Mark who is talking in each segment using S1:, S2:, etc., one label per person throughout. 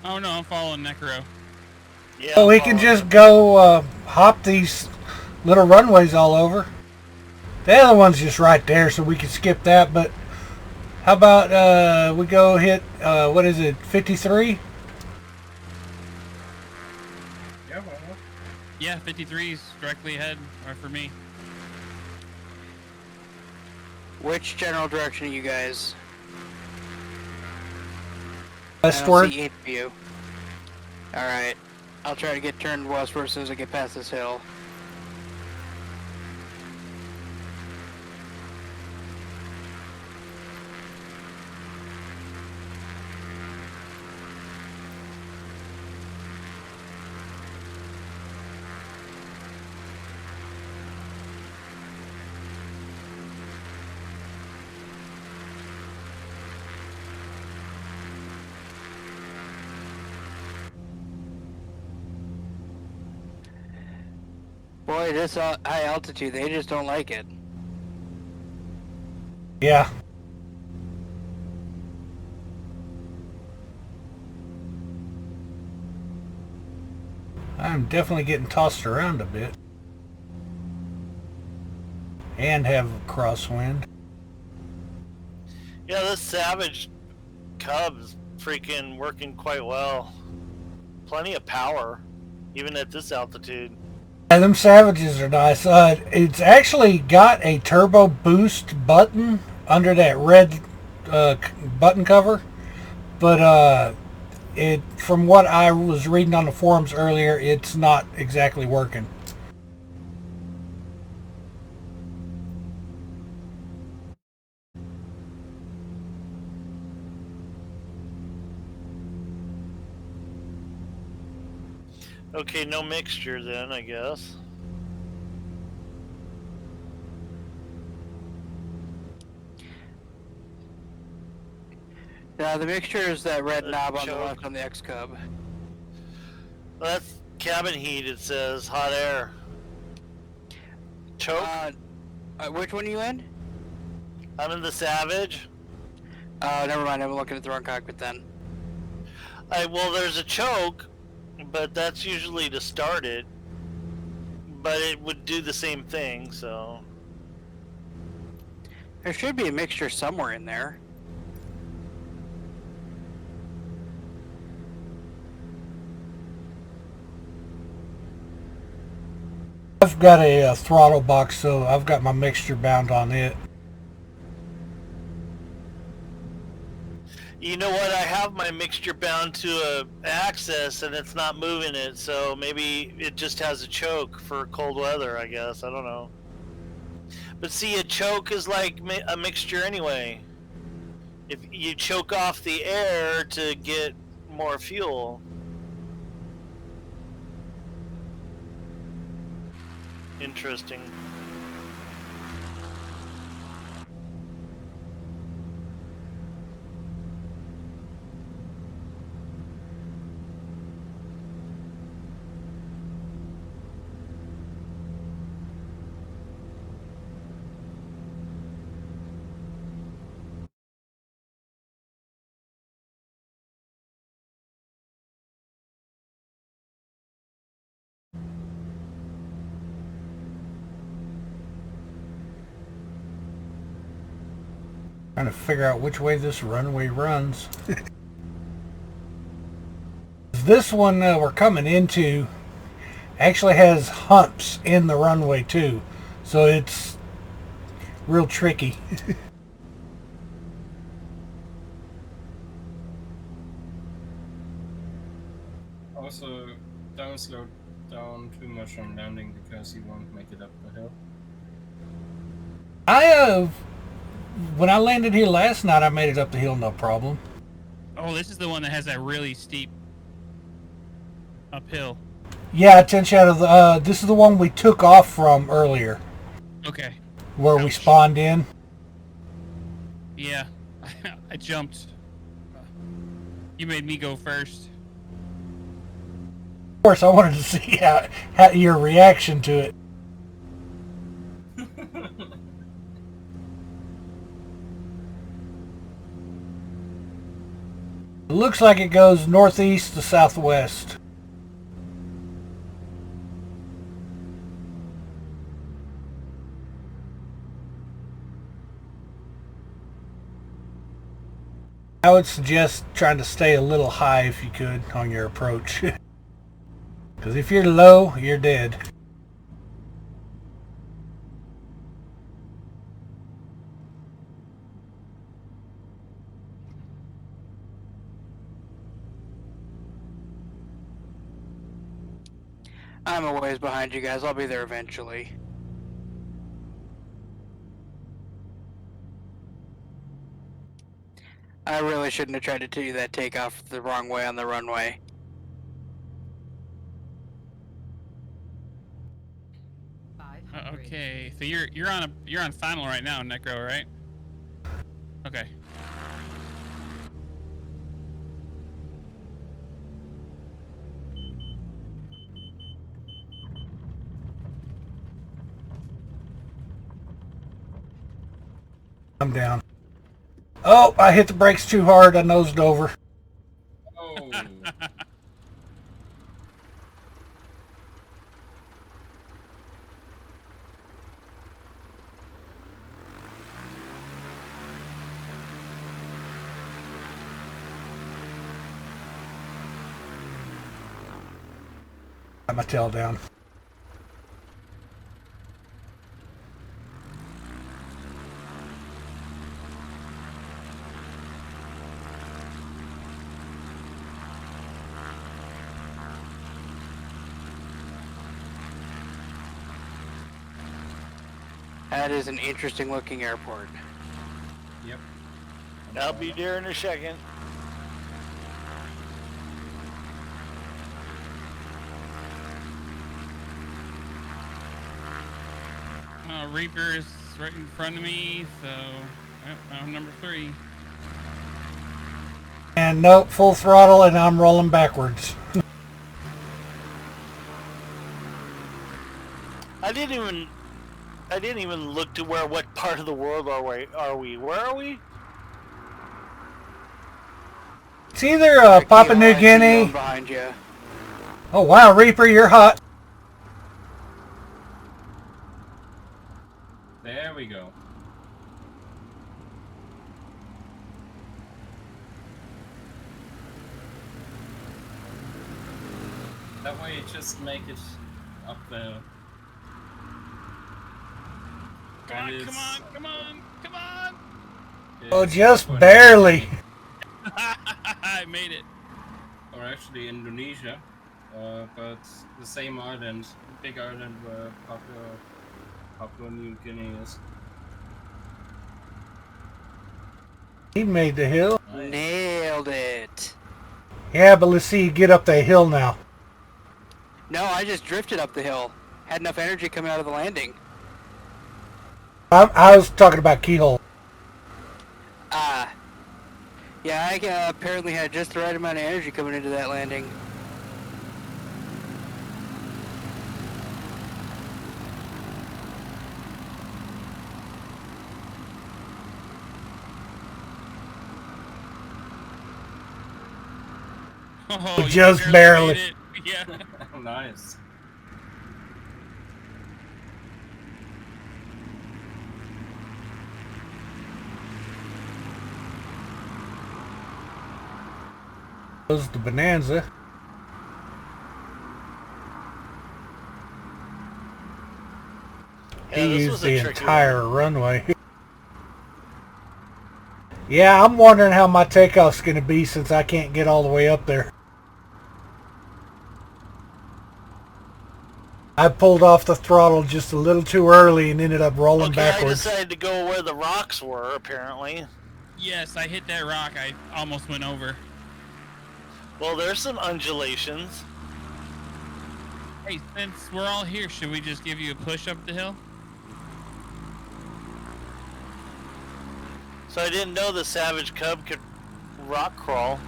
S1: Oh no, I'm following Necro.
S2: Yeah,
S3: So
S2: I'm
S3: we can
S2: following
S3: just
S2: him.
S3: go hop these little runways all over. The other one's just right there, so we can skip that. But how about we go hit, what is it, 53?
S4: Yeah, why not?
S1: Yeah, 53's directly ahead, or for me.
S5: Which general direction are you guys? I don't
S3: Westward.
S5: see any of you. Alright. I'll try to get turned westward as soon as I get past this hill. Boy, this high altitude, they just don't like it.
S3: Yeah. I'm definitely getting tossed around a bit. And have a crosswind.
S2: Yeah, this Savage Cub's freaking working quite well. Plenty of power, even at this altitude.
S3: Yeah, them Savages are nice. It's actually got a turbo boost button under that red button cover, but it, from what I was reading on the forums earlier, it's not exactly working.
S2: Okay, no mixture then, I guess.
S5: Now, the mixture is that red
S2: A
S5: knob on the
S2: choke.
S5: left on the X-Cub.
S2: Well, that's cabin heat, it says. Hot air. Choke?
S5: Which one are you in?
S2: I'm in the Savage.
S5: Oh, never mind. I'm looking at the wrong cockpit then.
S2: Well, there's a choke, but that's usually to start it. But it would do the same thing, so.
S5: There should be a mixture somewhere in there.
S3: I've got a throttle box, so I've got my mixture bound on it.
S2: You know what? I have my mixture bound to a axis and it's not moving it, so maybe it just has a choke for cold weather, I guess. I don't know. But see, a choke is like a mixture anyway. If you choke off the air to get more fuel. Interesting.
S3: Trying to figure out which way this runway runs. This one we're coming into actually has humps in the runway too, so it's real tricky.
S4: Also, don't slow down too much on landing because you won't make it up the hill.
S3: I when I landed here last night, I made it up the hill no problem.
S1: Oh, this is the one that has that really steep uphill.
S3: Yeah, 10 shadow. This is the one we took off from earlier,
S1: Okay.
S3: where we
S1: Ouch.
S3: spawned in.
S1: Yeah, I jumped. You made me go first.
S3: Of course, I wanted to see how your reaction to it. looks like it goes northeast to southwest. I would suggest trying to stay a little high if you could on your approach. Because if you're low, you're dead.
S5: I'm a ways behind you guys. I'll be there eventually. I really shouldn't have tried to do that takeoff the wrong way on the runway.
S1: Okay, so you're on final right now, Necro, right? Okay.
S3: I'm down. Oh, I hit the brakes too hard. I nosed over.
S4: Oh.
S3: Got my tail down.
S5: That is an interesting looking airport.
S4: Yep.
S2: I'll be there in a second.
S1: Reaper is right in front of me, so yep, I'm number 3.
S3: And nope, full throttle, and I'm rolling backwards.
S2: I didn't even look to what part of the world are we? Where are we?
S3: It's either Papua New Guinea.
S5: Behind you.
S3: Oh wow, Reaper, you're hot.
S4: There we go. That way you just make it up there.
S1: Come on, come on, come on, come on!
S3: Oh, just barely.
S1: I made it.
S4: Or actually Indonesia, but the same island, big island where Papua New Guinea is.
S3: He made the hill.
S4: Nice.
S5: Nailed it.
S3: Yeah, but let's see you get up that hill now.
S5: No, I just drifted up the hill. Had enough energy coming out of the landing.
S3: I was talking about keyhole.
S5: Ah. Yeah, I apparently had just the right amount of energy coming into that landing.
S1: Oh, you
S3: Just barely.
S1: made it. Yeah.
S4: Nice.
S3: Goes the Bonanza.
S2: Yeah,
S3: He
S2: this
S3: used
S2: was a
S3: the
S2: tricky
S3: entire runway. Yeah, I'm wondering how my takeoff's going to be since I can't get all the way up there. I pulled off the throttle just a little too early and ended up rolling
S2: Okay, I
S3: backwards.
S2: decided to go where the rocks were, apparently.
S1: Yes, I hit that rock. I almost went over.
S2: Well, there's some undulations.
S1: Hey, since we're all here, should we just give you a push up the hill?
S2: So I didn't know the Savage Cub could rock crawl.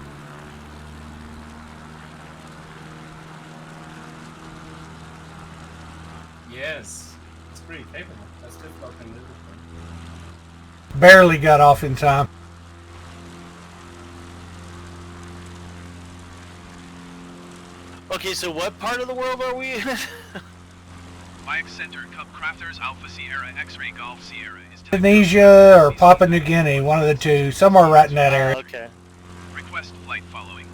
S4: Yes, it's pretty capable. That's difficult in this one.
S3: Barely got off in time.
S2: Okay, so what part of the world are we in?
S6: Life Center, Cub Crafters, Alpha Sierra, X-Ray Golf Sierra is
S3: Indonesia or Papua New Guinea, one of the two, somewhere right in that area.
S2: Okay.
S6: request flight following.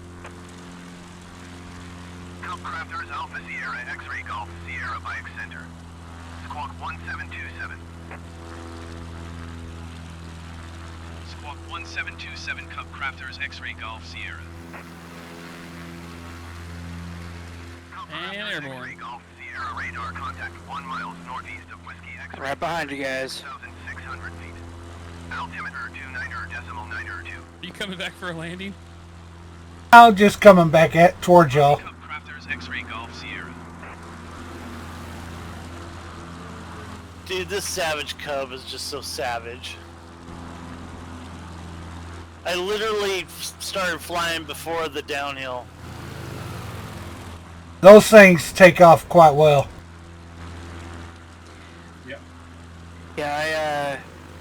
S6: Cub Crafters, Alpha Sierra, X-Ray Golf Sierra by Center. Squawk 1727. Squawk 1727, Cub Crafters, X-Ray Golf Sierra. Cub
S1: And
S6: Crafters,
S1: airborne.
S6: X-Ray Golf Sierra radar contact 1 mile northeast of Whiskey X-Ray.
S5: Right behind you guys.
S6: 1,600 feet. Altimeter 29.92.
S1: Are you coming back for a landing?
S3: I'm just coming back towards y'all.
S6: Cub Crafters, X-Ray Golf Sierra.
S2: Dude, this Savage Cub is just so savage. I literally started flying before the downhill.
S3: Those things take off quite well.
S4: Yep.
S5: Yeah,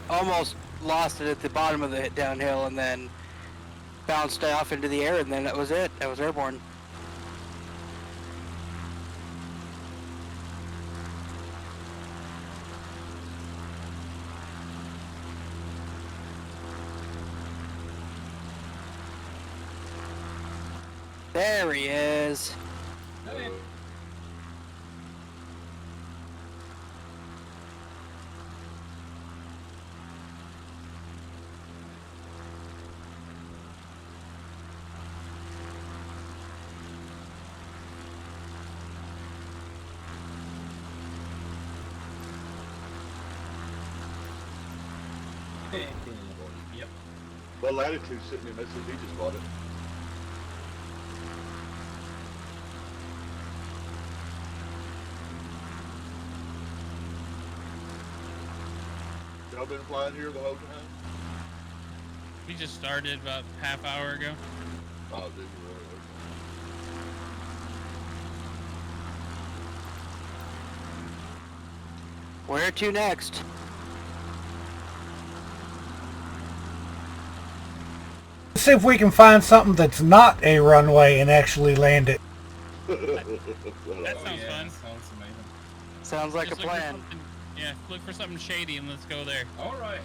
S5: I almost lost it at the bottom of the downhill and then bounced off into the air, and then that was it. I was airborne. There he is.
S4: Hey. Yep.
S7: Well, Latitude's sitting in Mississippi, he just bought it. Y'all been flying here the whole time?
S1: We just started about a half hour ago.
S7: Oh, did you really?
S5: Where to next?
S3: Let's see if we can find something that's not a runway and actually land it.
S1: That
S7: Okay.
S1: sounds fun.
S4: Sounds amazing.
S5: Sounds like
S1: Just
S5: a
S1: look for
S5: plan.
S1: something- Yeah, look for something shady and let's go there.
S4: All right.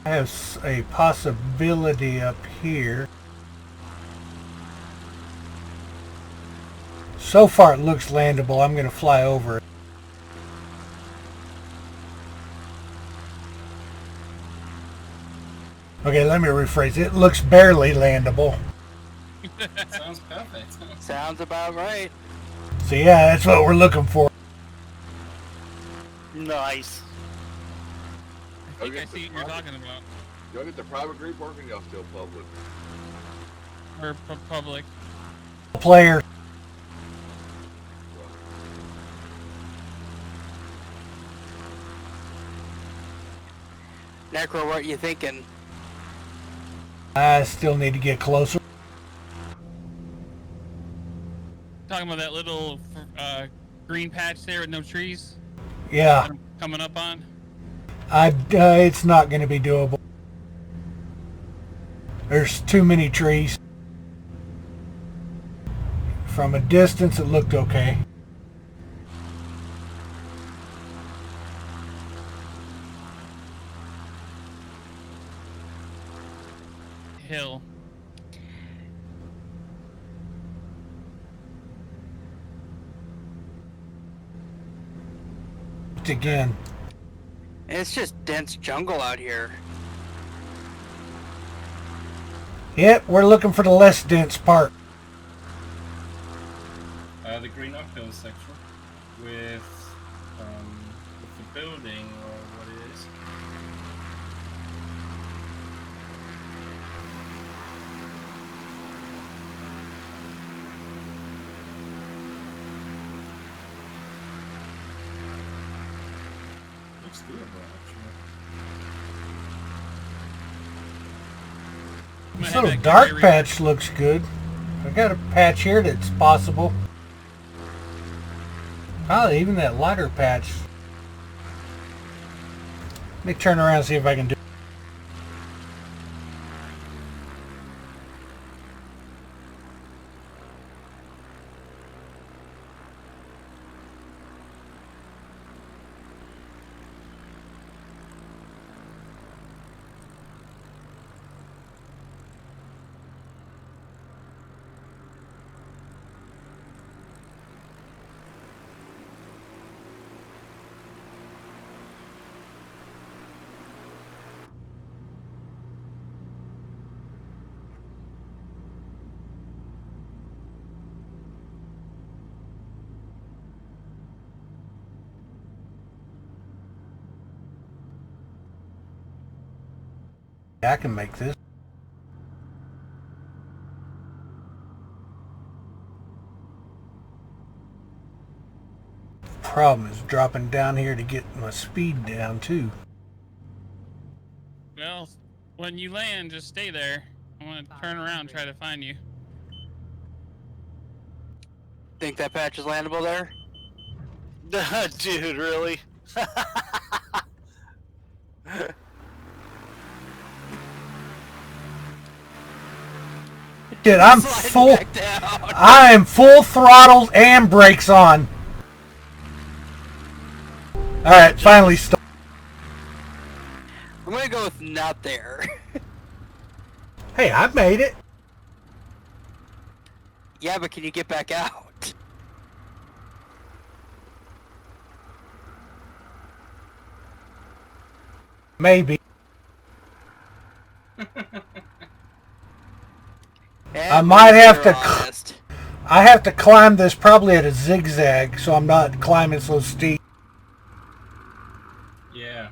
S3: I have a possibility up here. So far it looks landable. I'm going to fly over it. Okay, let me rephrase. It looks barely landable.
S4: Sounds perfect.
S5: Sounds about right.
S3: So yeah, that's what we're looking for.
S2: Nice.
S1: I think I
S7: Okay,
S1: see what you're talking about.
S7: Y'all get the private group working, y'all still public?
S1: Or public.
S3: Player.
S5: Necro, what you thinking?
S3: I still need to get closer.
S1: Talking about that little green patch there with no trees
S3: Yeah,
S1: that I'm coming up on.
S3: it's not going to be doable. There's too many trees. From a distance, it looked okay.
S1: Hill.
S3: Again.
S5: It's just dense jungle out here.
S3: Yep, we're looking for the less dense part.
S4: The green uphill section with the building or what it is. Looks doable actually.
S1: Might
S3: This
S1: have
S3: little
S1: that
S3: dark
S1: gray
S3: patch looks good. I got a patch here that's possible. Oh, even that lighter patch. Let me turn around and see if I can do. I can make this. Problem is dropping down here to get my speed down too.
S1: Well, when you land, just stay there. I want to turn around and try to find you.
S5: Think that patch is landable there?
S2: Dude, really?
S3: Dude, I'm
S5: Sliding
S3: full.
S5: back down.
S3: I am full throttled and brakes on. All right, finally stop.
S5: I'm gonna go with not there.
S3: Hey, I made it.
S5: Yeah, but can you get back out?
S3: Maybe.
S5: And
S3: might have
S5: you're
S3: to
S5: honest.
S3: I have to climb this probably at a zigzag, so I'm not climbing so steep.
S4: Yeah.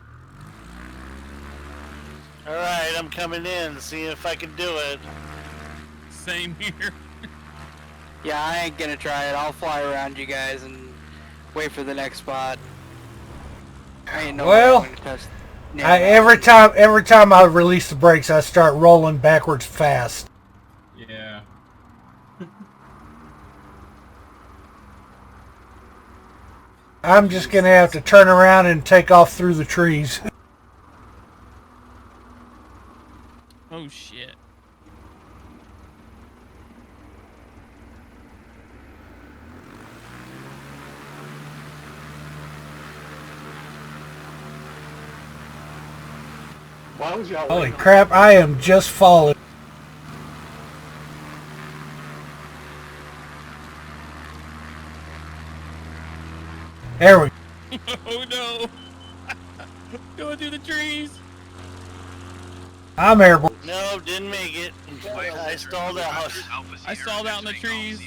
S2: Alright, I'm coming in, see if I can do it.
S1: Same here.
S5: Yeah, I ain't gonna try it. I'll fly around you guys and wait for the next spot. I ain't no
S3: Well,
S5: way I'm gonna touch.
S3: Every time I release the brakes, I start rolling backwards fast.
S4: Yeah.
S3: I'm just gonna have to turn around and take off through the trees.
S1: Oh shit.
S7: Why was y'all
S3: Holy
S7: waiting on-
S3: crap! I am just falling. There we go.
S1: Oh no. Going through the trees.
S3: I'm airborne.
S2: No, didn't make it. I stalled out.
S1: I stalled out in the trees.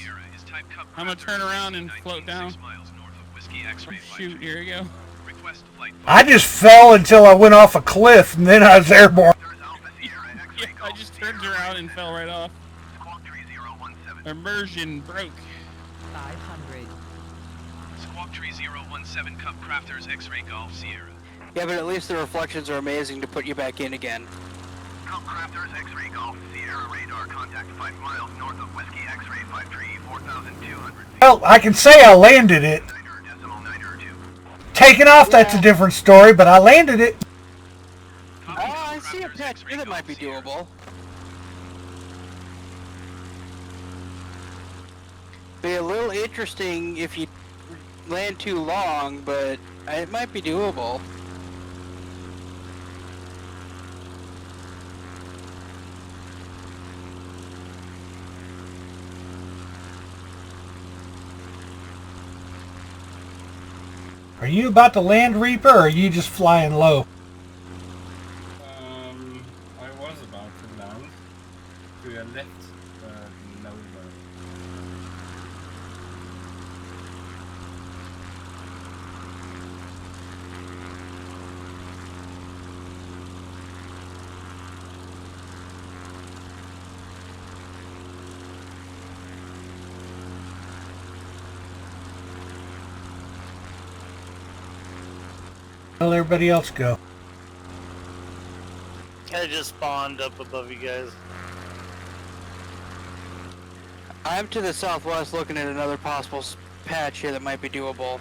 S1: I'm gonna turn around and float down. Shoot, here we go.
S3: I just fell until I went off a cliff, and then I was airborne.
S1: Yeah, I just turned around and fell right off. Immersion broke.
S8: 500.
S6: Squawk Tree 017 Cup Crafters X-Ray Golf Sierra.
S5: Yeah, but at least the reflections are amazing to put you back in again.
S6: Cup Crafters X-Ray Golf Sierra radar contact 5 miles north of Whiskey X-Ray 53 4,200 feet.
S3: Well, I can say I landed it.
S6: 9.902.
S3: Taking off, that's a different story, but I landed it.
S5: Oh, I see a patch here that might be doable. Be a little interesting if you land too long, but it might be doable.
S3: Are you about to land, Reaper, or are you just flying low?
S4: I was about to land to your left, but no.
S3: Let everybody else go.
S2: I just spawned up above you guys.
S5: I'm to the southwest looking at another possible patch here that might be doable.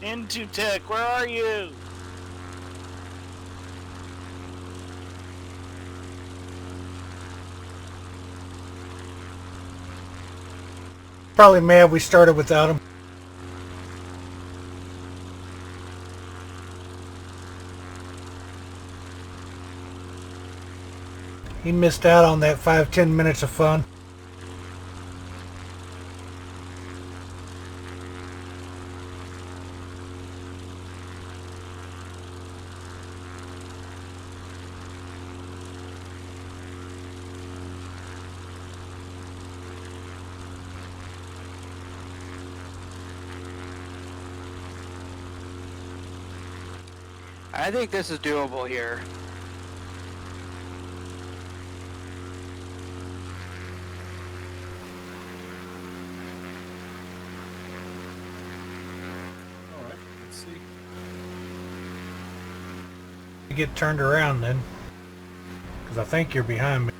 S2: Into Tech, where are you?
S3: Probably mad we started without him. He missed out on that 5-10 minutes of fun.
S5: I think this is doable here.
S4: Alright, let's see.
S3: You get turned around then. Because I think you're behind me.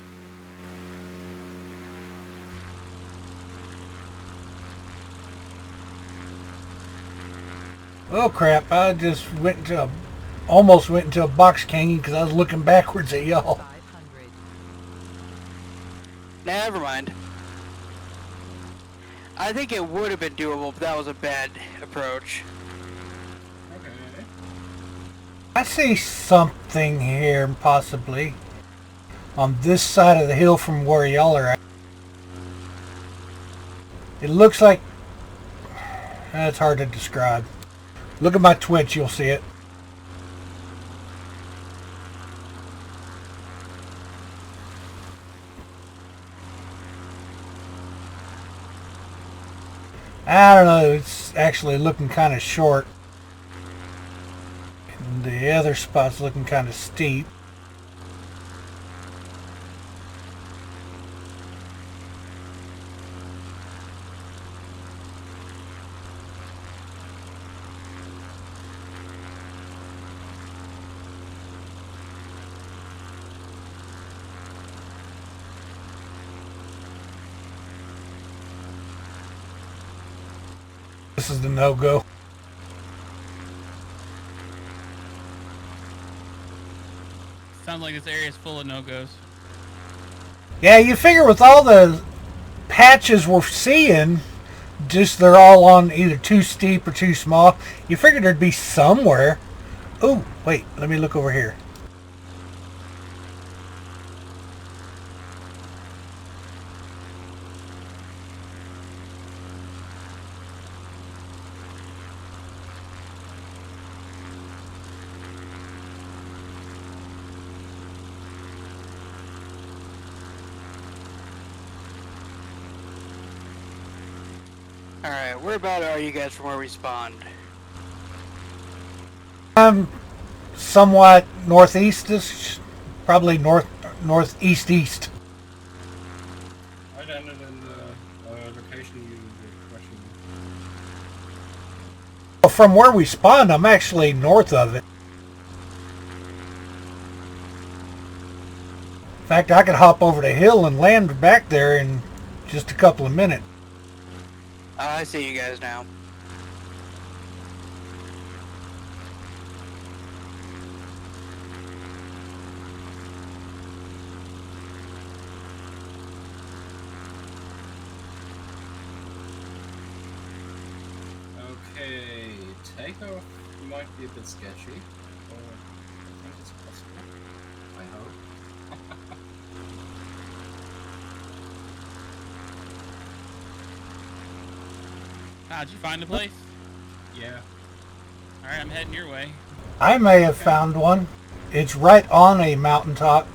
S3: Oh crap, I just almost went into a box canyon because I was looking backwards at y'all.
S8: 500.
S5: Never mind. I think it would have been doable, but that was a bad approach.
S4: Okay.
S3: I see something here, possibly. On this side of the hill from where y'all are at. It looks like... It's hard to describe. Look at my Twitch, you'll see it. I don't know, it's actually looking kind of short. And the other spot's looking kind of steep. This is the no-go.
S1: Sounds like this area is full of no-goes.
S3: Yeah, you figure with all the patches we're seeing, just they're all on either too steep or too small. You figured there'd be somewhere. Oh, wait, let me look over here.
S5: Alright, where about are you guys from where we spawned?
S3: I'm somewhat northeast, probably northeast east.
S4: I landed in the location you were questioning.
S3: Well, from where we spawned, I'm actually north of it. In fact, I could hop over the hill and land back there in just a couple of minutes.
S5: Oh, I see you guys now.
S4: Okay, takeoff might be a bit sketchy. Or I think it's possible. I hope.
S1: How'd you find the place?
S4: Yeah.
S1: Alright, I'm heading your way.
S3: I may have found one. It's right on a mountaintop.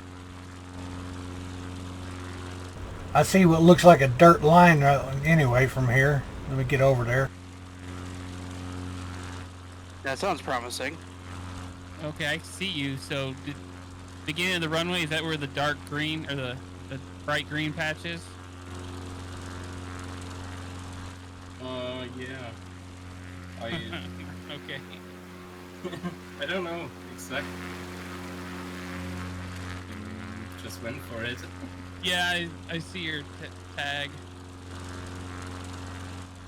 S3: I see what looks like a dirt line anyway from here. Let me get over there.
S5: That sounds promising.
S1: Okay, I see you. So, the beginning of the runway, is that where the dark green, or the bright green patch is?
S4: Yeah. I
S1: Okay.
S4: I don't know exactly. Just went for it.
S1: Yeah, I see your tag.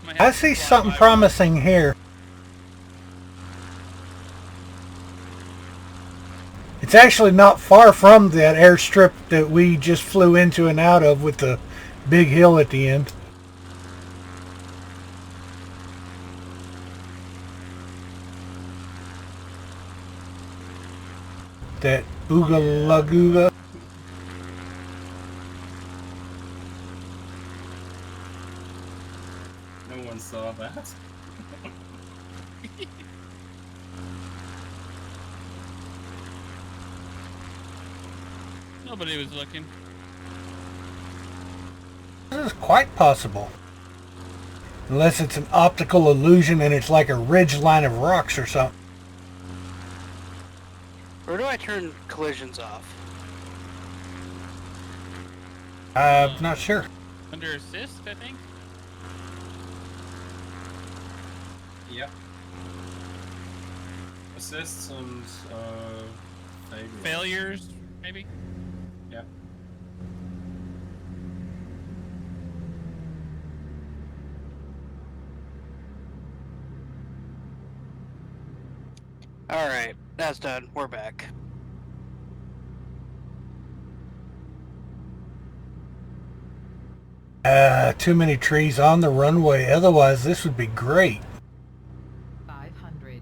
S1: Might
S3: I
S1: have to
S3: see
S1: fly
S3: something
S1: by.
S3: promising here. It's actually not far from that airstrip that we just flew into and out of with the big hill at the end. That Ooga Lagooga.
S4: No one saw that.
S1: Nobody was looking.
S3: This is quite possible. Unless it's an optical illusion and it's like a ridge line of rocks or something.
S5: Where do I turn collisions off?
S3: I'm not sure.
S1: Under assist, I think.
S4: Yep. Assists and failures.
S1: Failures, maybe.
S4: Yeah.
S5: Alright, that's done. We're back.
S3: Too many trees on the runway. Otherwise, this would be great.
S8: 500.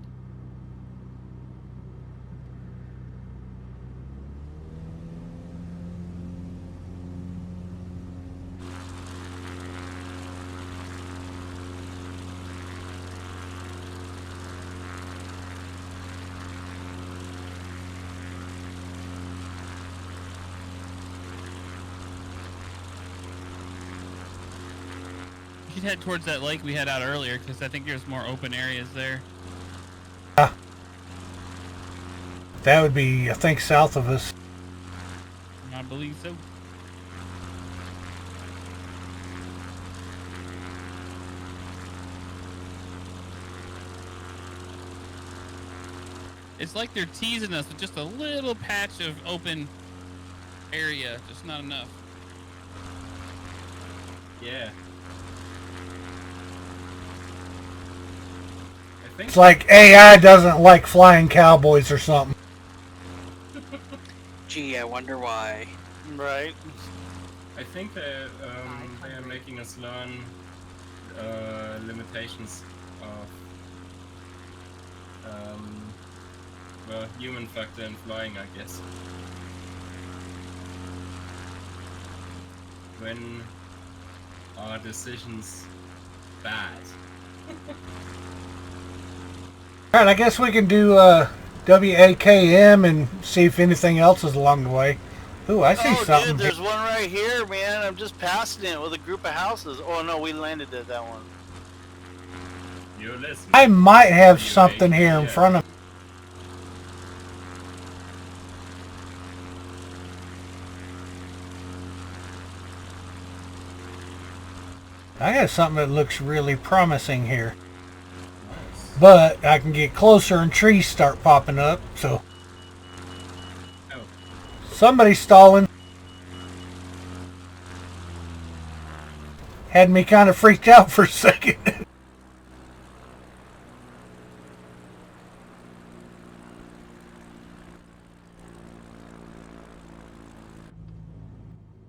S1: You should head towards that lake we had out earlier, because I think there's more open areas there.
S3: That would be, I think, south of us.
S1: I believe so. It's like they're teasing us with just a little patch of open area, just not enough.
S4: Yeah. I think
S3: It's like AI doesn't like flying cowboys or something.
S5: Gee, I wonder why.
S2: Right.
S4: I think they are making us learn limitations of well, human factor in flying, I guess. When are decisions bad?
S3: Alright, I guess we can do WAKM and see if anything else is along the way. Ooh, I see
S2: Oh,
S3: something.
S2: dude, there's one right here, man. I'm just passing it with a group of houses. Oh, no, we landed at that one.
S4: You're listening.
S3: I might have something here in front of me. I got something that looks really promising here. But I can get closer and trees start popping up, so
S4: Oh,
S3: somebody's stalling. Had me kind of freaked out for a second.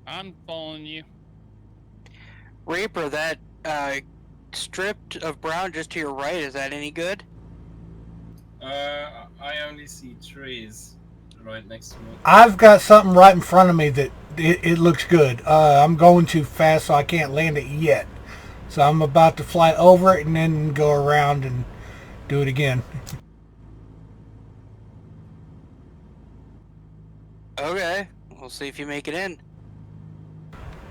S1: I'm following you.
S5: Reaper, that strip of brown just to your right, is that any good?
S4: I only see trees right next to me.
S3: I've got something right in front of me that it looks good. I'm going too fast, so I can't land it yet. So I'm about to fly over it and then go around and do it again.
S5: Okay, we'll see if you make it in.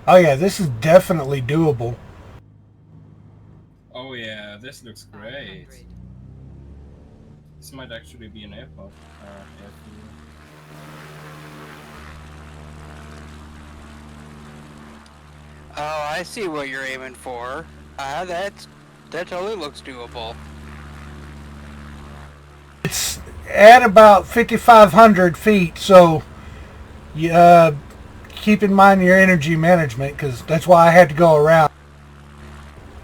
S3: Oh yeah, this is definitely doable.
S4: Oh yeah, this looks great.
S8: 500.
S4: This might actually be an airport. Airfield.
S5: Oh, I see what you're aiming for. That totally looks doable.
S3: It's at about 5,500 feet, so keep in mind your energy management, because that's why I had to go around.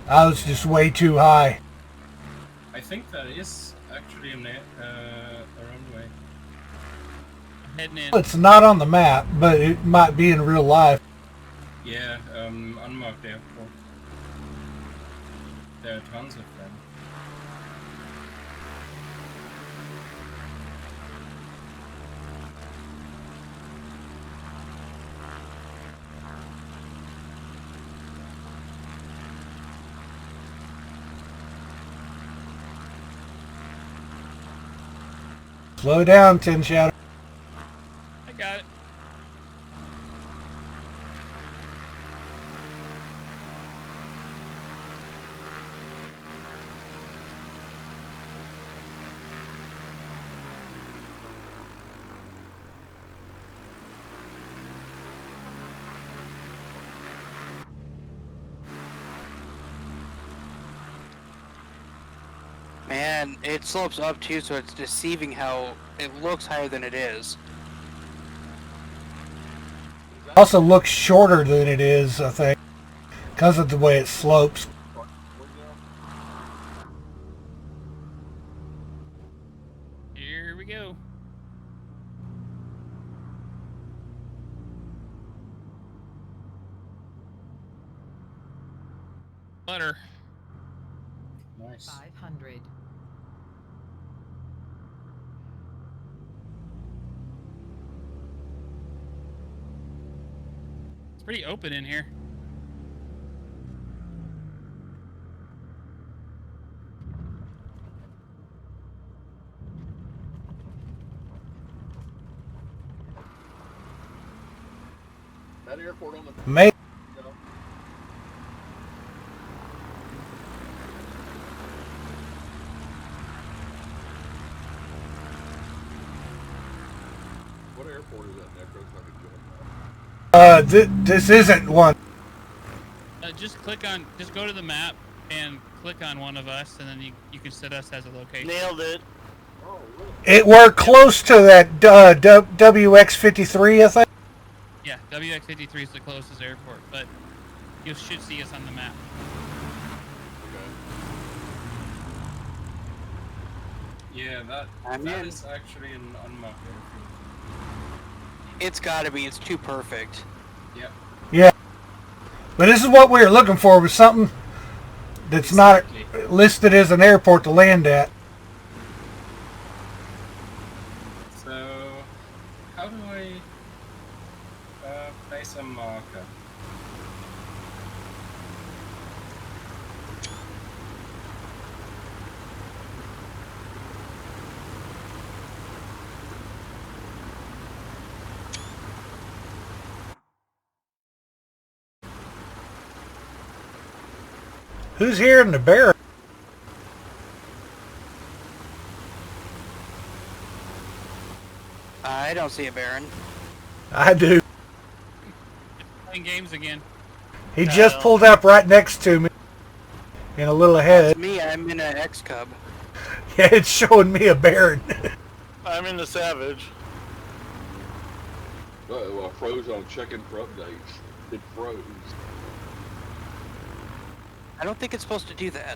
S3: I was just way too high.
S4: I think that is actually a runway.
S1: heading in.
S3: It's not on the map, but it might be in real life.
S4: Yeah, unmarked airport. There are tons of them.
S3: Slow down, Tin Shadow.
S1: I got it.
S5: Man, it slopes up too, so it's deceiving how it looks higher than it is.
S3: Also looks shorter than it is, I think, because of the way it slopes.
S1: Here we go. Butter.
S4: Nice.
S8: 500.
S1: It's pretty open in here.
S7: That airport on the
S3: Maybe.
S7: what airport is that, Necro? So I could jump
S3: This isn't one.
S1: Just go to the map and click on one of us, and then you can set us as a location.
S2: Nailed it.
S7: Oh, really?
S3: We're close to that WX-53, I think.
S1: Yeah, WX-53 is the closest airport, but you should see us on the map.
S7: Okay.
S4: Yeah, that
S5: I'm in.
S4: is actually an unmarked airfield.
S5: It's gotta be. It's too perfect.
S4: Yeah.
S3: Yeah. But this is what we were looking for, was something that's not
S4: Exactly.
S3: listed as an airport to land at.
S4: So, how do I place a marker?
S3: Who's here in the barrel?
S5: I don't see a Baron.
S3: I do.
S1: Playing games again.
S3: He just pulled up right next to me. And a little ahead.
S5: That's me. I'm in an X Cub.
S3: Yeah, it's showing me a Baron.
S2: I'm in the Savage.
S7: Uh-oh, I froze on checking for updates. It froze.
S5: I don't think it's supposed to do that.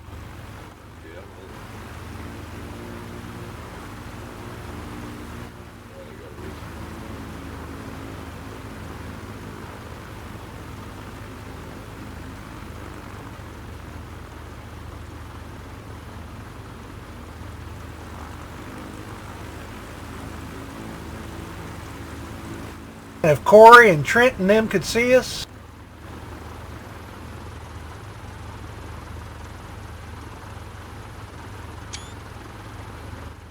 S7: Yeah. I got it.
S3: If Corey and Trent and them could see us.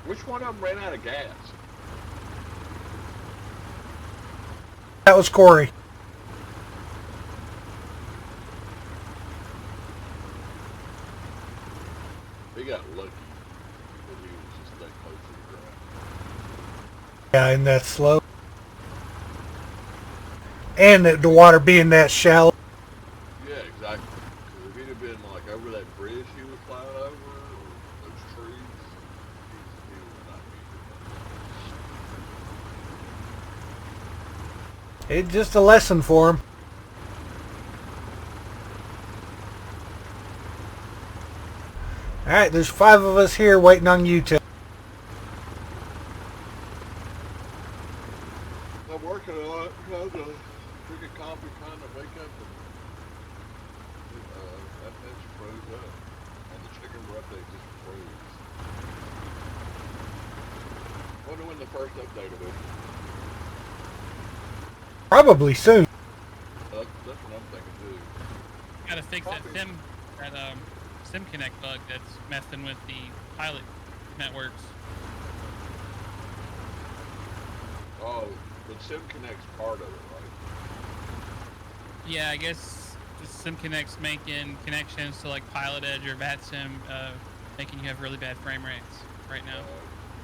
S7: Which one of them ran out of gas?
S3: That was Corey.
S7: He got lucky that he was just that close to the ground.
S3: Yeah, and that slow. And the water being that shallow.
S7: Yeah, exactly. 'Cause if he'd have been like over that bridge he was flying over, or those trees, he would not be.
S3: It's just a lesson for him. Alright, there's 5 of us here waiting on you, Tim.
S7: took a coffee trying to wake up and that bitch froze up. And the chicken were update just froze. Wonder when the first update will be.
S3: Probably soon.
S7: That's what I'm thinking too.
S1: Gotta fix that sim connect bug that's messing with the pilot networks.
S7: Oh, but SimConnect's part of it, right?
S1: Yeah, I guess the sim connect's making connections to like Pilot Edge or VatSim, making you have really bad frame rates right now.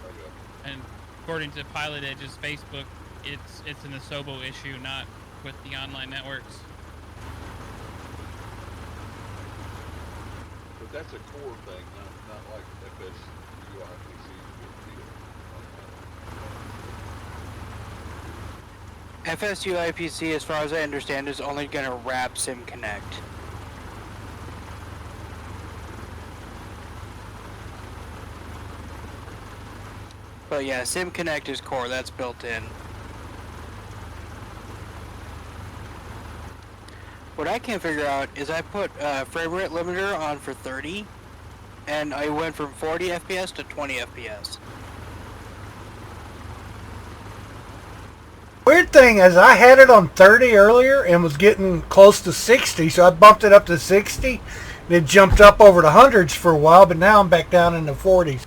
S7: Okay.
S1: And according to Pilot Edge's Facebook, it's an Asobo issue, not with the online networks.
S7: But that's a core thing, not like FSUIPC deal.
S5: FSUIPC, as far as I understand, is only going to wrap SimConnect. But yeah, SimConnect is core. That's built in. What I can't figure out is I put frame rate limiter on for 30, and I went from 40 FPS to 20 FPS.
S3: Weird thing is, I had it on 30 earlier and was getting close to 60, so I bumped it up to 60. And it jumped up over the hundreds for a while, but now I'm back down in the 40s.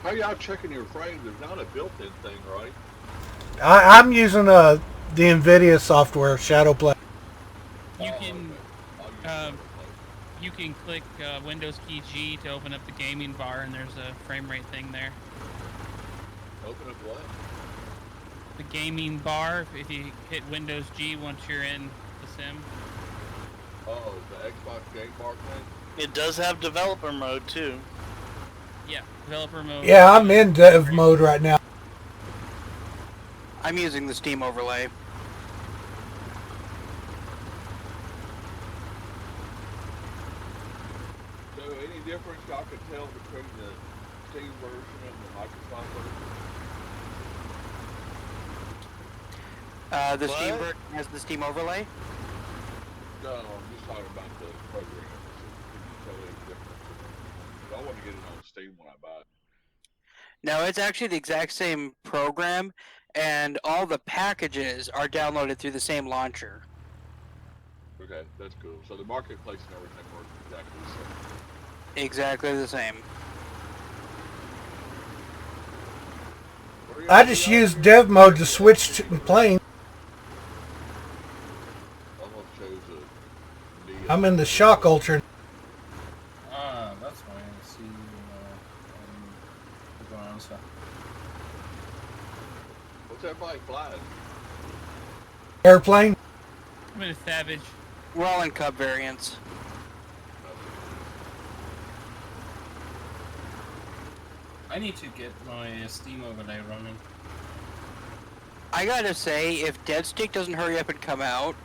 S7: How y'all checking your frames? There's not a built-in thing, right?
S3: I'm using the NVIDIA software, Shadowplay.
S1: You can
S7: Okay.
S1: you can click Windows key G to open up the gaming bar, and there's a frame rate thing there.
S7: Open up what?
S1: The gaming bar, if you hit Windows G once you're in the sim.
S7: Oh, the Xbox game bar thing?
S2: It does have developer mode too.
S1: Yeah, developer mode.
S3: Yeah, I'm in dev mode right now.
S5: I'm using the Steam overlay.
S7: So any difference y'all can tell between the Steam version and the Microsoft version?
S5: The Steam
S2: What?
S5: version has the Steam overlay.
S7: No, I'm just talking about the program. Can you tell any difference? I want to get it on Steam when I buy it.
S5: No, it's actually the exact same program, and all the packages are downloaded through the same launcher.
S7: Okay, that's cool. So the marketplace and everything works exactly the same.
S5: Exactly the same.
S7: Where
S3: I
S7: y'all
S3: just
S7: be
S3: used
S7: out here?
S3: dev mode to switch to playing.
S7: Almost chose a Neo.
S3: I'm in the Shock Ultra.
S4: Ah, that's why I see the answer.
S7: What's everybody flying?
S3: Airplane.
S1: I'm in a Savage.
S5: We're all in Cub variants.
S4: I need to get my Steam overlay running.
S5: I gotta say, if Dead Stick doesn't hurry up and come out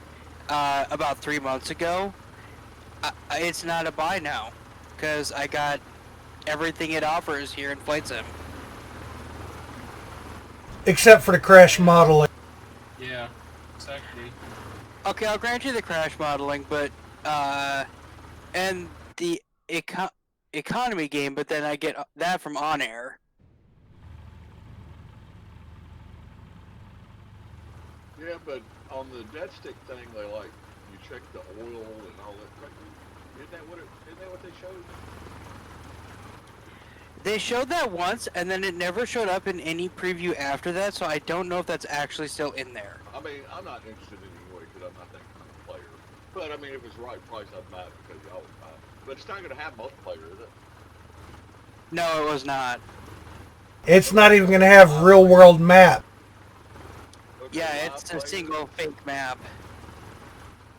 S5: about 3 months ago, it's not a buy now, because I got everything it offers here in Flight Sim.
S3: Except for the crash modeling.
S4: Yeah, exactly.
S5: Okay, I'll grant you the crash modeling, but and the economy game, but then I get that from On Air.
S7: Yeah, but on the Dead Stick thing, they like you check the oil and all that. Isn't that what they showed?
S5: They showed that once, and then it never showed up in any preview after that, so I don't know if that's actually still in there.
S7: I mean, I'm not interested anyway because I'm not that kind of player. But I mean, if it's the right price, I'd buy it because y'all would buy it. But it's not going to have multiplayer, is it?
S5: No, it was not.
S3: It's not even going to have real world map.
S7: Okay,
S5: Yeah,
S7: live
S5: it's a
S7: players,
S5: single fake map.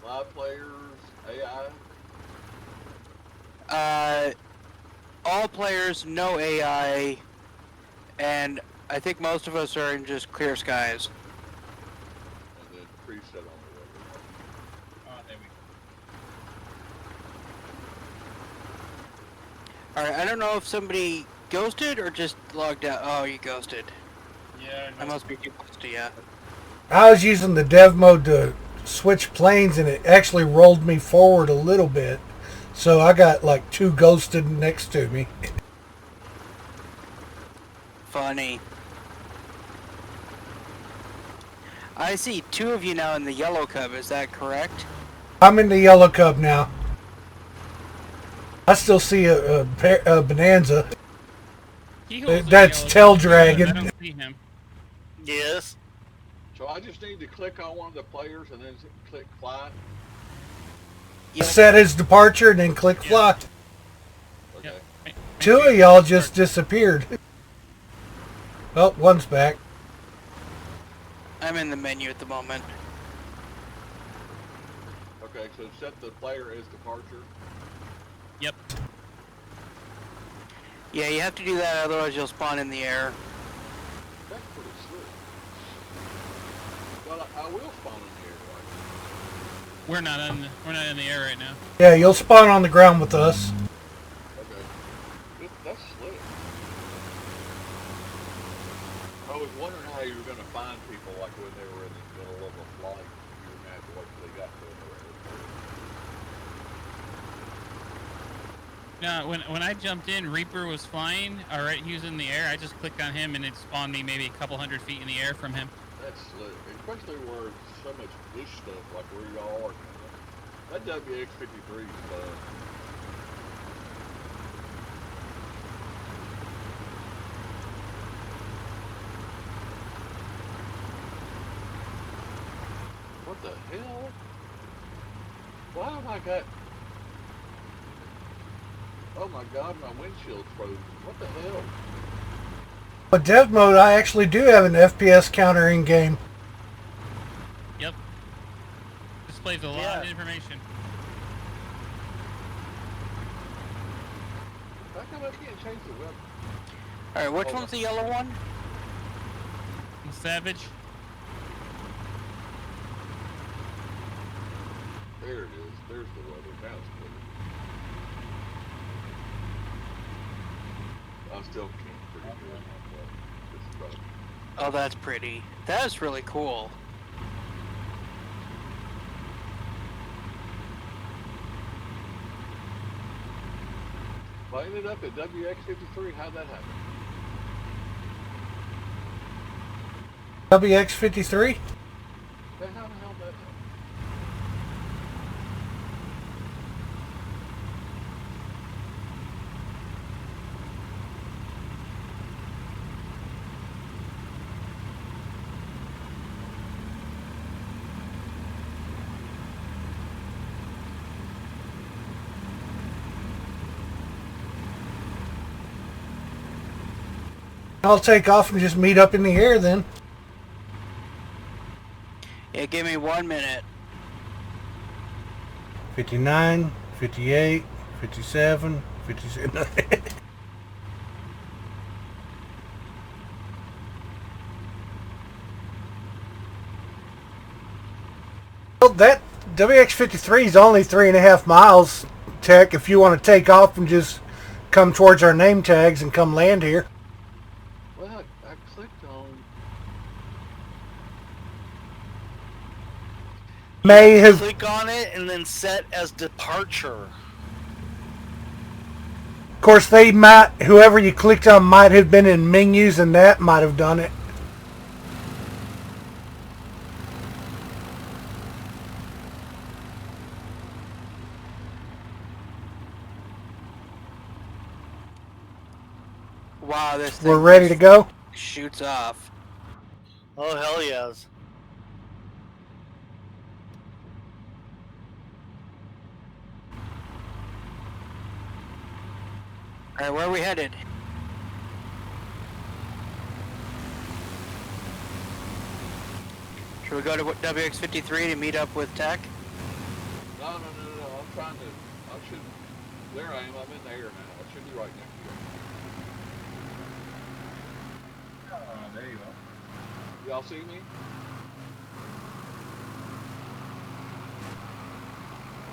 S7: Live players, AI.
S5: All players, no AI, and I think most of us are in just clear skies.
S7: And then preset on the regular.
S1: Oh, there we go.
S5: Alright, I don't know if somebody ghosted or just logged out. Oh, you ghosted.
S4: Yeah,
S5: I must be too close to you.
S3: I was using the dev mode to switch planes, and it actually rolled me forward a little bit. So I got like 2 ghosted next to me.
S5: Funny. I see 2 of you now in the yellow cub, is that correct?
S3: I'm in the yellow cub now. I still see a Bonanza.
S1: He holds the
S3: That's
S1: yellow
S3: Tail
S1: cub, but
S3: Dragon.
S1: I don't see him.
S2: Yes.
S7: So I just need to click on one of the players and then click fly.
S3: Set his departure and then click fly.
S7: Okay.
S1: Yep. Make
S3: 2
S1: sure
S3: of
S1: you
S3: y'all
S1: start-
S3: just disappeared. Oh, one's back.
S5: I'm in the menu at the moment.
S7: Okay, so set the player as departure.
S1: Yep.
S5: Yeah, you have to do that, otherwise you'll spawn in the air.
S7: That's pretty slick. Well, I will spawn in the air, right?
S1: We're not in the air right now.
S3: Yeah, you'll spawn on the ground with us.
S7: Okay. That's slick. I was wondering how you were going to find people, like when they were in the middle of a flight. You were going to have to wait till they got to
S1: No, when I jumped in, Reaper was flying. All right, he was in the air. I just clicked on him, and it spawned me maybe a couple hundred feet in the air from him.
S7: That's slick. Especially where it's so much bush stuff, like where y'all are. That WX-53 is fun. What the hell? Why have I got... Oh my god, my windshield's frozen. What the hell?
S3: With dev mode, I actually do have an FPS counter in game.
S1: Yep. Displays a lot of information.
S7: How come I can't change the weapon?
S5: Alright, which one's the yellow one?
S1: Savage.
S7: There it is. There's the weather. Now it's clear. I still can't pretty good on this truck.
S5: Oh, that's pretty. That is really cool.
S7: If I ended up at WX-53, how'd that happen?
S3: WX-53?
S7: Then how the hell did that happen?
S3: I'll take off and just meet up in the air then.
S5: Yeah, give me 1 minute.
S3: 59, 58, 57, 57. Well, that WX-53 is only 3.5 miles, Tech, if you want to take off and just come towards our name tags and come land here.
S7: Well, I clicked on...
S3: May have...
S2: Click on it and then set as departure.
S3: Of course, they might, whoever you clicked on might have been in menus, and that might have done it.
S5: Wow, this thing
S3: We're ready to go.
S5: shoots off.
S2: Oh, hell yes.
S5: Alright, where are we headed? Should we go to WX-53 to meet up with Tech?
S7: No. I'm trying to... I should... There I am. I'm in the air now. I should be right next to you.
S4: There you go.
S7: Y'all see me?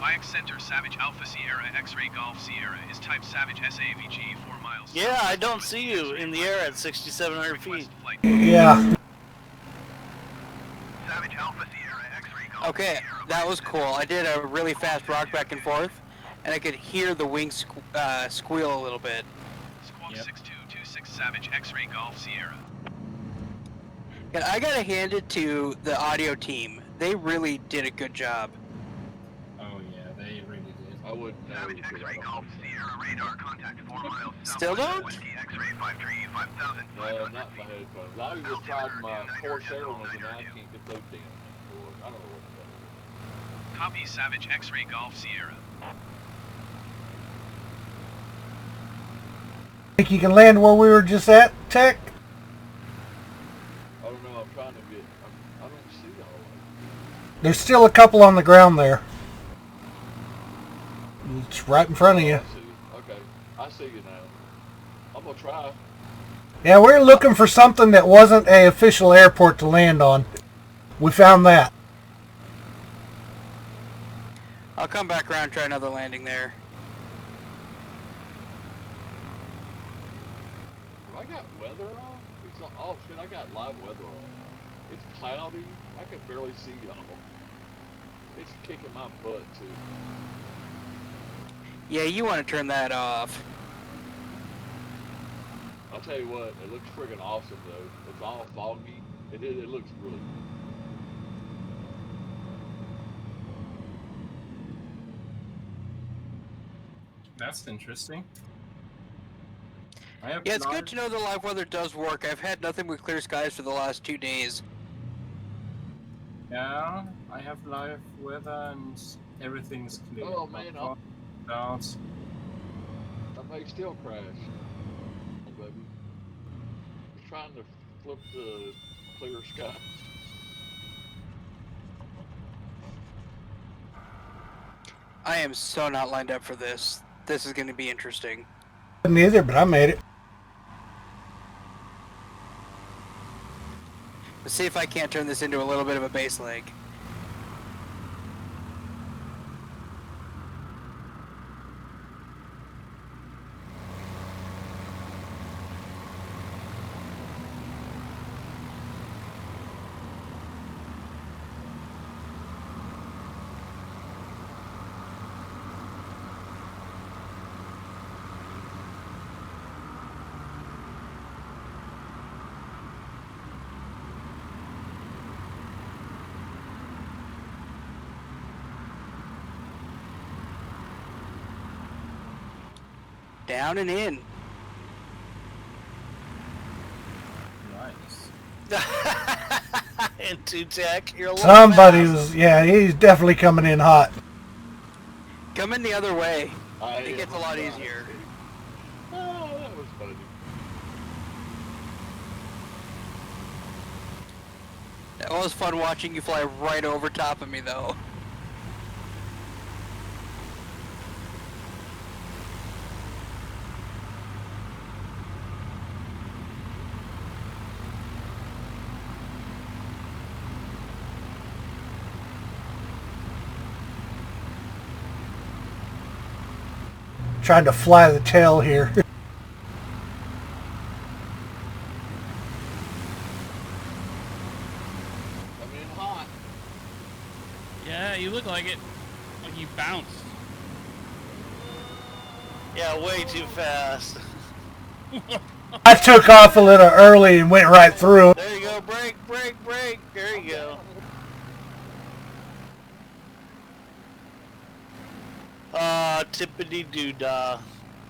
S6: YX Center, Savage Alpha Sierra, X-Ray Golf Sierra, is type Savage SAVG, 4 miles.
S2: Yeah, I don't see you in the air at 6,700 feet.
S3: Yeah.
S5: Okay, that was cool. I did a really fast rock back and forth, and I could hear the wings squeal a little bit.
S6: Squawk
S1: Yep.
S6: 6226 Savage X-Ray Golf Sierra.
S5: And I gotta hand it to the audio team. They really did a good job.
S4: Oh yeah, they really did.
S7: I wouldn't know.
S6: Savage
S7: because I
S6: X-Ray
S7: don't
S6: Golf
S7: understand.
S6: Sierra radar contact 4 miles
S5: Still
S6: southwest
S5: don't?
S6: of Whiskey X-Ray 53 5000
S7: No, not my headphones. I just tried my Corsair ones and I can't get those damn things to work. I don't know what the hell it is.
S6: Copy Savage X-Ray Golf Sierra.
S3: Think you can land where we were just at, Tech?
S7: I don't know. I'm trying to get. I don't see all of it.
S3: There's still a couple on the ground there. It's right in front of you.
S7: I see you. Okay, I see you now. I'm gonna try.
S3: Yeah, we're looking for something that wasn't a official airport to land on. We found that.
S5: I'll come back around and try another landing there.
S7: Have I got weather on? It's not, oh shit! I got live weather on. It's cloudy. I can barely see y'all. It's kicking my butt too.
S5: Yeah, you want to turn that off.
S7: I'll tell you what, it looks friggin' awesome though. It's all foggy. It looks really good.
S4: That's interesting. I have
S5: Yeah, it's
S4: not-
S5: good to know the live weather does work. I've had nothing but clear skies for the last 2 days.
S4: Yeah, I have live weather and everything's clear.
S7: Oh, man,
S4: No clouds.
S7: I may still crash. Oh, baby. Just trying to flip the clear sky.
S5: I am so not lined up for this. This is going to be interesting.
S3: Neither, but I made it.
S5: Let's see if I can't turn this into a little bit of a base leg. Down and in.
S4: Nice.
S2: Into tech. You're a little
S3: Somebody
S2: fast.
S3: was, yeah, he's definitely coming in hot.
S5: Come in the other way.
S7: I
S5: It gets a lot easier.
S7: Oh, that was funny.
S5: It was fun watching you fly right over top of me, though.
S3: Trying to fly the tail here.
S7: Coming in hot.
S1: Yeah, you look like it. Like you bounced.
S2: Yeah, way too fast.
S3: I took off a little early and went right through.
S2: There you go. Brake, brake, brake. There you go. Tippity doo dah.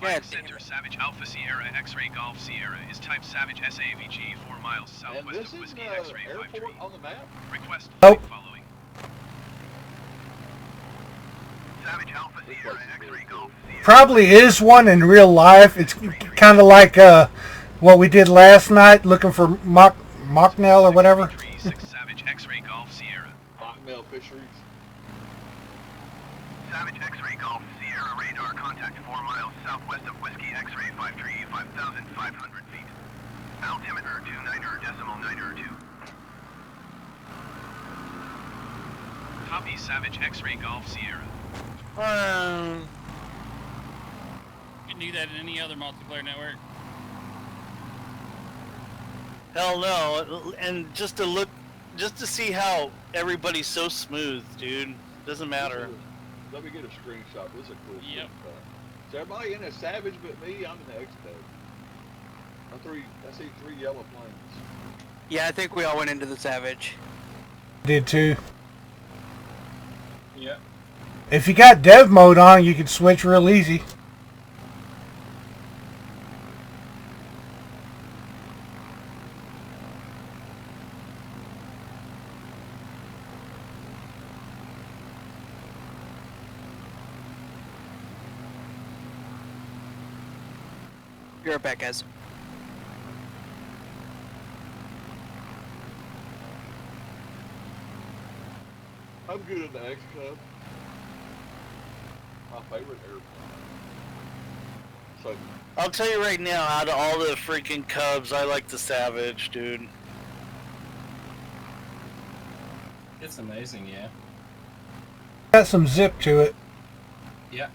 S5: Yeah,
S6: Flight Center Savage Alpha Sierra X-Ray Golf Sierra is type Savage SAVG 4 miles
S7: And
S6: southwest
S7: this
S6: of
S7: is
S6: Whiskey
S7: the
S6: X-Ray 53.
S7: airport on the map.
S6: Request
S3: Nope.
S6: flight following. Savage Alpha Sierra X-Ray Golf Sierra.
S3: Probably is one in real life. It's kind of like what we did last night, looking for Mocknell or whatever.
S6: 36 Savage X-Ray Golf Sierra.
S7: Hotmail Fisheries.
S6: Savage X-Ray Golf Sierra radar contact 4 miles southwest of Whiskey X-Ray 53 5,500 feet. Altimeter 29.902. Copy Savage X-Ray Golf Sierra.
S1: You can do that in any other multiplayer network.
S2: Hell no. And just to see how everybody's so smooth, dude. Doesn't matter.
S7: Let me get a screenshot. This is a cool
S1: Yep.
S7: screenshot. Is everybody in a Savage but me? I'm in the X-Code. I see 3 yellow planes.
S5: Yeah, I think we all went into the Savage.
S3: Did too.
S4: Yeah.
S3: If you got dev mode on, you can switch real easy.
S5: You're back, guys.
S7: I'm good in the X-Code. My favorite airplane. So,
S2: I'll tell you right now, out of all the freaking Cubs, I like the Savage, dude.
S4: It's amazing, yeah.
S3: Got some zip to it.
S4: Yeah.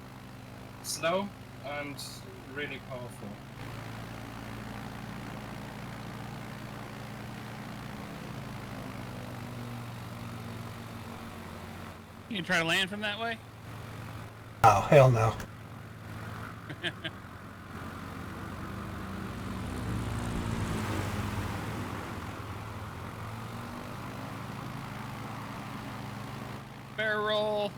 S4: Slow and really powerful.
S1: You can try to land from that way?
S3: Oh, hell no.
S1: Barrel.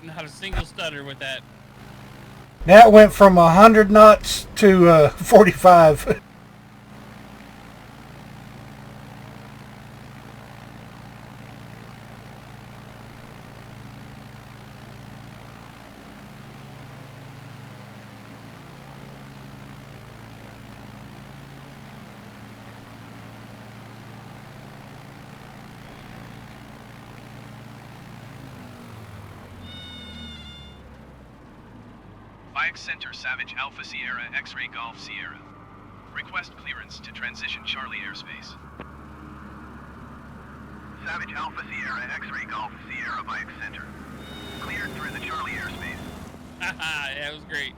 S1: Not a single stutter with that.
S3: That went from 100 knots to 45.
S6: Bike Center Savage Alpha Sierra X-Ray Golf Sierra. Request clearance to transition Charlie airspace. Savage Alpha Sierra X-Ray Golf Sierra Bike Center. Cleared through the Charlie airspace.
S1: Haha, yeah, it was great.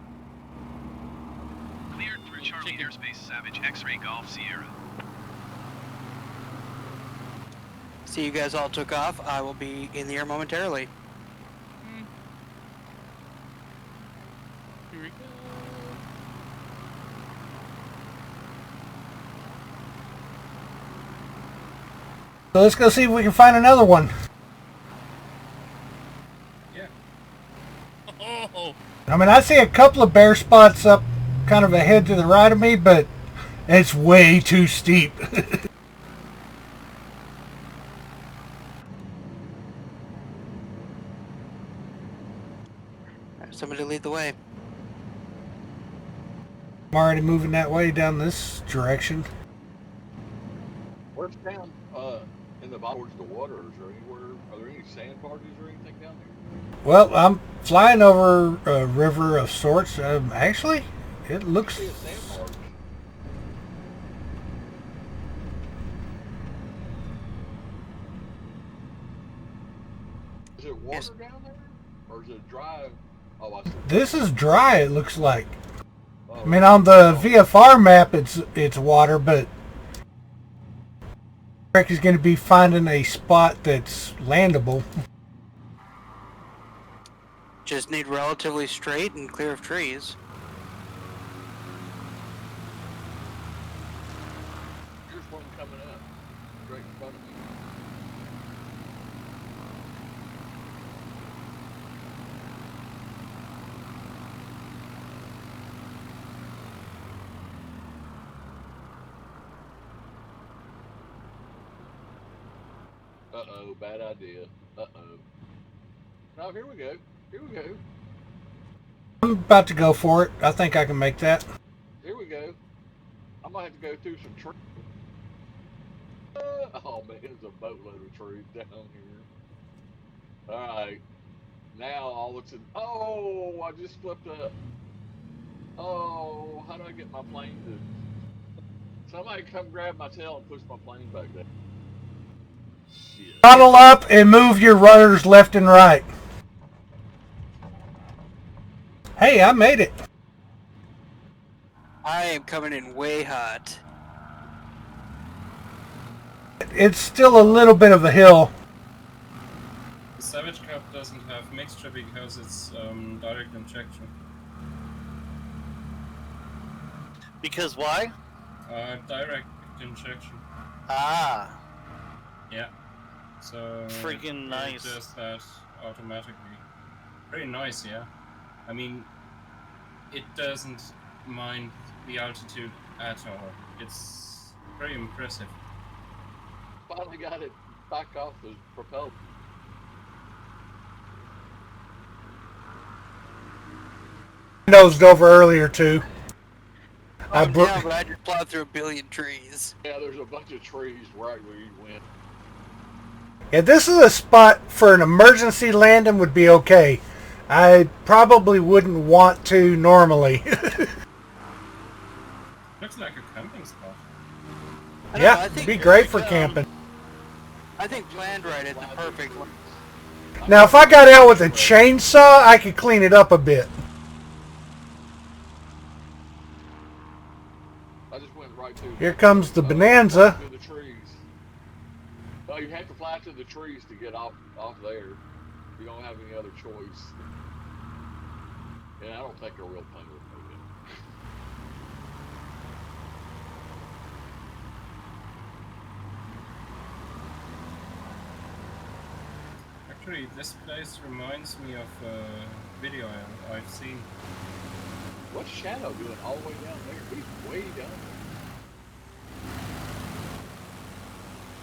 S6: Cleared through Charlie
S1: Chicken.
S6: airspace Savage X-Ray Golf Sierra.
S5: See, you guys all took off. I will be in the air momentarily.
S1: Here we go.
S3: So let's go see if we can find another one.
S4: Yeah.
S1: Oh,
S3: I mean, I see a couple of bare spots up kind of ahead to the right of me, but it's way too steep.
S5: Somebody lead the way.
S3: I'm already moving that way down this direction.
S7: where's down in the bottom towards the water? Is there anywhere? Are there any sand parties or anything down there?
S3: Well, I'm flying over a river of sorts. Actually, it
S7: I
S3: looks...
S7: see a sand party. Is it water
S5: Yes.
S7: down there, or is it dry? Oh, I see.
S3: This is dry, it looks like.
S7: Oh,
S3: I mean, on the VFR map, it's water, but Trek is going to be finding a spot that's landable.
S5: Just need relatively straight and clear of trees.
S7: here's one coming up, right in front of me. Uh-oh, bad idea. Uh-oh. No, here we go. Here we go.
S3: I'm about to go for it. I think I can make that.
S7: Here we go. I might have to go through some trees. Oh man, there's a boatload of trees down here. Alright. Now all looks in. Oh, I just flipped up. Oh, how do I get my plane to. Somebody come grab my tail and push my plane back there. Shit.
S3: Throttle up and move your rudders left and right. Hey, I made it.
S5: I am coming in way hot.
S3: It's still a little bit of a hill.
S4: The Savage Cup doesn't have mixture because it's direct injection.
S2: Because why?
S4: Direct injection.
S2: Ah,
S4: Yeah. So
S2: Freaking
S4: it
S2: nice.
S4: does that automatically. Pretty nice, yeah. I mean, it doesn't mind the altitude at all. It's very impressive.
S7: Finally got it back off the propeller.
S3: Nosed over earlier too.
S5: Oh, yeah, but I just plowed through a billion trees.
S7: Yeah, there's a bunch of trees right where you went.
S3: Yeah, this is a spot for an emergency landing would be okay. I probably wouldn't want to normally.
S4: Looks like a camping spot.
S3: Yeah, it'd be great for camping.
S5: I think planned right at the perfect one.
S3: Now, if I got out with a chainsaw, I could clean it up a bit.
S7: I just went right through.
S3: Here comes the Bonanza.
S7: Through the trees. Well, you have to fly through the trees to get off there. You don't have any other choice. And I don't think a real plane would make it.
S4: Actually, this place reminds me of a video I've seen.
S7: What's Shadow doing all the way down there? He's way down there.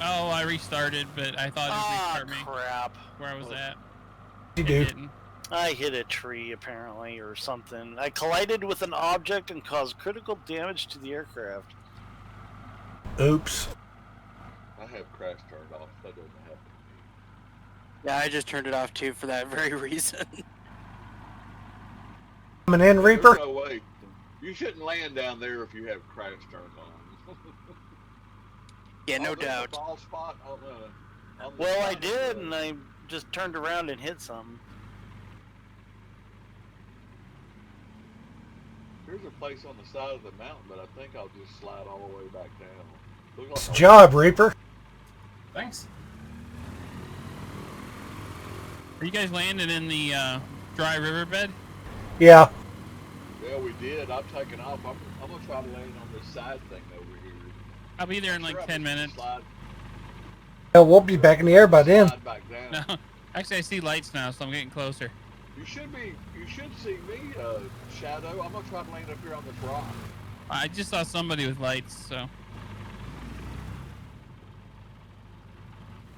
S1: Oh, I restarted, but I thought it would restart me
S2: crap.
S1: where I was at.
S3: You
S1: It
S3: do.
S1: didn't.
S2: I hit a tree, apparently, or something. I collided with an object and caused critical damage to the aircraft.
S3: Oops.
S7: I have crash turned off. That doesn't happen.
S5: Yeah, I just turned it off too for that very reason.
S3: Coming in, Reaper.
S7: There's no way. You shouldn't land down there if you have crash turned on.
S5: Yeah, no
S7: Oh, there's a
S5: doubt.
S7: ball spot on the
S2: Well, I
S7: side of
S2: did,
S7: the-
S2: and I just turned around and hit something.
S7: There's a place on the side of the mountain, but I think I'll just slide all the way back down. Look
S3: It's a
S7: like
S3: job, Reaper.
S4: Thanks.
S1: Are you guys landing in the dry riverbed?
S3: Yeah.
S7: Yeah, we did. I'm taking off. I'm gonna try to land on this side thing over here.
S1: I'll be there in
S7: Sure,
S1: like
S7: I
S1: 10
S7: can
S1: minutes.
S7: Slide,
S3: We'll be back in the air by then.
S7: slide back down.
S1: No, actually I see lights now, so I'm getting closer.
S7: You should see me, Shadow. I'm gonna try to land up here on this rock.
S1: I just saw somebody with lights, so.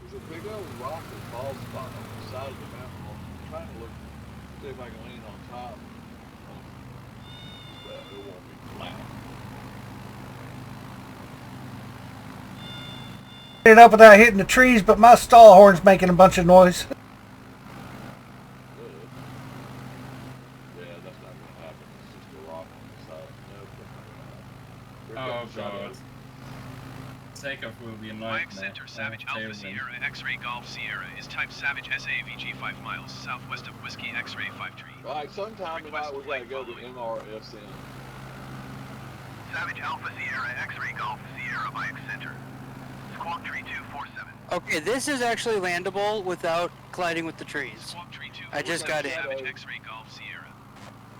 S7: There's a big old rock and ball spot on the side of the mountain. I'm trying to look, see if I can land on top. But it won't be flat.
S3: It up without hitting the trees, but my stall horn's making a bunch of noise.
S7: Yeah, that's not gonna happen. It's just a rock on the side. No,
S4: Oh
S7: it's not gonna
S4: god.
S7: happen.
S4: Takeoff will be a
S6: Mike
S4: nightmare.
S6: Center, Savage Alpha
S4: Tailwind.
S6: Sierra, X-Ray Golf Sierra is type Savage SAVG 5 miles southwest of Whiskey X-Ray 53.
S7: All right, sometime tonight we gotta go to MRSN.
S6: Savage Alpha Sierra, X-Ray Golf Sierra, Mike Center. Squawk Tree 247.
S5: Okay, this is actually landable without colliding with the trees.
S6: Squawk Tree 247.
S5: I just got in.
S6: Savage X-Ray Golf Sierra.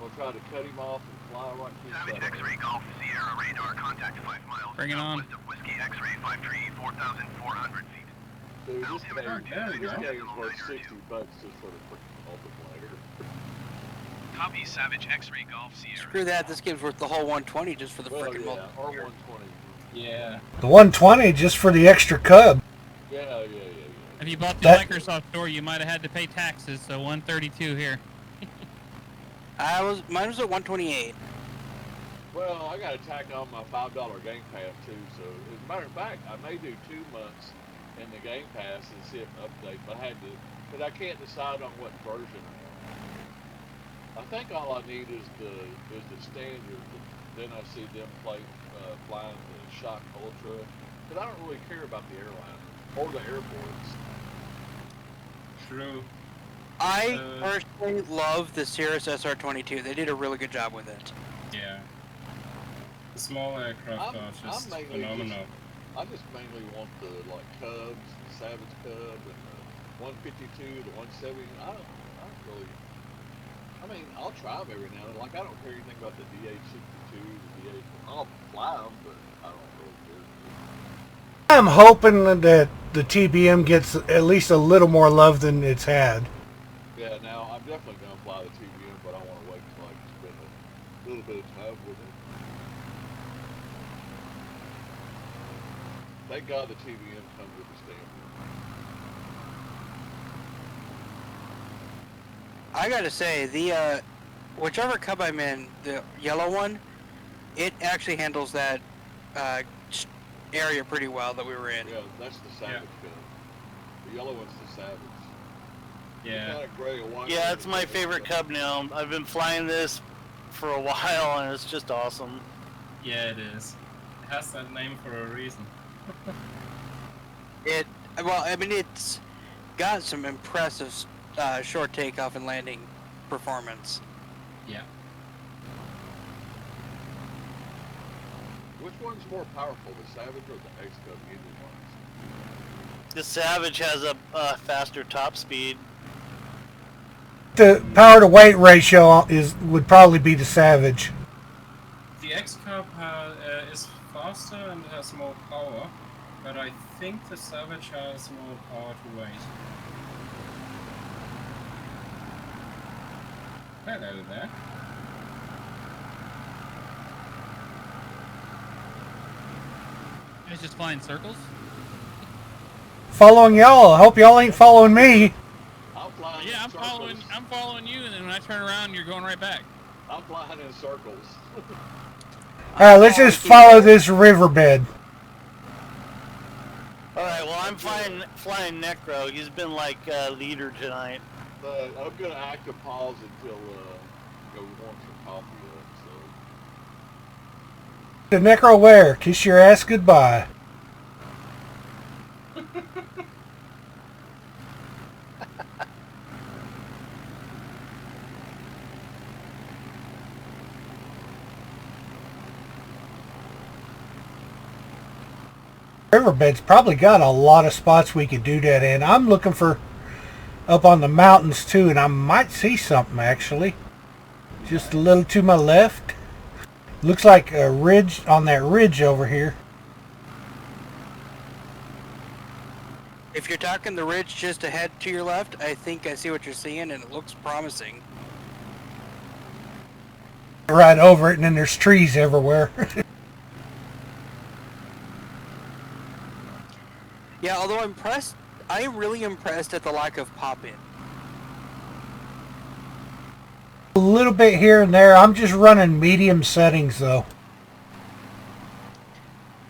S7: We'll try to cut him off and fly right through
S6: Savage
S7: the
S6: X-Ray Golf Sierra radar contact 5 miles
S1: Bring it on.
S6: southwest of Whiskey X-Ray 53, 4,400 feet.
S7: Dude, this
S6: Altimeter
S7: game is
S6: 29.902.
S7: worth $60 just for the freaking multiplayer.
S6: Copy Savage X-Ray Golf Sierra.
S5: Screw that, this game's worth the whole 120 just for the
S7: Well,
S5: freaking
S7: yeah,
S5: multiplayer.
S7: R120.
S4: Yeah.
S3: The 120 just for the extra cub.
S7: Yeah.
S1: If you bought the
S3: That-
S1: Microsoft store, you might have had to pay taxes, so 132 here.
S5: Mine was at 128.
S7: Well, I got to tack on my $5 Game Pass too. So, as a matter of fact, I may do 2 months in the Game Pass and see if update. But I had to, because I can't decide on what version I want. I think all I need is the standard. Then I see them flying the Shock Ultra. But I don't really care about the airline or the airports.
S4: True.
S5: I personally love the Cirrus SR-22. They did a really good job with it.
S4: Yeah. The small aircraft are
S7: I'm
S4: just
S7: mainly
S4: phenomenal.
S7: I just mainly want the like Cubs, the Savage Cub, and the 152, the 170. I don't really. I mean, I'll try them every now and then. Like I don't care anything about the DH62, the DH. I'll fly them, but I don't really care.
S3: I'm hoping that the TBM gets at least a little more love than it's had.
S7: Yeah, now I'm definitely gonna fly the TBM, but I want to wait until I can spend a little bit of time with it. Thank God the TBM comes with a stamp.
S5: I gotta say, the whichever Cub I'm in, the yellow one, it actually handles that area pretty well that we were in.
S7: Yeah, that's the Savage Cub. The yellow one's the Savage.
S4: Yeah.
S7: Kind of gray and white.
S2: Yeah, it's my favorite Cub now. I've been flying this for a while, and it's just awesome.
S4: Yeah, it is. It has that name for a reason.
S5: Well, I mean, it's got some impressive short takeoff and landing performance.
S4: Yeah.
S7: Which one's more powerful, the Savage or the X-Cub engine-wise?
S2: The Savage has a faster top speed.
S3: The power to weight ratio would probably be the Savage.
S4: The X-Cub is faster and has more power, but I think the Savage has more power to weight. Hello there.
S1: It's just flying circles.
S3: Following y'all. I hope y'all ain't following me.
S7: I'm flying
S1: Yeah,
S7: in
S1: I'm
S7: circles.
S1: following you, and then when I turn around, you're going right back.
S7: I'm flying in circles.
S3: Alright, let's just follow this riverbed.
S2: Alright, well, I'm flying Necro. He's been like leader tonight.
S7: I'm gonna active pause until go warm some coffee up. So
S3: The Necro where? Kiss your ass goodbye. Riverbed's probably got a lot of spots we could do that in. I'm looking for up on the mountains too, and I might see something actually. Just a little to my left. Looks like a ridge on that ridge over here.
S5: If you're talking the ridge just ahead to your left, I think I see what you're seeing, and it looks promising.
S3: Right over it, and then there's trees everywhere.
S5: Yeah, although I am really impressed at the lack of pop-in.
S3: A little bit here and there. I'm just running medium settings though.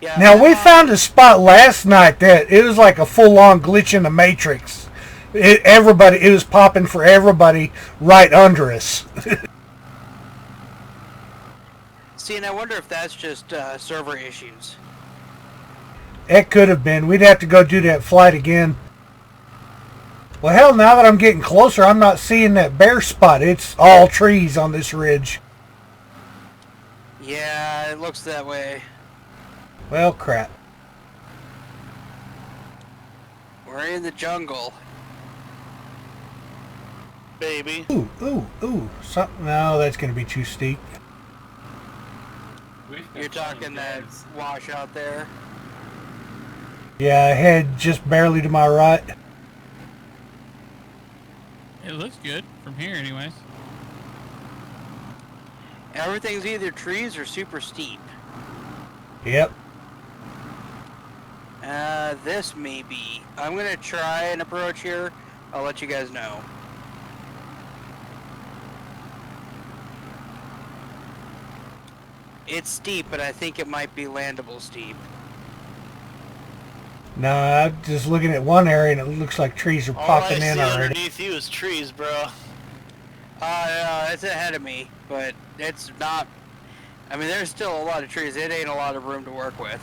S5: Yeah.
S3: Now we found a spot last night that it was like a full-on glitch in the matrix. It was popping for everybody right under us.
S5: See, and I wonder if that's just server issues.
S3: It could have been. We'd have to go do that flight again. Well, hell, now that I'm getting closer, I'm not seeing that bare spot. It's all trees on this ridge.
S5: Yeah, it looks that way.
S3: Well, crap.
S5: We're in the jungle.
S2: Baby.
S3: Ooh. No, that's going to be too steep.
S5: You're talking that wash out there?
S3: Yeah, I head just barely to my right.
S1: It looks good from here, anyways.
S5: Everything's either trees or super steep.
S3: Yep.
S5: This may be. I'm gonna try an approach here. I'll let you guys know. It's steep, but I think it might be landable steep.
S3: No, I'm just looking at one area and it looks like trees are
S2: All
S3: popping
S2: I
S3: in
S2: see
S3: already.
S2: underneath you is trees, bro.
S5: It's ahead of me, but it's not. I mean, there's still a lot of trees. It ain't a lot of room to work with.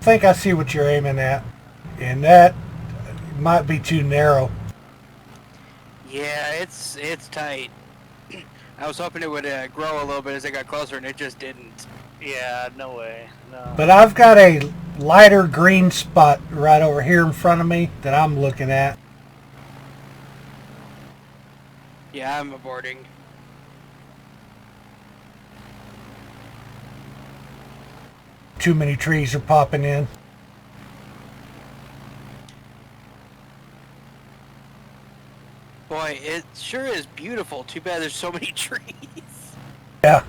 S3: think I see what you're aiming at, and that might be too narrow.
S5: Yeah, it's tight. I was hoping it would grow a little bit as I got closer, and it just didn't.
S2: Yeah, no way. No.
S3: But I've got a lighter green spot right over here in front of me that I'm looking at.
S5: Yeah, I'm aborting.
S3: Too many trees are popping in.
S5: Boy, it sure is beautiful. Too bad there's so many trees.
S3: Yeah.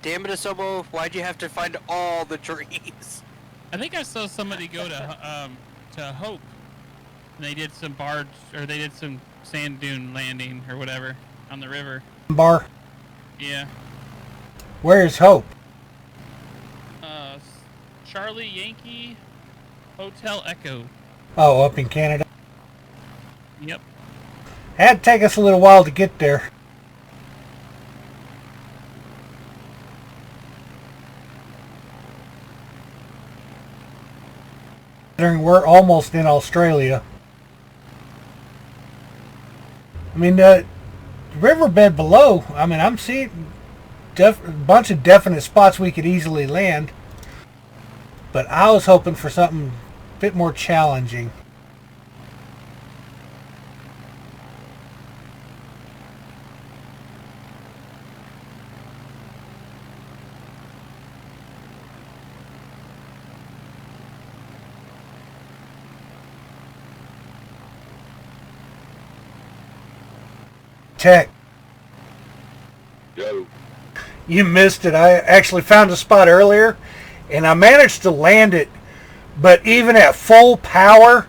S5: Damn it, Asobo, why'd you have to find all the trees?
S1: I think I saw somebody go to Hope, and they did some barge, or they did some sand dune landing or whatever on the river.
S3: Bar.
S1: Yeah.
S3: Where's Hope?
S1: Charlie Yankee Hotel Echo.
S3: Oh, up in Canada.
S1: Yep.
S3: Had to take us a little while to get there. Considering we're almost in Australia. I mean, the riverbed below, I mean, I'm seeing a bunch of definite spots we could easily land. But I was hoping for something a bit more challenging. Tech.
S7: Yo.
S3: You missed it. I actually found a spot earlier, and I managed to land it. But even at full power,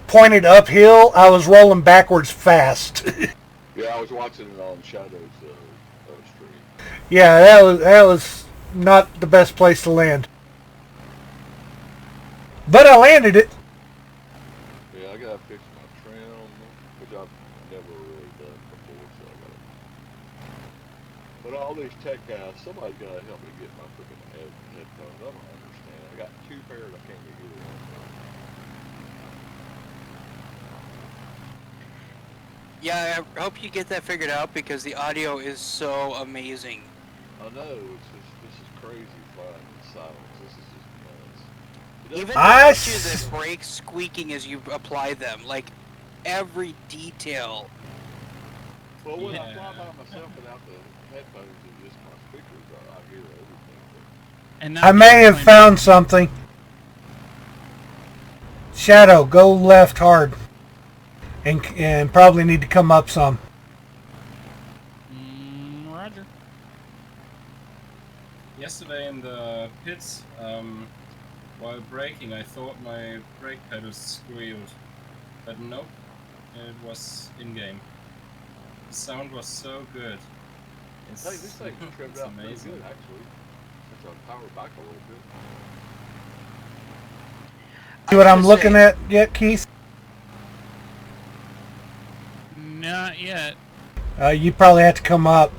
S3: pointed uphill, I was rolling backwards fast.
S7: Yeah, I was watching it on Shadow's stream.
S3: Yeah, that was not the best place to land. But I landed it.
S7: Yeah, I gotta fix my trim, which I've never really done before, so I gotta. But all these tech guys, somebody's gotta help me get my freaking headphones. I don't understand. I got two pairs, I can't get either one.
S5: Yeah, I hope you get that figured out because the audio is so amazing.
S7: I know, this is crazy flying in silence. This is just nuts.
S5: Even
S3: I
S5: down to the brakes squeaking as you apply them, like every detail.
S7: Well, when I
S1: Yeah.
S7: fly by myself without the headphones and just my speakers, I hear everything.
S1: And
S3: I may have found something. Shadow, go left hard. And probably need to come up some.
S1: Roger.
S4: Yesterday in the pits, while braking, I thought my brake pedals squealed, but nope, it was in-game. The sound was so good. It's,
S7: Hey, this thing trimmed
S4: it's
S7: out pretty
S4: amazing.
S7: good, actually. Since I powered back a little bit.
S3: See what I'm looking at yet, Keith?
S1: Not yet.
S3: You probably have to come up.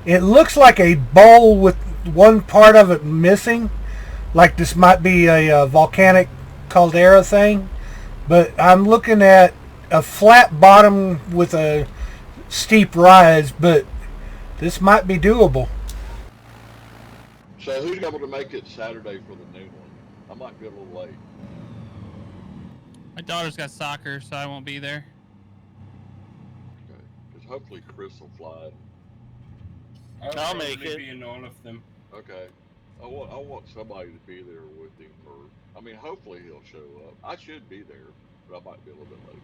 S3: It looks like a bowl with one part of it missing. Like this might be a volcanic caldera thing. But I'm looking at a flat bottom with a steep rise, but this might be doable.
S7: So who's able to make it Saturday for the noon one? I might be a little late.
S1: My daughter's got soccer, so I won't be there.
S7: Okay. Because hopefully Chris will fly.
S2: I'll make
S4: probably
S2: it.
S4: be in all of them.
S7: Okay. I want somebody to be there with him for. I mean, hopefully he'll show up. I should be there, but I might be a little bit late.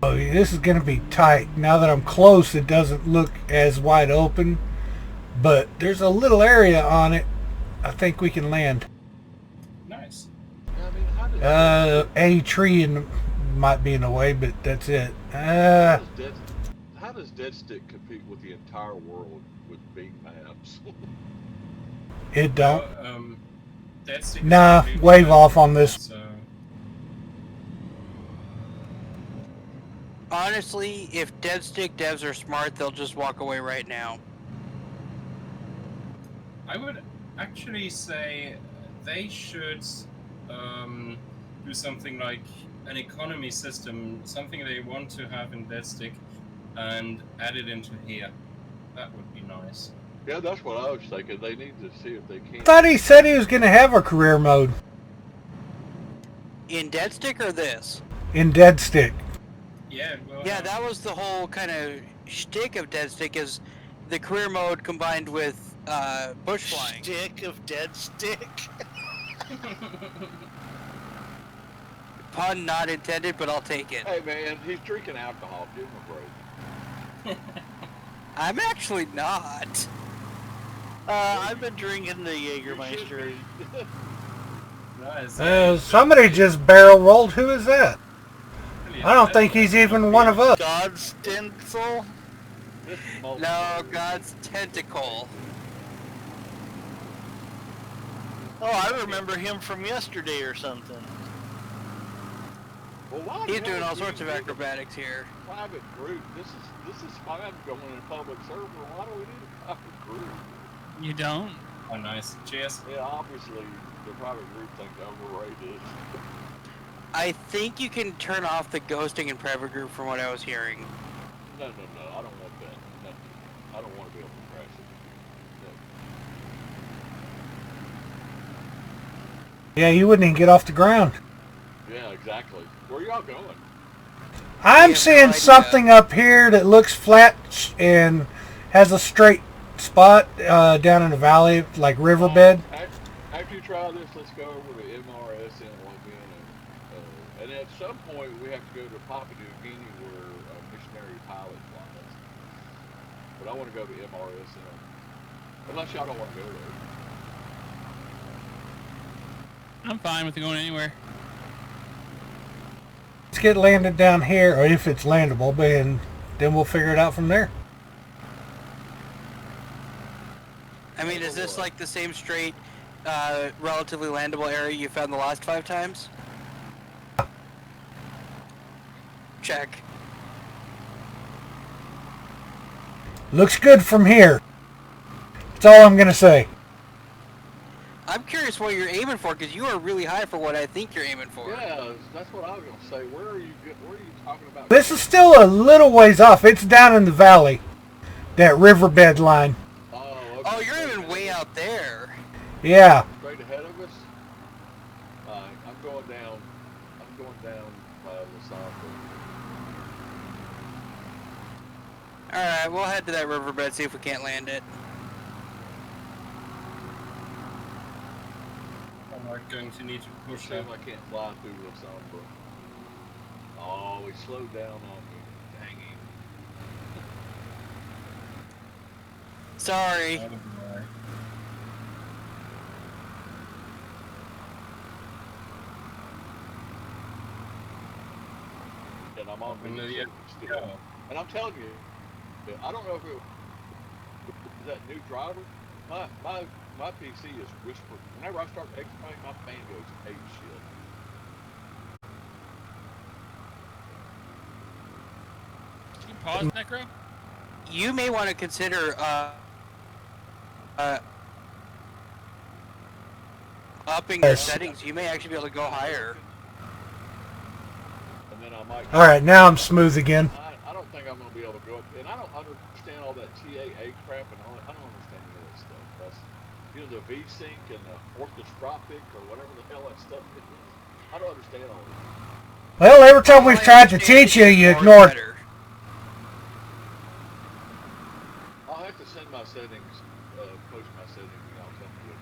S3: Oh, this is going to be tight. Now that I'm close, it doesn't look as wide open. But there's a little area on it. I think we can land.
S4: Nice.
S7: Yeah, I mean, how does
S3: A tree might be in the way, but that's it.
S7: how does Dead Stick compete with the entire world with big maps?
S3: It don't.
S4: That's the
S3: Nah,
S4: complete
S3: wave
S4: map,
S3: off on this.
S4: So
S5: Honestly, if Dead Stick devs are smart, they'll just walk away right now.
S4: I would actually say they should do something like an economy system, something they want to have in Deadstick, and add it into here. That would be nice.
S7: Yeah, that's what I was thinking. They need to see if they
S3: I
S7: can.
S3: thought he said he was going to have a career mode
S5: In Dead Stick or this?
S3: in Dead Stick.
S4: Yeah, well,
S5: Yeah, that was the whole kind of shtick of Dead Stick, is the career mode combined with bush flying.
S2: Stick of dead stick.
S5: Pun not intended, but I'll take it.
S7: Hey man, he's drinking alcohol. Give him a break.
S5: I'm actually not.
S2: I've been drinking the
S7: You should
S2: Jägermeister.
S7: be.
S4: nice.
S3: Somebody just barrel rolled. Who is that? I don't think he's even one of us.
S2: God Stencil.
S7: This is multiple.
S5: No, God's tentacle.
S2: Oh, I remember him from yesterday or something.
S7: Well, why
S5: He's
S7: the
S5: doing
S7: hell
S5: all
S7: do you
S5: sorts of
S7: need a
S5: acrobatics here.
S7: Private group. This is fine going in a public server. Why do we need a private group?
S1: You don't?
S4: Oh, nice. Cheers.
S7: Yeah, obviously the private group thing's overrated.
S5: I think you can turn off the ghosting in private group from what I was hearing.
S7: No, I don't want that. No, I don't want to be able to crash it.
S3: Yeah, you wouldn't even get off the ground.
S7: No. Yeah, exactly. Where y'all going?
S3: I'm
S5: have no
S3: seeing
S5: idea.
S3: something up here that looks flat and has a straight spot down in the valley, like riverbed.
S7: After you try this, let's go over to MRS and log in, and at some point we have to go to Papua New Guinea where a missionary pilot flies. But I want to go to MRSM, unless y'all don't want to go there.
S1: I'm fine with going anywhere.
S3: Let's get landed down here, or if it's landable, and then we'll figure it out from there.
S5: I mean, is this like the same straight, relatively landable area you found the last 5 times? Check.
S3: Looks good from here. That's all I'm gonna say.
S5: I'm curious what you're aiming for, because you are really high for what I think you're aiming for.
S7: Yeah, that's what I was gonna say. Where are you talking about?
S3: This is still a little ways off. It's down in the valley, that riverbed line.
S7: Oh, okay.
S5: Oh, you're even way out there.
S3: Yeah.
S7: Straight ahead of us. I'm going down. I'm going down the south.
S5: Alright, we'll head to that riverbed, see if we can't land it.
S4: I'm going to need to push
S7: See
S4: up.
S7: if I can't fly through the Sombra. Oh, he slowed down on me. Dang him.
S5: Sorry.
S7: And I'm on
S4: And,
S7: Mississippi
S4: yeah.
S7: still. And I'm telling you, I don't know if it is that new driver. My PC is whispering. Whenever I start explaining, my fan goes ape shit.
S1: Can you pause, Necro?
S5: You may want to consider upping the settings. You may actually be able to go higher.
S7: And then I might.
S3: All right, now I'm smooth again.
S7: I don't think I'm going to be able to go up. And I don't understand all that TAA crap and all that. I don't understand any of that stuff. That's, the V-Sync and the orthostropic or whatever the hell that stuff is. I don't understand all that.
S3: Well, every time
S5: All
S3: we've
S5: I
S3: tried to
S5: understand
S3: teach you,
S5: is
S3: you
S5: more
S3: ignore it.
S5: better.
S7: I'll have to send my settings, post my settings, and I'll tell you what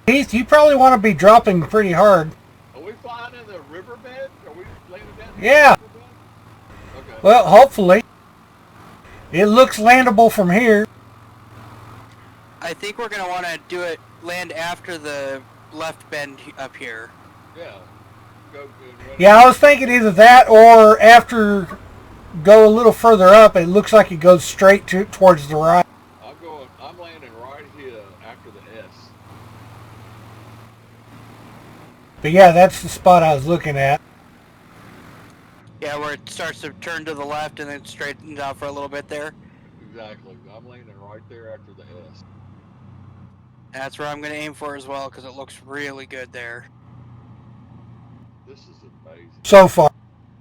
S7: to do.
S3: Heath, you probably want to be dropping pretty hard.
S7: Are we flying in the riverbed? Are we landing down in
S3: Yeah.
S7: the riverbed? Okay.
S3: Well, hopefully. It looks landable from here.
S5: I think we're going to want to do it, land after the left bend up here.
S7: Yeah. Go and run.
S3: Yeah, I was thinking either that or after go a little further up, it looks like it goes straight towards the right.
S7: I'm landing right here after the S.
S3: But yeah, that's the spot I was looking at.
S5: Yeah, where it starts to turn to the left and then straightens out for a little bit there.
S7: Exactly. I'm leaning right there after the S.
S5: That's where I'm going to aim for as well because it looks really good there.
S7: This is amazing.
S3: So far.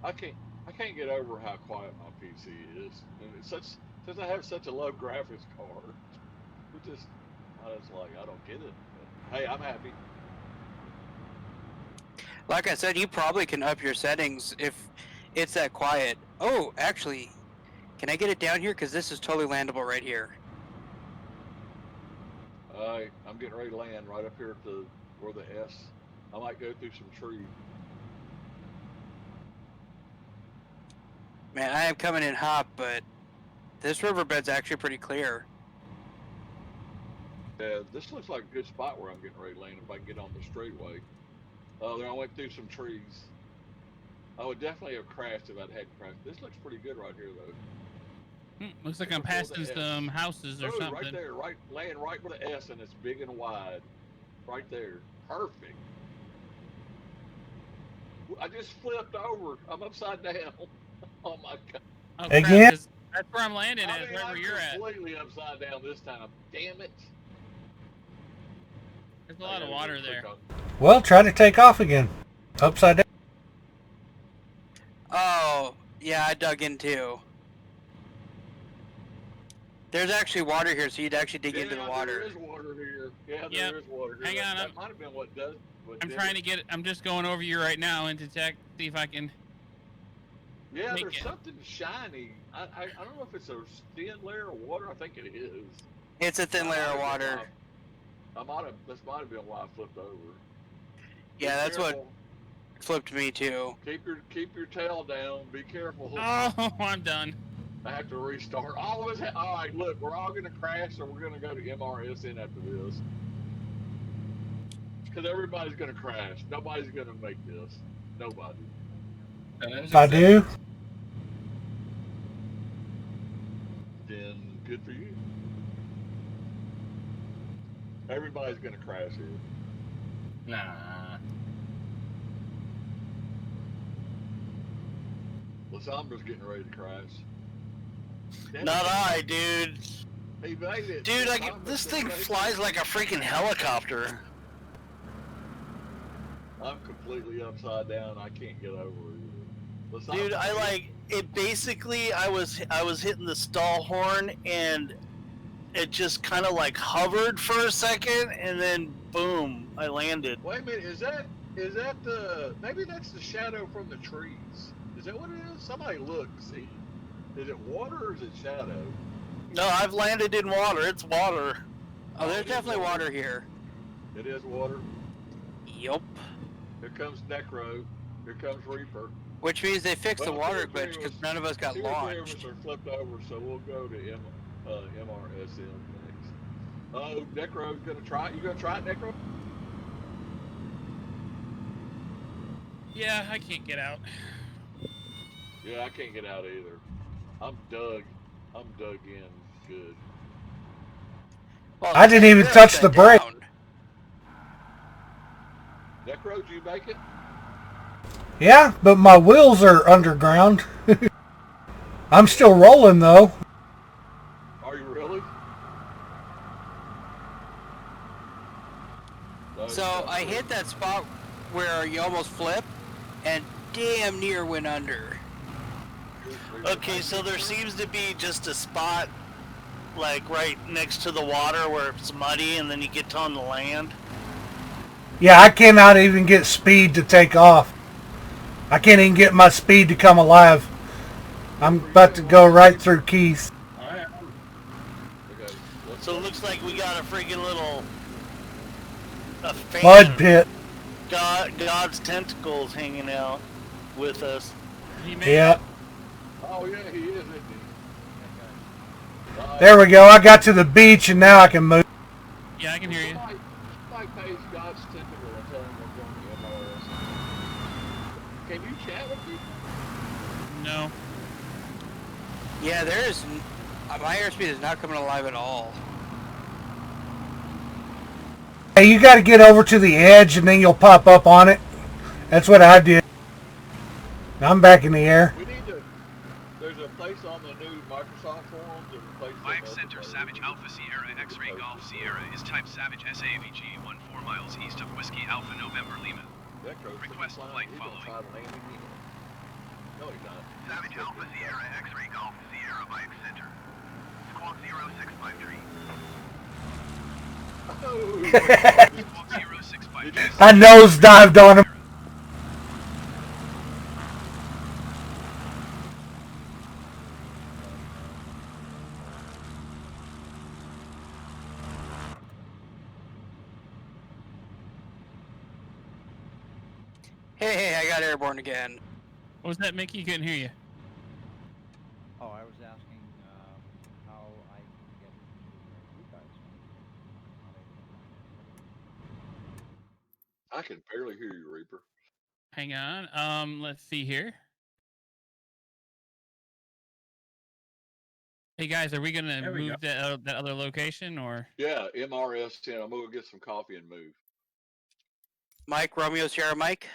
S7: I can't get over how quiet my PC is, and it's since I have such a low graphics card. I was like, I don't get it. But, hey, I'm happy.
S5: Like I said, you probably can up your settings if it's that quiet. Oh, actually, can I get it down here? Because this is totally landable right here.
S7: I'm getting ready to land right up here at where the S. I might go through some trees.
S5: Man, I am coming in hot, but this riverbed's actually pretty clear.
S7: Yeah, this looks like a good spot where I'm getting ready to land if I can get on the straightaway. There I went through some trees. I would definitely have crashed if I'd had crashed. This looks pretty good right here, though.
S1: Looks like I'm passing some houses or something.
S7: Right there, laying right with the S, and it's big and wide. Right there. Perfect. I just flipped over. I'm upside down. Oh my god.
S1: Oh,
S3: Again?
S1: Crap, that's where I'm landing at, wherever you're at.
S7: I'm completely upside down this time. Damn it.
S1: There's a lot of water there.
S3: Well, try to take off again. Upside down.
S5: Oh, yeah, I dug in too. There's actually water here, so you'd actually dig into the water.
S7: There is water here. Yeah,
S1: Yep.
S7: there is water here.
S1: Hang on,
S7: That might have been what does.
S1: I'm trying to get. I'm just going over you right now and detect, see if I can.
S7: Yeah,
S1: make
S7: there's
S1: it.
S7: something shiny. I don't know if it's a thin layer of water. I think it is.
S5: It's a thin layer of water.
S7: This might have been why I flipped over.
S5: Yeah,
S7: Be
S5: that's what
S7: careful.
S5: flipped me too.
S7: Keep your tail down. Be careful.
S1: Oh, I'm done.
S7: I have to restart. All of us. All right, look, we're all gonna crash, or we're gonna go to MRSN after this. Because everybody's gonna crash. Nobody's gonna make this. Nobody.
S3: If I do,
S7: Then good for you. Everybody's gonna crash here.
S4: Nah.
S7: Lasombra's getting ready to crash.
S2: Not I, dude.
S7: He made it.
S2: Dude,
S7: Lasombra's
S2: this thing
S7: gonna make it.
S2: flies like a freaking helicopter.
S7: I'm completely upside down. I can't get over it. Lasombra's
S2: Dude, I like it. Basically, I was hitting the stall horn, and it just kind of like hovered for a second, and then boom, I landed.
S7: Wait a minute. Is that the? Maybe that's the shadow from the trees. Is that what it is? Somebody look. See. Is it water or is it shadow?
S2: No, I've landed in water. It's water.
S5: Oh, there's definitely water here.
S7: It is water.
S5: Yup.
S7: Here comes Necro. Here comes Reaper.
S5: Which means they fixed the
S7: Well,
S5: water
S7: two or three
S5: glitch
S7: of
S5: because
S7: us-
S5: none of us got
S7: Two or three of
S5: launched.
S7: us are flipped over, so we'll go to MRSM next. Oh, Necro's gonna try it. You gonna try it, Necro?
S1: Yeah, I can't get out.
S7: Yeah, I can't get out either. I'm dug in good.
S5: Well,
S3: I didn't even
S5: you're
S3: touch the
S5: upside
S3: brake.
S5: down.
S7: Necro, did you make it?
S3: Yeah, but my wheels are underground. I'm still rolling though.
S7: Are you really?
S5: So I hit that spot where you almost flip, and damn near went under.
S2: Okay, so there seems to be just a spot, like right next to the water where it's muddy, and then you get on the land.
S3: Yeah, I cannot even get speed to take off. I can't even get my speed to come alive. I'm about to go right through Keith.
S4: I am.
S7: Okay,
S2: So it looks like we got a freaking little fan.
S3: Mud pit.
S2: God's tentacles hanging out with us.
S1: He made
S3: Yeah.
S1: it.
S7: Oh yeah, he is, isn't he?
S3: There we go. I got to the beach and now I can move.
S1: Yeah, I can hear you.
S7: Somebody pays God's tentacle and tell him we're going to MRS. Can you chat with me?
S1: No.
S5: Yeah, there is. My airspeed is not coming alive at all.
S3: Hey, you got to get over to the edge and then you'll pop up on it. That's what I did. I'm back in the air.
S7: We need to. There's a place on the new Microsoft forums that replaced the
S6: Mike Center,
S7: multiplayer.
S6: Savage Alpha Sierra X-Ray Golf Sierra is type Savage SAVG 14 miles east of Whiskey Alpha November Lima. Request flight following.
S7: No, he's not.
S6: Savage Alpha Sierra X-Ray Golf Sierra Mike Center. Squawk 0653. Squawk 0653.
S3: I nosedived on him.
S5: Hey, I got airborne again.
S1: What was that, Mickey? Couldn't hear you.
S9: Oh, I was asking how I can get to you guys.
S7: I can barely hear you, Reaper.
S1: Hang on. Let's see here. Hey guys, are we gonna
S4: There we
S1: move that other location or?
S7: Yeah, MRS10. I'm gonna get some coffee and move.
S5: Mike, Romeo, Sierra, Mike.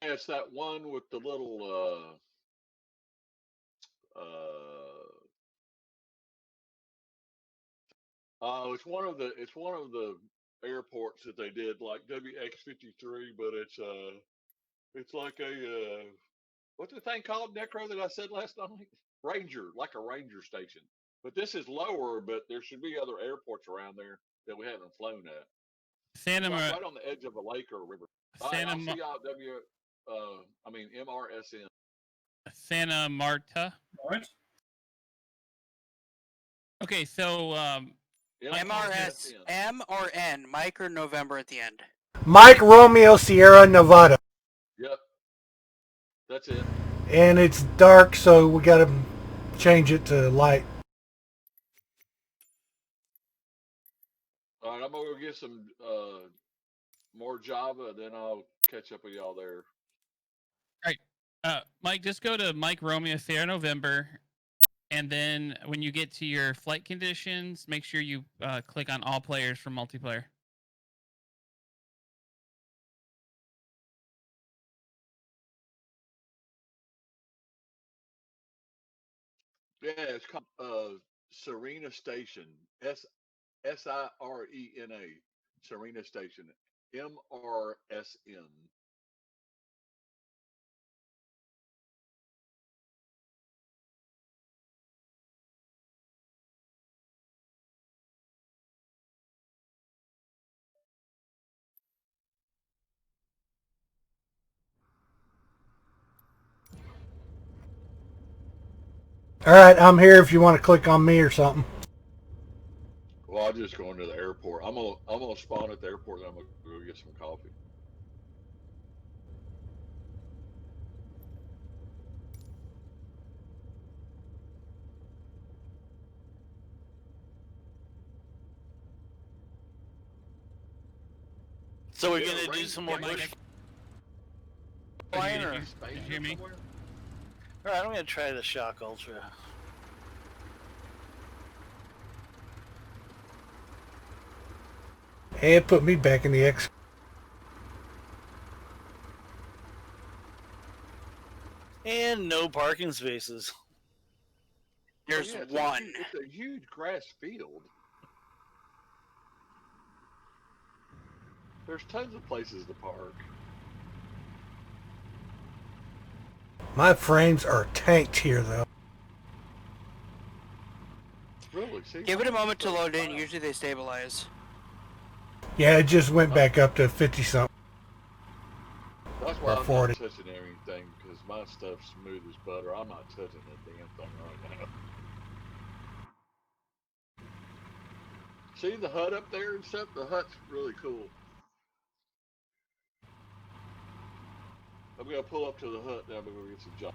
S7: Yeah, it's that one with the little it's one of the airports that they did like WX53, but it's like a what's the thing called, Necro, that I said last night? Ranger, like a ranger station. But this is lower, but there should be other airports around there that we haven't flown at.
S1: Santa
S7: It's like
S1: Mar-
S7: right on the edge of a lake or a river.
S1: Santa
S7: I'll
S1: Mar-
S7: see y'all at MRSN.
S1: Santa Marta.
S4: What?
S1: Okay, so
S5: MRS, M or N, Mike or November at the end.
S3: Mike Romeo Sierra Nevada.
S7: Yep. That's it.
S3: And it's dark, so we got to change it to light.
S7: All right, I'm gonna go get some more Java, then I'll catch up with y'all there.
S1: All right, Mike, just go to Mike Romeo Sierra November, and then when you get to your flight conditions, make sure you click on all players for multiplayer.
S7: Yeah, it's called Serena Station. SIRENA. Serena Station. MRSN.
S3: All right, I'm here if you want to click on me or something.
S7: Well, I'll just go into the airport. I'm gonna spawn at the airport, then I'm gonna go get some coffee.
S2: So we're
S7: Yeah,
S2: gonna do
S7: range-
S2: some more
S1: Yeah, Mike,
S2: bush
S1: Did you-
S2: flying,
S1: did
S2: or?
S1: you- did you hear me?
S7: somewhere?
S2: All right, I'm gonna try the Shock Ultra.
S3: Hey, it put me back in the X.
S2: And no parking spaces.
S5: There's
S7: Yeah, it's
S5: one.
S7: It's a huge grass field. There's tons of places to park.
S3: My frames are tanked here, though.
S7: Really? See,
S5: Give it a moment to load in. Usually they stabilize.
S3: Yeah, it just went back up to 50-something.
S7: That's why
S3: or
S7: I'm
S3: 40.
S7: not touching everything, because my stuff's smooth as butter. I'm not touching that damn thing right now. See the hut up there and stuff? The hut's really cool. I'm gonna pull up to the hut now. I'm gonna go get some jobs.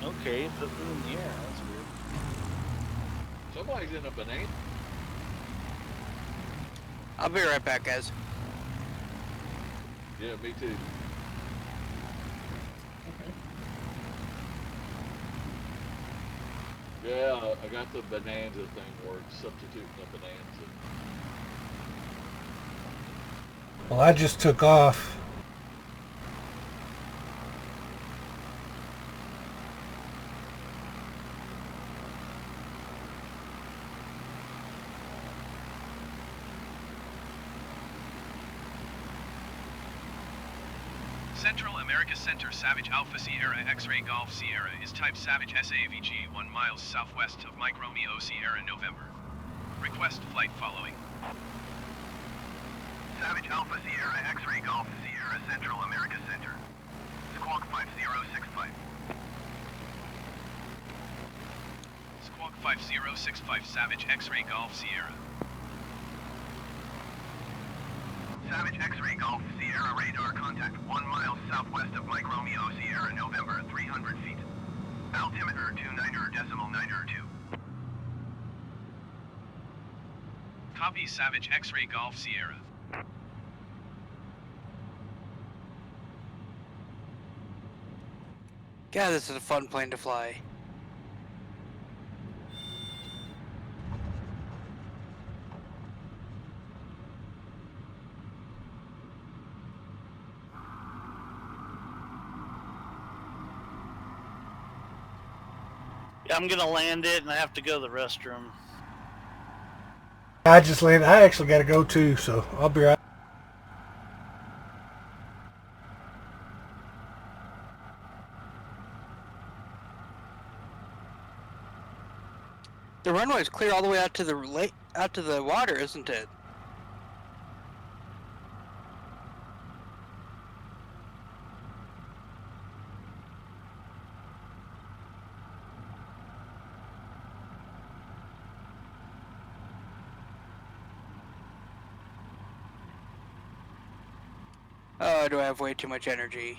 S2: Okay, put me in the air. That's weird.
S7: Somebody's in a banana.
S5: I'll be right back, guys.
S7: Yeah, me too. Yeah, I got the bonanza thing worked, substituting the bonanza.
S3: Well, I just took off.
S6: Central America Center, Savage Alpha Sierra X-Ray Golf Sierra is type Savage SAVG 1 miles southwest of Mike Romeo Sierra November. Request flight following. Savage Alpha Sierra X-Ray Golf Sierra Central America Center. Squawk 5065. Squawk 5065 Savage X-Ray Golf Sierra. Savage X-Ray Golf Sierra radar contact 1 mile southwest of Mike Romeo Sierra November 300 feet. Altimeter 29.92. Copy Savage X-Ray Golf Sierra.
S5: God, this is a fun plane to fly.
S2: Yeah, I'm gonna land it, and I have to go to the restroom.
S3: I just landed. I actually got to go too, so I'll be right.
S5: The runway is clear all the way out to the lake, out to the water, isn't it? Oh, do I have way too much energy?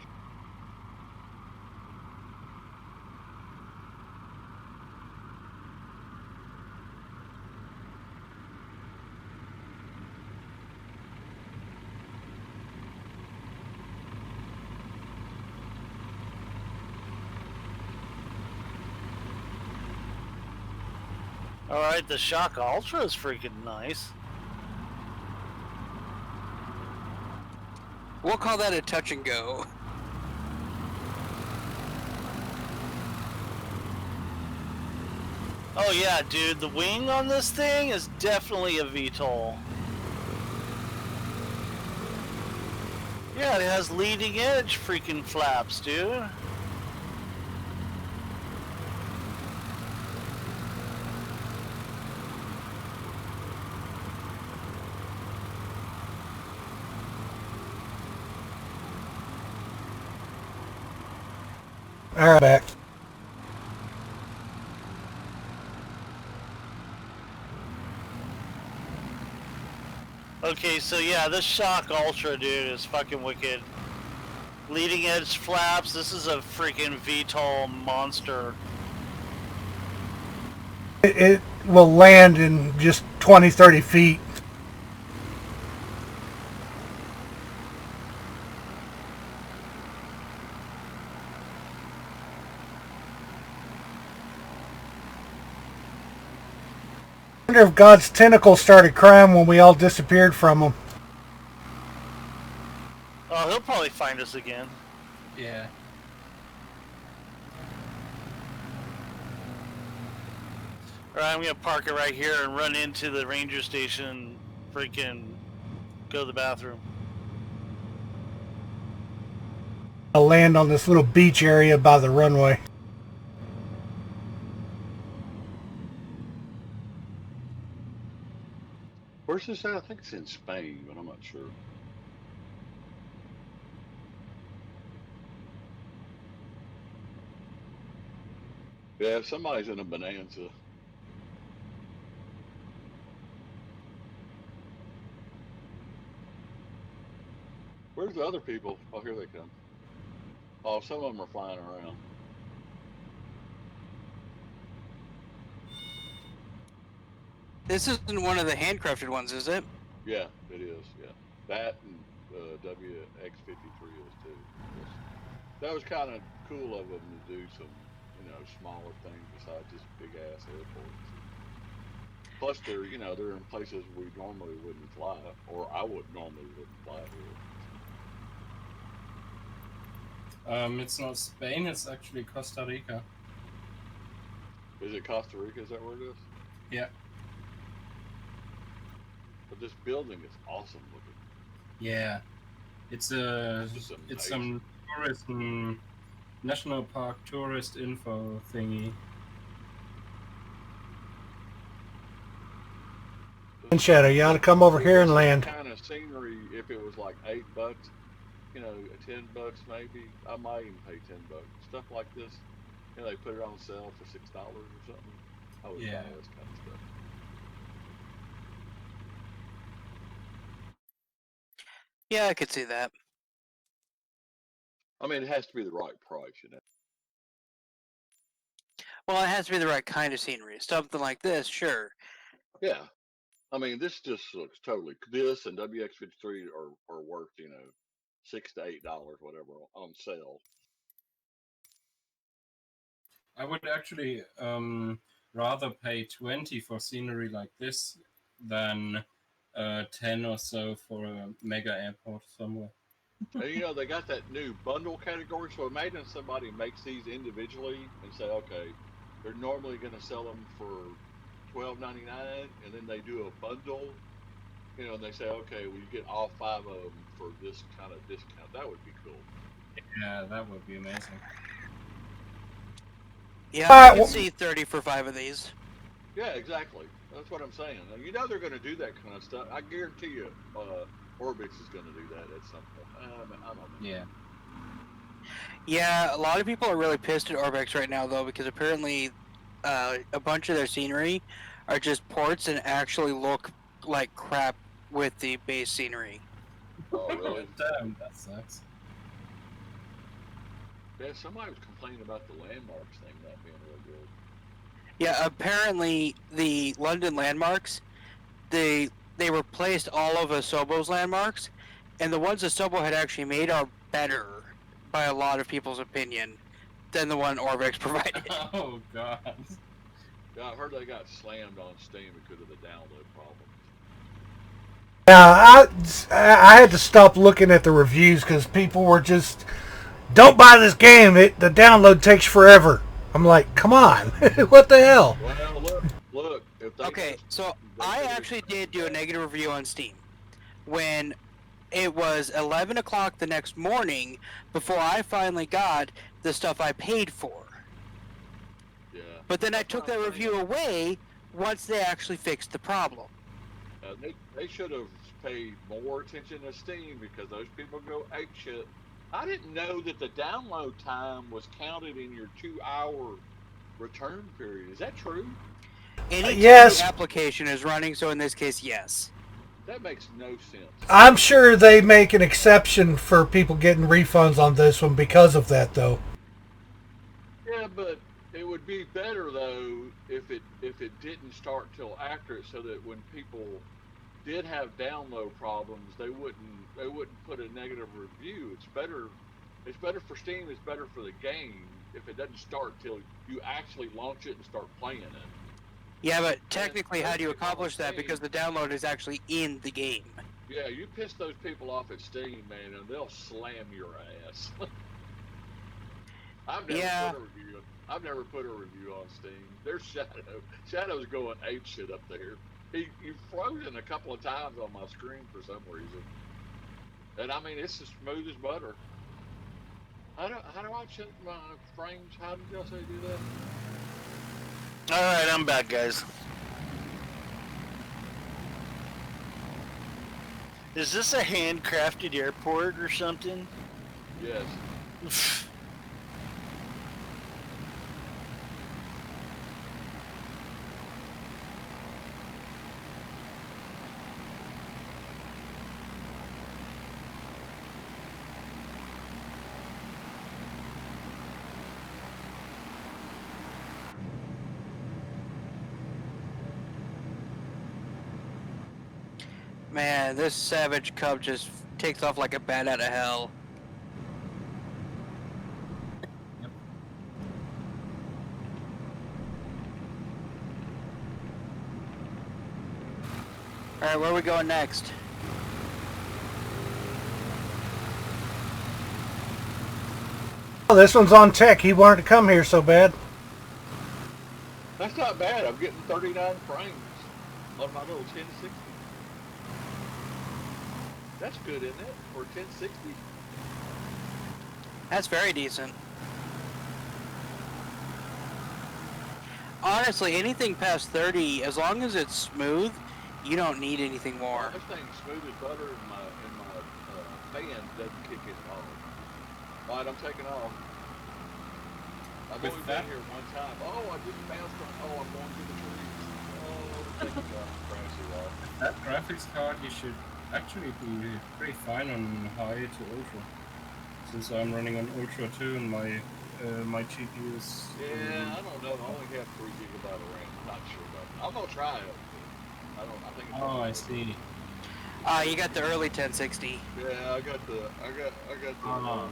S2: Alright, the Shock Ultra is freaking nice.
S5: We'll call that a touch and go.
S2: Oh yeah, dude, the wing on this thing is definitely a VTOL. Yeah, it has leading edge freaking flaps, dude.
S3: All right, back.
S2: Okay, so yeah, this Shock Ultra, dude, is fucking wicked. Leading edge flaps, this is a freaking VTOL monster.
S3: It will land in just 20, 30 feet. I wonder if God's tentacles started crying when we all disappeared from him.
S2: Oh, he'll probably find us again.
S4: Yeah.
S2: Alright, I'm gonna park it right here and run into the ranger station and freaking go to the bathroom.
S3: I'll land on this little beach area by the runway.
S7: Where's this at? I think it's in Spain, but I'm not sure. Yeah, somebody's in a bonanza. Where's the other people? Oh, here they come. Oh, some of them are flying around.
S5: This isn't one of the handcrafted ones, is it?
S7: Yeah, it is. Yeah, that and WX-53 is too. That was kind of cool of them to do some smaller things besides just big ass airports. Plus, they're in places we normally wouldn't fly, or I would normally wouldn't fly here.
S4: It's not Spain. It's actually Costa Rica.
S7: Is it Costa Rica? Is that where it is?
S4: Yeah.
S7: But this building is awesome looking.
S4: Yeah. It's some tourist national park tourist info thingy.
S3: And Shadow, you ought to come over here and land.
S7: Kind of scenery. If it was like $8, $10 maybe, I might even pay $10. Stuff like this, they put it on sale for $6 or something. I would buy this kind of stuff.
S5: Yeah, I could see that.
S7: I mean, it has to be the right price.
S5: Well, it has to be the right kind of scenery. Something like this, sure.
S7: Yeah. I mean, this just looks totally. This and WX53 are worth, $6 to $8, whatever, on sale.
S4: I would actually rather pay 20 for scenery like this than 10 or so for a mega airport somewhere.
S7: And they got that new bundle category. So imagine somebody makes these individually and say, okay, they're normally going to sell them for $12.99, and then they do a bundle. And they say, okay, well, you get all 5 of them for this kind of discount. That would be cool.
S4: Yeah, that would be amazing.
S5: Yeah, I can see 30 for 5 of these.
S7: Yeah, exactly. That's what I'm saying. They're going to do that kind of stuff. I guarantee you, Orbix is going to do that at some point. I don't know.
S4: Yeah.
S5: Yeah, a lot of people are really pissed at Orbix right now, though, because apparently a bunch of their scenery are just ports and actually look like crap with the base scenery.
S7: Oh, really?
S4: Damn, that sucks.
S7: Yeah, somebody was complaining about the landmarks thing not being real good.
S5: Yeah, apparently the London landmarks, they replaced all of Asobo's landmarks, and the ones Asobo had actually made are better, by a lot of people's opinion, than the one Orbix provided.
S4: Oh, God.
S7: Yeah, I heard they got slammed on Steam because of the download problems.
S3: Yeah, I had to stop looking at the reviews because people were just, don't buy this game. The download takes forever. I'm like, come on, what the hell?
S7: Well, look.
S5: Okay, so I actually did do a negative review on Steam when it was 11 o'clock the next morning before I finally got the stuff I paid for.
S7: Yeah.
S5: But then I took that review away once they actually fixed the problem.
S7: They should have paid more attention to Steam because those people go apeshit. I didn't know that the download time was counted in your 2-hour return period. Is that true?
S5: Any
S3: yes.
S5: application is running, so in this case, yes.
S7: That makes no sense.
S3: I'm sure they make an exception for people getting refunds on this one because of that, though.
S7: Yeah, but it would be better though if it didn't start till after it, so that when people did have download problems, they wouldn't put a negative review. It's better for Steam. It's better for the game if it doesn't start till you actually launch it and start playing it.
S5: Yeah, but technically, how do you accomplish that? Because the download is actually in the game.
S7: Yeah, you piss those people off at Steam, man, and they'll slam your ass. I've never put a review on Steam. There's Shadow's going ape shit up there. You've frozen a couple of times on my screen for some reason. And I mean, it's as smooth as butter. How do I check my frames? How did y'all say do that?
S2: Alright, I'm back, guys. Is this a handcrafted airport or something?
S7: Yes.
S5: Man, this Savage Cub just takes off like a bat out of hell. Alright, where are we going next?
S3: Oh, this one's on tech. He wanted to come here so bad.
S7: That's not bad. I'm getting 39 frames on my little 1060. That's good, isn't it? For 1060?
S5: That's very decent. Honestly, anything past 30, as long as it's smooth, you don't need anything more.
S7: This thing's smooth as butter and my fan doesn't kick in at all. Alright, I'm taking off. I've
S4: With
S7: only
S4: that-
S7: been here one time. Oh, I just bounced on. Oh, I'm going to the trees. Oh, thank you, God. Crashy wall.
S4: That graphics card, you should actually be pretty fine on high to ultra. Since I'm running on ultra too, and my GPU is.
S7: Yeah, I don't know. I only have 3 gigabyte of RAM. I'm not sure about that. I'm gonna try it. I don't. I think. It's
S4: Oh, I see.
S5: You got the early 1060.
S7: Yeah, I got the.
S4: Ah.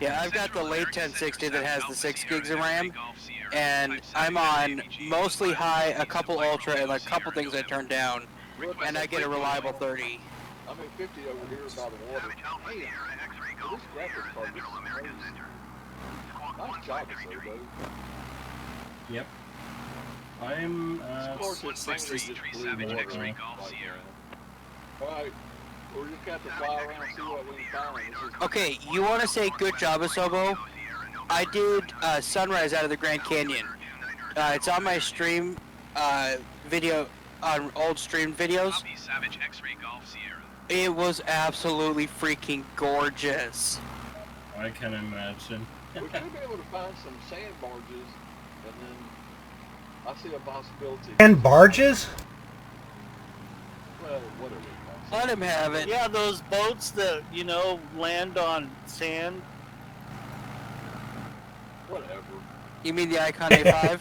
S5: Yeah, I've got the late 1060 that has the 6 gigs of RAM, and I'm on mostly high, a couple ultra, and a couple things I turned down, and I get a reliable 30.
S7: I'm at 50 over here by the water. Hey, this graphics card is amazing. Nice job, Sobo.
S4: Yep. I'm
S7: Of course, it's mainly
S4: 60.
S7: just blue water right now. Alright, we're just got to fly around and see what we can find. This is-
S5: Okay, you want to say good job, Asobo? I did sunrise out of the Grand Canyon. It's on my stream video, on old stream videos. It was absolutely freaking gorgeous.
S4: I can imagine.
S7: We could be able to find some sand barges, and then I see a possibility.
S3: And barges?
S7: Well, whatever.
S5: Let him have it.
S2: Yeah, those boats that, land on sand.
S7: Whatever.
S5: You mean the Icon A5?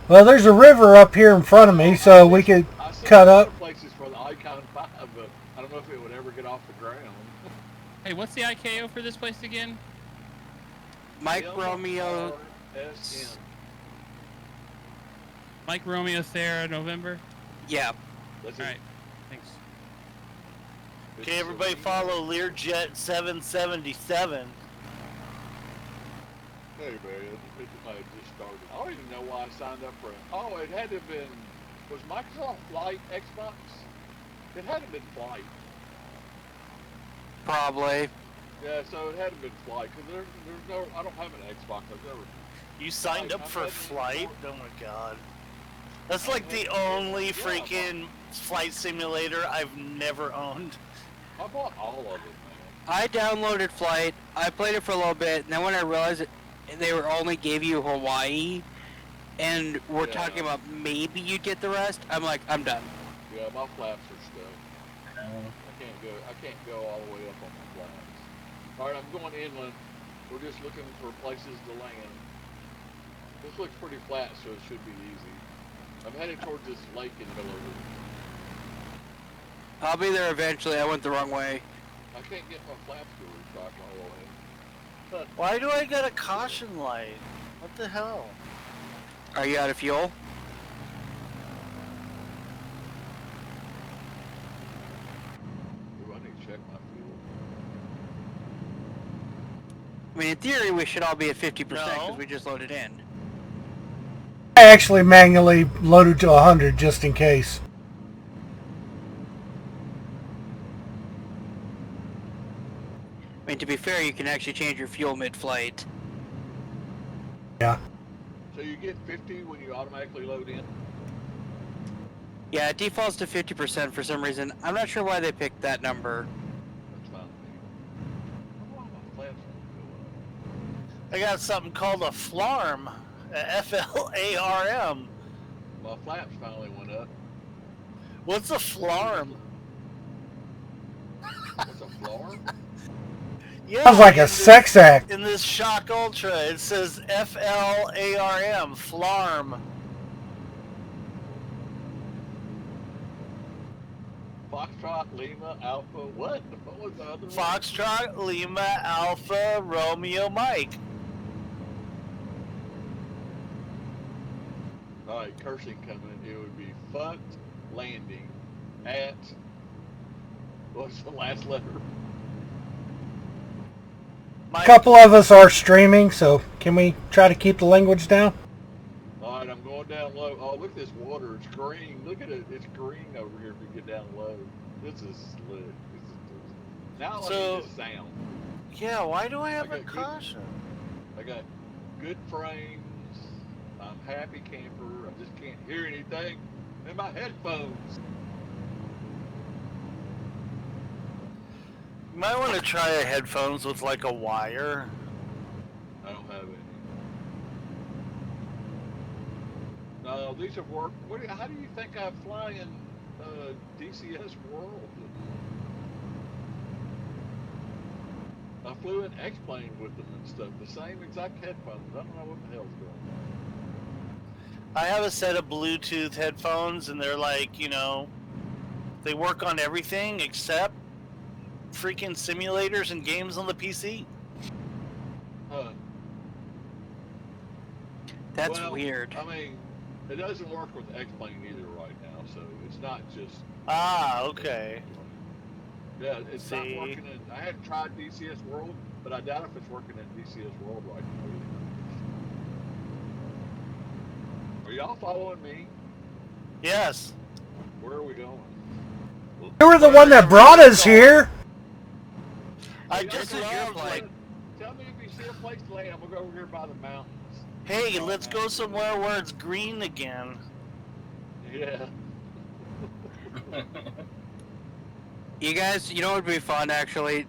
S3: Well, there's a river up here in front of me, so we could
S7: I see
S3: cut
S7: other
S3: up.
S7: places for the Icon 5, but I don't know if it would ever get off the ground.
S1: Hey, what's the IKO for this place again?
S5: Mike Romeo.
S7: SN.
S1: Mike Romeo Sarah November.
S5: Yeah.
S7: That's
S1: All
S7: it.
S1: right, thanks.
S2: Okay, everybody follow Learjet 777.
S7: Hey man, it might have just started. I don't even know why I signed up for it. Oh, it had to have been. Was Microsoft Flight Xbox? It hadn't been Flight.
S5: Probably.
S7: Yeah, so it hadn't been Flight because there's no. I don't have an Xbox. I've never.
S2: You signed up for Flight? Oh my god. That's like the only freaking flight simulator I've never owned.
S7: I bought all of it, man.
S5: I downloaded Flight. I played it for a little bit, and then when I realized they were only gave you Hawaii, and we're
S7: Yeah.
S5: talking about maybe you'd get the rest, I'm like, I'm done.
S7: Yeah, my flaps are stuck. I can't go all the way up on my flaps. All right, I'm going inland. We're just looking for places to land. This looks pretty flat, so it should be easy. I'm headed towards this lake in Hillary.
S5: I'll be there eventually. I went the wrong way.
S7: I can't get my flaps to restock all the way.
S2: Why do I got a caution light? What the hell?
S5: Are you out of fuel?
S7: Ooh, I need to check my fuel.
S5: I mean, in theory, we should all be at 50% because
S2: No.
S5: we just loaded in.
S3: I actually manually loaded to 100 just in case.
S5: I mean, to be fair, you can actually change your fuel mid-flight.
S3: Yeah.
S7: So you get 50 when you automatically load in?
S5: Yeah, it defaults to 50% for some reason. I'm not sure why they picked that number.
S7: That's fine with me. Why my flaps don't go up?
S2: I got something called a FLARM. FLARM.
S7: My flaps finally went up.
S2: What's a FLARM?
S7: What's a floor?
S2: Yeah,
S3: Sounds like a sex act.
S2: in this Shock Ultra, it says FLARM, FLARM.
S7: Foxtrot, Lima, Alpha, what? What was the other one?
S2: Foxtrot, Lima, Alpha, Romeo, Mike.
S7: right, cursing coming. It would be fucked landing at, what's the last letter?
S3: A
S2: Mike,
S3: couple of us are streaming, so can we try to keep the language down?
S7: All right, I'm going down low. Oh, look at this water. It's green. Look at it. It's green over here if you get down low. This is slick. This is now let me this sound.
S2: yeah, why do I have
S7: I
S2: a
S7: got
S2: caution?
S7: I got good frames. I'm happy camper. I just can't hear anything in my headphones.
S2: You might want to try a headphones with like a wire.
S7: I don't have any. No, these have worked. How do you think I fly in DCS World? I flew in X-Plane with them and stuff. The same exact headphones. I don't know what the hell's going on.
S2: I have a set of Bluetooth headphones, and they're like, you know, they work on everything except freaking simulators and games on the PC.
S5: That's
S7: Well,
S5: weird.
S7: I mean, it doesn't work with X-Plane either right now, so it's not just.
S2: Ah, okay.
S7: Yeah, it's not
S2: See?
S7: working in. I haven't tried DCS World, but I doubt if it's working in DCS World right now either. Are y'all following me?
S2: Yes.
S7: Where are we going?
S3: You were the one that brought us here.
S2: I
S7: Hey,
S2: just
S5: is your
S2: love
S5: flight.
S2: like,
S7: Tell me if you see a place to land. I'm gonna go over here by the mountains.
S2: hey, let's go somewhere where it's green again.
S7: Yeah.
S5: You guys, you know what would be fun actually?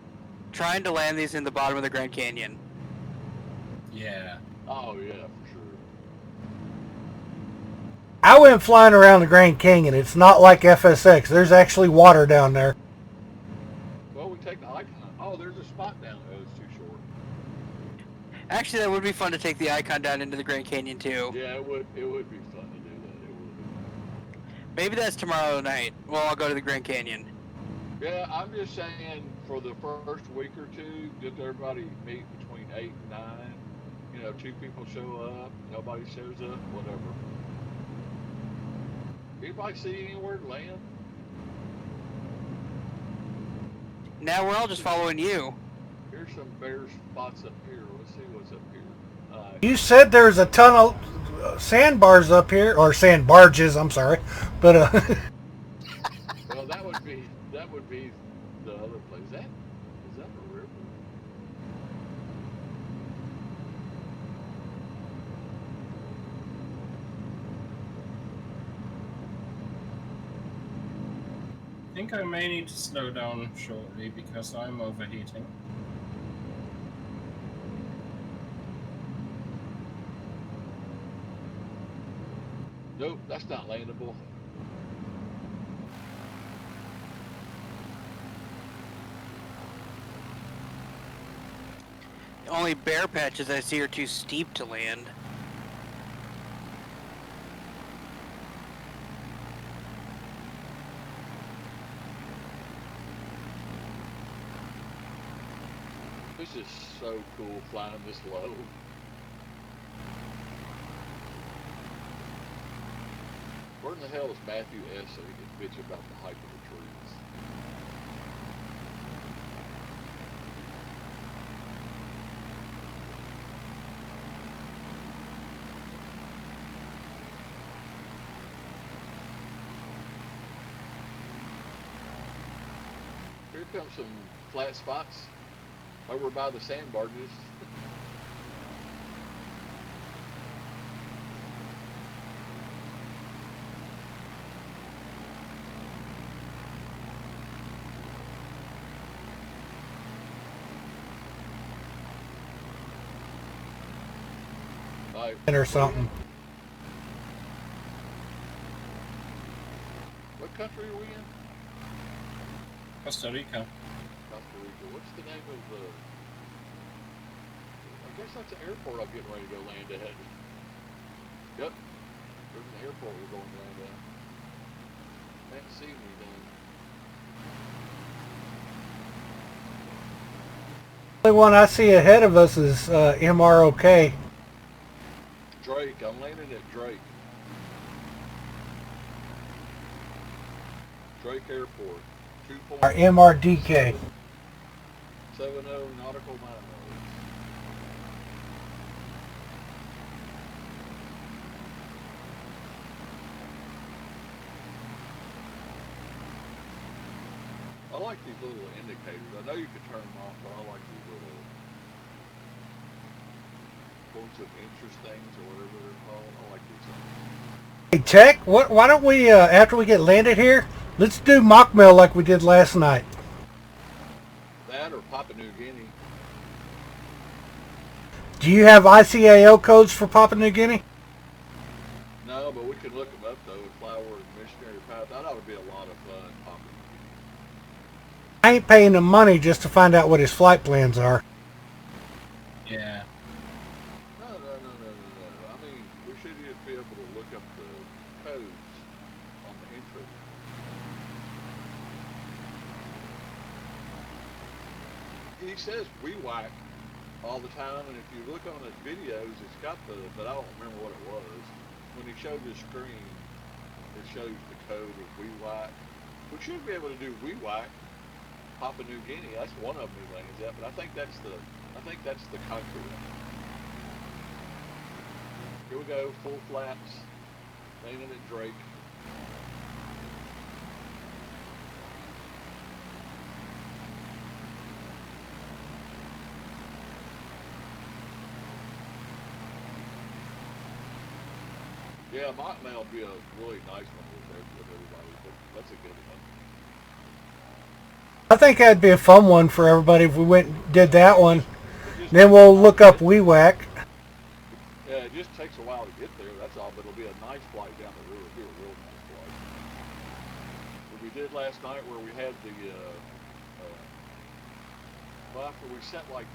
S5: Trying to land these in the bottom of the Grand Canyon.
S4: Yeah.
S7: Oh yeah, for sure.
S3: I went flying around the Grand Canyon. It's not like FSX. There's actually water down there.
S7: Well, we take the icon. Oh, there's a spot down there. It's too short.
S5: Actually, that would be fun to take the icon down into the Grand Canyon too.
S7: Yeah, it would. It would be fun to do that. It would.
S5: Maybe that's tomorrow night. Well, I'll go to the Grand Canyon.
S7: Yeah, I'm just saying for the first week or two, just everybody meet between 8 and 9. You know, 2 people show up, nobody shows up, whatever. Anybody see anywhere to land?
S5: Now we're all just following you.
S7: Here's some bear spots up here. Let's see what's up here.
S3: You said there's a ton of sandbars up here, or sand barges, I'm sorry. But
S7: Well, that would be the other place. Is that a river?
S4: I think I may need to slow down shortly because I'm overheating.
S7: Nope, that's not landable.
S5: The only bear patches I see are too steep to land.
S7: This is so cool flying this low. Where in the hell is Matthew S. so he can bitch about the height of the trees? Here comes some flat spots over by the sand barges.
S3: or something.
S7: What country are we in?
S4: Costa Rica.
S7: Costa Rica. What's the name of the... I guess that's the airport I'm getting ready to go land at. Yep. There's an airport we're going to land at. Can't see anything.
S3: The only one I see ahead of us is MROK.
S7: Drake. I'm landing at Drake. Drake Airport. 2
S3: Our MRDK.
S7: 70 nautical miles. I like these little indicators. I know you can turn them off, but I like these little points of interest things or whatever they're called. I like these things.
S3: Hey, Tech, why don't we, after we get landed here, let's do mock mail like we did last night.
S7: That or Papua New Guinea.
S3: Do you have ICAO codes for Papua New Guinea?
S7: No, but we can look them up though and fly over the missionary path. That ought to be a lot of fun, Papua New Guinea.
S3: I ain't paying him money just to find out what his flight plans are.
S4: Yeah.
S7: No. I mean, we should just be able to look up the codes on the intro. He says we whack all the time, and if you look on his videos, it's got but I don't remember what it was. When he showed the screen, it shows the code of we whack. We should be able to do we whack Papua New Guinea. That's one of them he lands at, but I think that's the country one. Here we go, full flaps, landing at Drake. Yeah, mock mail would be a really nice one with everybody, but that's a good one.
S3: I think that'd be a fun one for everybody if we went and did that one. Then we'll look up WeWhack.
S7: Yeah, it just takes a while to get there, that's all, but it'll be a nice flight down the road. It'll be a real nice flight. What we did last night where we had the, well, after we set like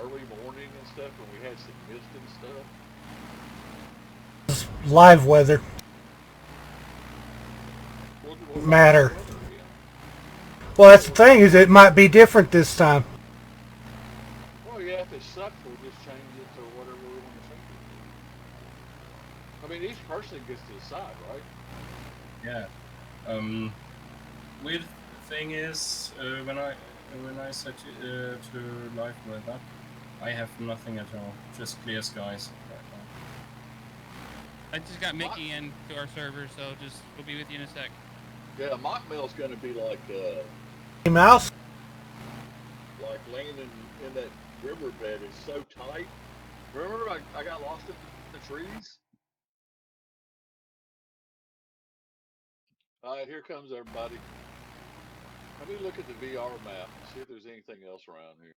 S7: early morning and stuff, and we had some mist and stuff.
S3: Live weather. Matter. Well, that's the thing, is it might be different this time.
S7: Well, yeah, if it sucks, we'll just change it to whatever we want to change it to. I mean, each person gets to decide, right?
S4: Yeah. Weird thing is, when I set to live weather, I have nothing at all. Just clear skies right now.
S1: I just got Mickey in to our server, so we'll be with you in a sec.
S7: Yeah, mock mail's going to be like
S3: Mouse?
S7: like landing in that riverbed is so tight. Remember I got lost in the trees? Alright, here comes everybody. Let me look at the VR map and see if there's anything else around here.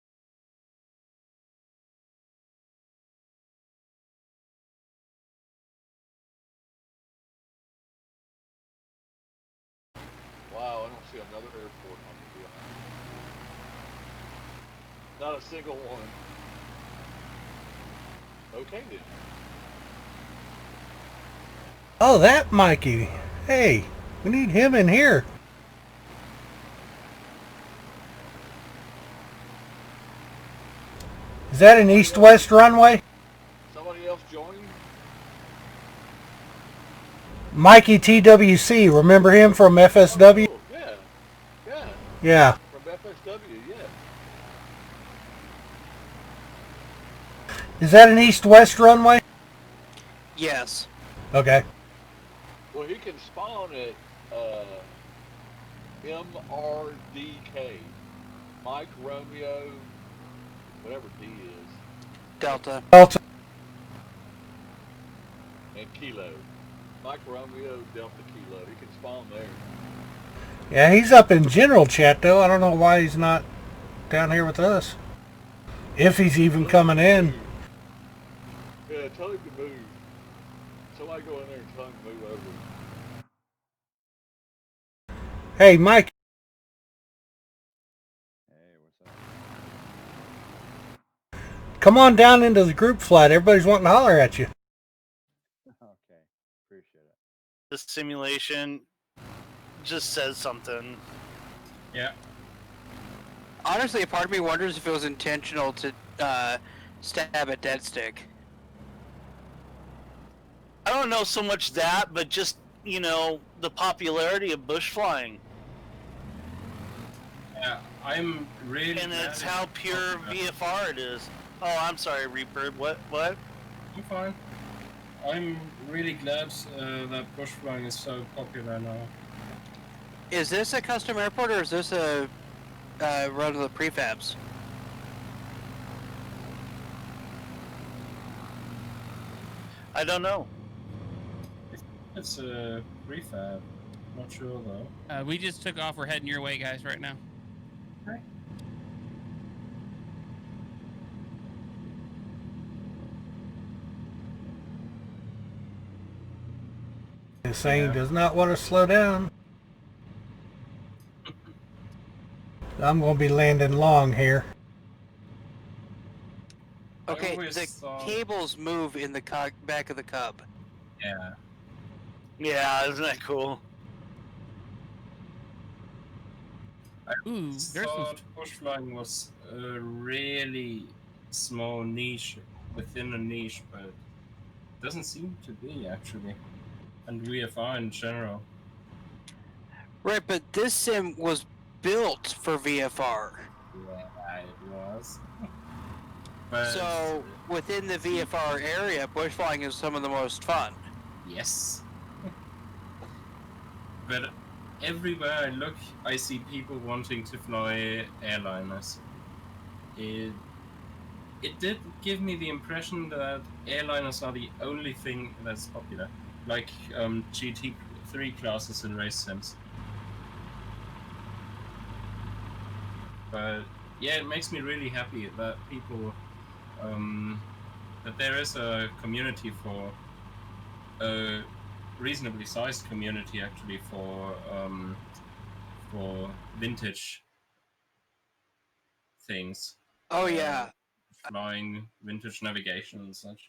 S7: Wow, I don't see another airport on the VR. Not a single one. Okay then.
S3: Oh, that Mikey. Hey, we need him in here. Is that an east-west runway?
S7: Somebody else joined?
S3: Mikey TWC, remember him from FSW?
S7: Oh, yeah. Yeah.
S3: Yeah.
S7: From FSW, yeah.
S3: Is that an east-west runway?
S5: Yes.
S3: Okay.
S7: Well, he can spawn at MRDK. Mike Romeo, whatever D is.
S5: Delta.
S3: Delta.
S7: And Kilo. Mike Romeo, Delta Kilo. He can spawn there.
S3: Yeah, he's up in general chat, though. I don't know why he's not down here with us. If he's even coming in.
S7: Yeah, tell him to move. Somebody go in there and tell him to move over.
S3: Hey, Mike.
S9: Hey, what's up?
S3: Come on down into the group flight. Everybody's wanting to holler at you.
S9: Okay, appreciate it.
S2: The simulation just says something.
S4: Yeah.
S5: Honestly, a part of me wonders if it was intentional to stab at Dead Stick.
S2: I don't know so much that, but just, you know, the popularity of bush flying.
S4: I'm really
S2: And
S4: glad
S2: it's how pure VFR it is. Oh, I'm sorry, Reaper. What?
S4: I'm fine. I'm really glad that bush flying is so popular now.
S5: Is this a custom airport or is this a run of the prefabs?
S2: I don't know.
S4: It's a prefab. Not sure though.
S1: We just took off. We're heading your way, guys, right now.
S4: Okay.
S3: Insane does not want to slow down. I'm going to be landing long here.
S5: Okay,
S4: always
S5: the
S4: thought-
S5: cables move in the back of the Cub.
S4: Yeah.
S2: Yeah, isn't that cool?
S1: Ooh, there's some.
S4: thought bush flying was a really small niche within a niche, but it doesn't seem to be actually. And VFR in general.
S5: Right, but this sim was built for VFR.
S4: Yeah, it was. But
S5: So within the VFR area, bush flying is some of the most fun.
S4: yes. But everywhere I look, I see people wanting to fly airliners. It did give me the impression that airliners are the only thing that's popular, like GT3 classes in race sims. But yeah, it makes me really happy that people, that there is a community for a reasonably sized community actually for vintage things.
S5: Oh yeah.
S4: Flying, vintage navigation and such.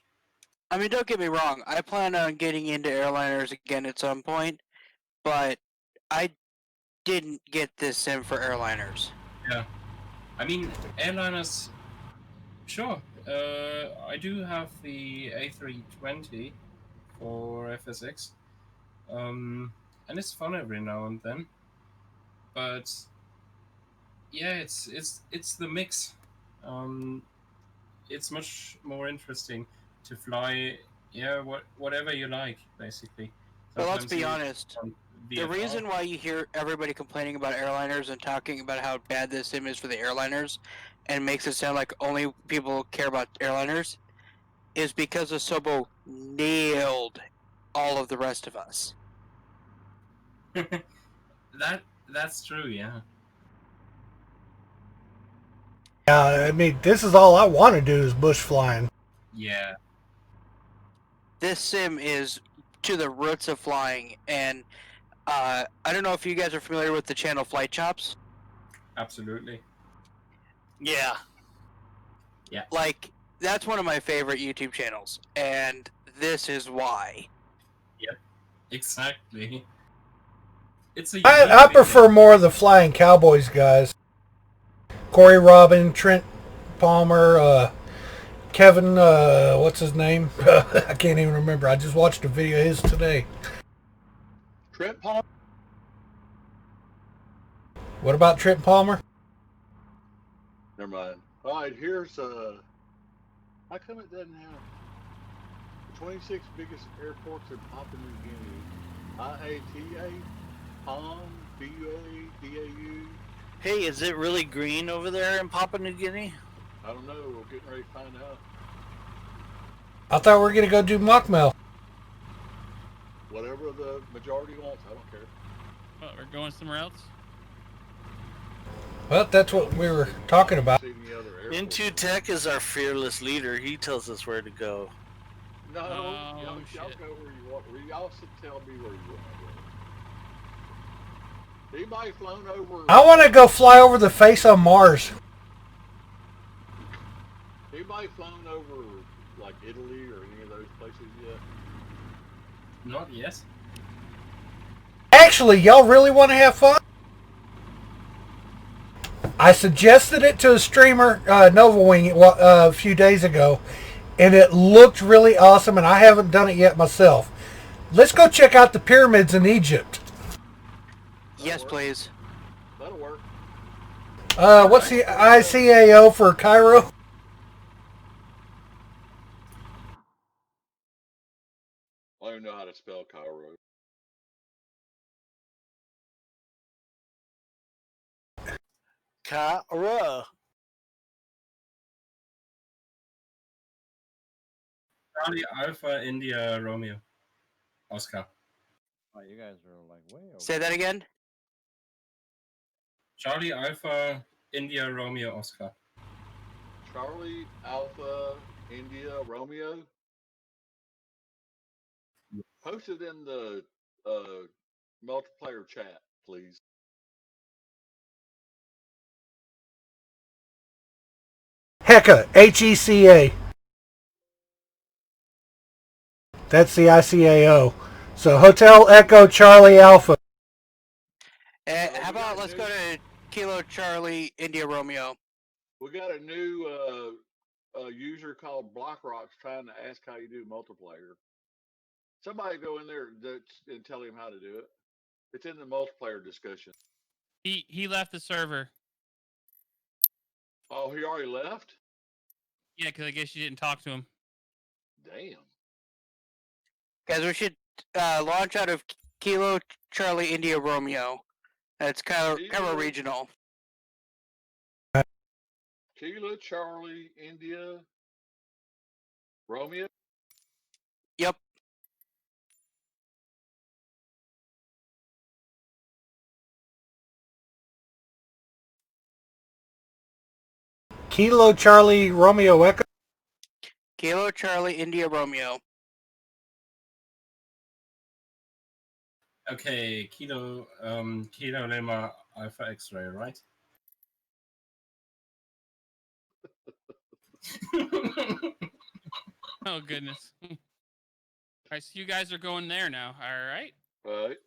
S5: I mean, don't get me wrong. I plan on getting into airliners again at some point, but I didn't get this sim for airliners.
S4: Yeah. I mean, airliners, sure. I do have the A320 for FSX. And it's fun every now and then. But yeah, it's the mix. It's much more interesting to fly, yeah, whatever you like, basically.
S5: But let's
S4: Sometimes
S5: be
S4: you
S5: honest.
S4: want
S5: The
S4: VFR.
S5: reason why you hear everybody complaining about airliners and talking about how bad this sim is for the airliners and makes it sound like only people care about airliners is because Asobo nailed all of the rest of us.
S4: That's true, yeah.
S3: Yeah, I mean, this is all I want to do is bush flying.
S4: Yeah.
S5: This sim is to the roots of flying, and I don't know if you guys are familiar with the channel Flight Chops.
S4: Absolutely.
S2: Yeah.
S5: Like, that's one of my favorite YouTube channels, and this is why.
S4: Exactly. It's a
S3: I
S4: unique
S3: prefer
S4: thing.
S3: more of the Flying Cowboys guys. Corey Robin, Trent Palmer, Kevin, what's his name? I can't even remember. I just watched a video of his today.
S7: Trent Palmer.
S3: What about Trent Palmer?
S7: Never mind. All right, here's how come it doesn't have the 26 biggest airports in Papua New Guinea? IATA, POM, BUA, DAU.
S2: Hey, is it really green over there in Papua New Guinea?
S7: I don't know. We're getting ready to find out.
S3: I thought we were going to go do Mockmail.
S7: Whatever the majority wants, I don't care.
S1: What, we're going somewhere else?
S3: Well, that's what we were talking about.
S7: See any other airports.
S2: Into Tech is our fearless leader. He tells us where to go.
S7: No,
S1: Oh,
S7: y'all
S1: shit.
S7: go where you want. Y'all should tell me where you want to go. Anybody flown over?
S3: I want to go fly over the face of Mars.
S7: Anybody flown over like Italy or any of those places yet?
S4: Not yet.
S3: Actually, y'all really want to have fun? I suggested it to a streamer, Nova Wing, a few days ago, and it looked really awesome, and I haven't done it yet myself. Let's go check out the pyramids in Egypt.
S5: Yes,
S7: work.
S5: please.
S7: That'll work.
S3: What's the ICAO for Cairo?
S7: I don't even know how to spell Cairo.
S2: Kara.
S4: Charlie Alpha India Romeo Oscar.
S9: Oh, you guys are like way over.
S5: Say that again.
S4: Charlie Alpha India Romeo Oscar.
S7: Charlie Alpha India Romeo. Post it in the multiplayer chat, please.
S3: HECA, HECA. That's the ICAO. So Hotel Echo Charlie Alpha.
S5: How about let's go to Kilo Charlie India Romeo.
S7: We got a new user called Blockrock's trying to ask how you do multiplayer. Somebody go in there and tell him how to do it. It's in the multiplayer discussion.
S1: He left the server.
S7: Oh, he already left?
S1: Yeah, because I guess you didn't talk to him.
S7: Damn.
S5: Guys, we should launch out of Kilo Charlie India Romeo. It's kind of regional.
S7: Kilo Charlie India Romeo?
S5: Yep.
S3: Kilo Charlie Romeo Echo.
S5: Kilo Charlie India Romeo.
S4: Okay, Kilo Lima Alpha X-ray, right?
S1: Oh goodness. All right, so you guys are going there now. All right.
S7: All right.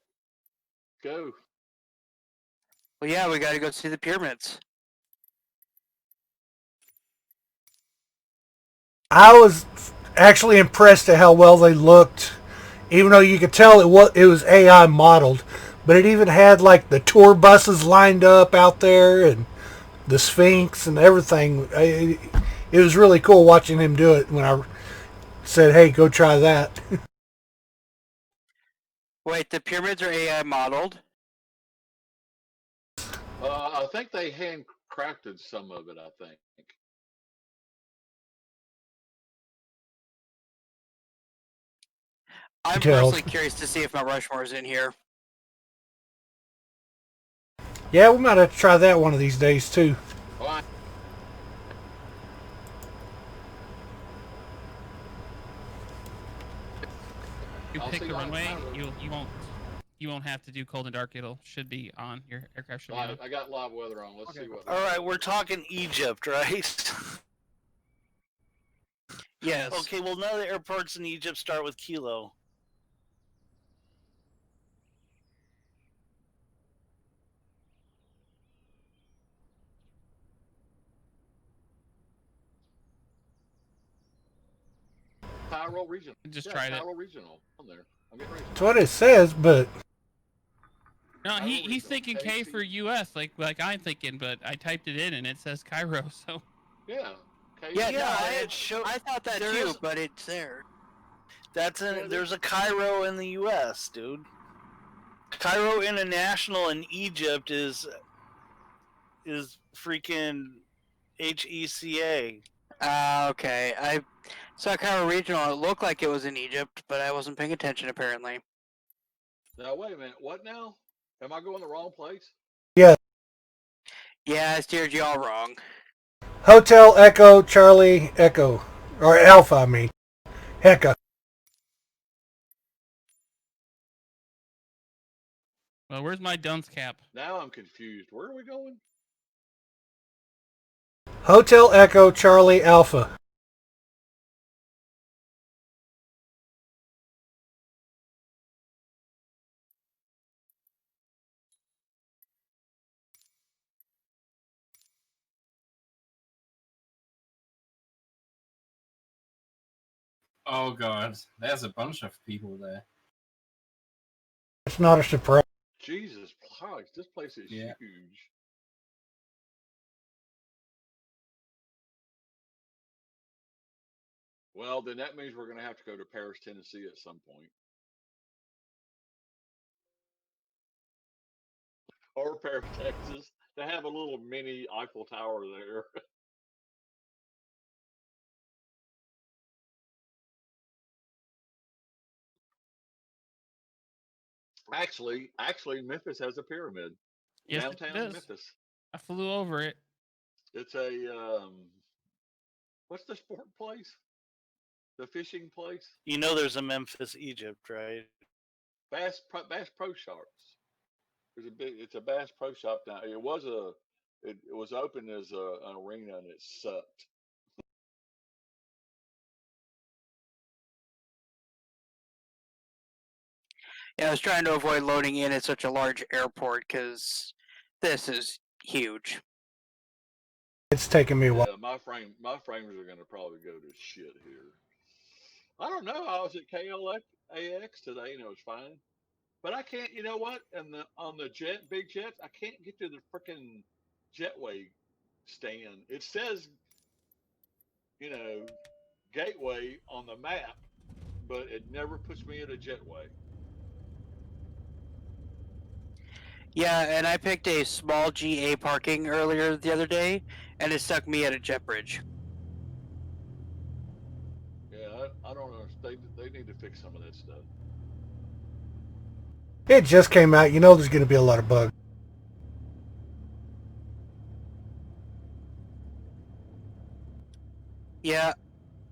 S7: Go.
S5: Well, yeah, we got to go see the pyramids.
S3: I was actually impressed at how well they looked, even though you could tell it was AI modeled. But it even had like the tour buses lined up out there and the Sphinx and everything. It was really cool watching him do it when I said, hey, go try that.
S5: Wait, the pyramids are AI modeled?
S7: I think they handcrafted some of it, I think.
S5: I'm
S3: Details.
S5: personally curious to see if Mount Rushmore is in here.
S3: Yeah, we might have to try that one of these days too.
S7: All right.
S1: You
S7: I'll
S1: pick
S7: see
S1: the
S7: you on
S1: runway.
S7: Cairo.
S1: You won't have to do cold and dark. It'll should be on. Your aircraft should be on.
S7: I got live weather on. Let's see what.
S2: All right, we're talking Egypt, right?
S5: Yes.
S2: Okay, well, none of the airports in Egypt start with Kilo.
S7: Cairo Regional.
S1: Just tried it.
S7: Cairo Regional on there. I'm getting ready.
S3: That's what it says, but
S1: No,
S7: Cairo
S1: he's
S7: Regional,
S1: thinking K for
S7: KC.
S1: US, like I'm thinking, but I typed it in and it says Cairo. So
S7: Yeah. KC.
S5: Yeah,
S2: Yeah,
S5: no,
S2: I
S5: I thought that
S2: there
S5: too,
S2: is-
S5: but it's there.
S2: there's a Cairo in the U.S., dude. Cairo International in Egypt is freaking HECA.
S5: Okay. I saw Cairo Regional. It looked like it was in Egypt, but I wasn't paying attention apparently.
S7: Now wait a minute. What now? Am I going the wrong place?
S5: Yeah, I steered you all wrong.
S3: Hotel Echo Charlie Echo, or Alpha, I mean. HECA.
S1: well, where's my dunce cap?
S7: Now I'm confused. Where are we going?
S3: Hotel Echo Charlie Alpha.
S4: Oh god, there's a bunch of people there.
S3: It's not a surprise.
S7: Jesus Christ, this place is
S4: Yeah.
S7: huge. Well, then that means we're going to have to go to Paris, Tennessee at some point. Or Paris, Texas. They have a little mini Eiffel Tower there. Actually, Memphis has a pyramid.
S1: Yes, it
S7: Downtown
S1: does.
S7: Memphis.
S1: I flew over it.
S7: It's a what's the sport place? The fishing place?
S2: You know, there's a Memphis, Egypt, right?
S7: Bass Pro Shops. It's a Bass Pro Shop now. It was open as an arena and it sucked.
S5: Yeah, I was trying to avoid loading in at such a large airport because this is huge.
S3: It's taking me a while.
S7: Yeah, my framers are going to probably go to shit here. I don't know. I was at KLAX today and it was fine, but I can't. You know what? And on the big jets, I can't get to the freaking jetway stand. It says, gateway on the map, but it never puts me at a jetway.
S5: Yeah, and I picked a small GA parking earlier the other day, and it stuck me at a jet bridge.
S7: Yeah, I don't know. They need to fix some of that stuff.
S3: It just came out. You know there's going to be a lot of bugs.
S5: Yeah,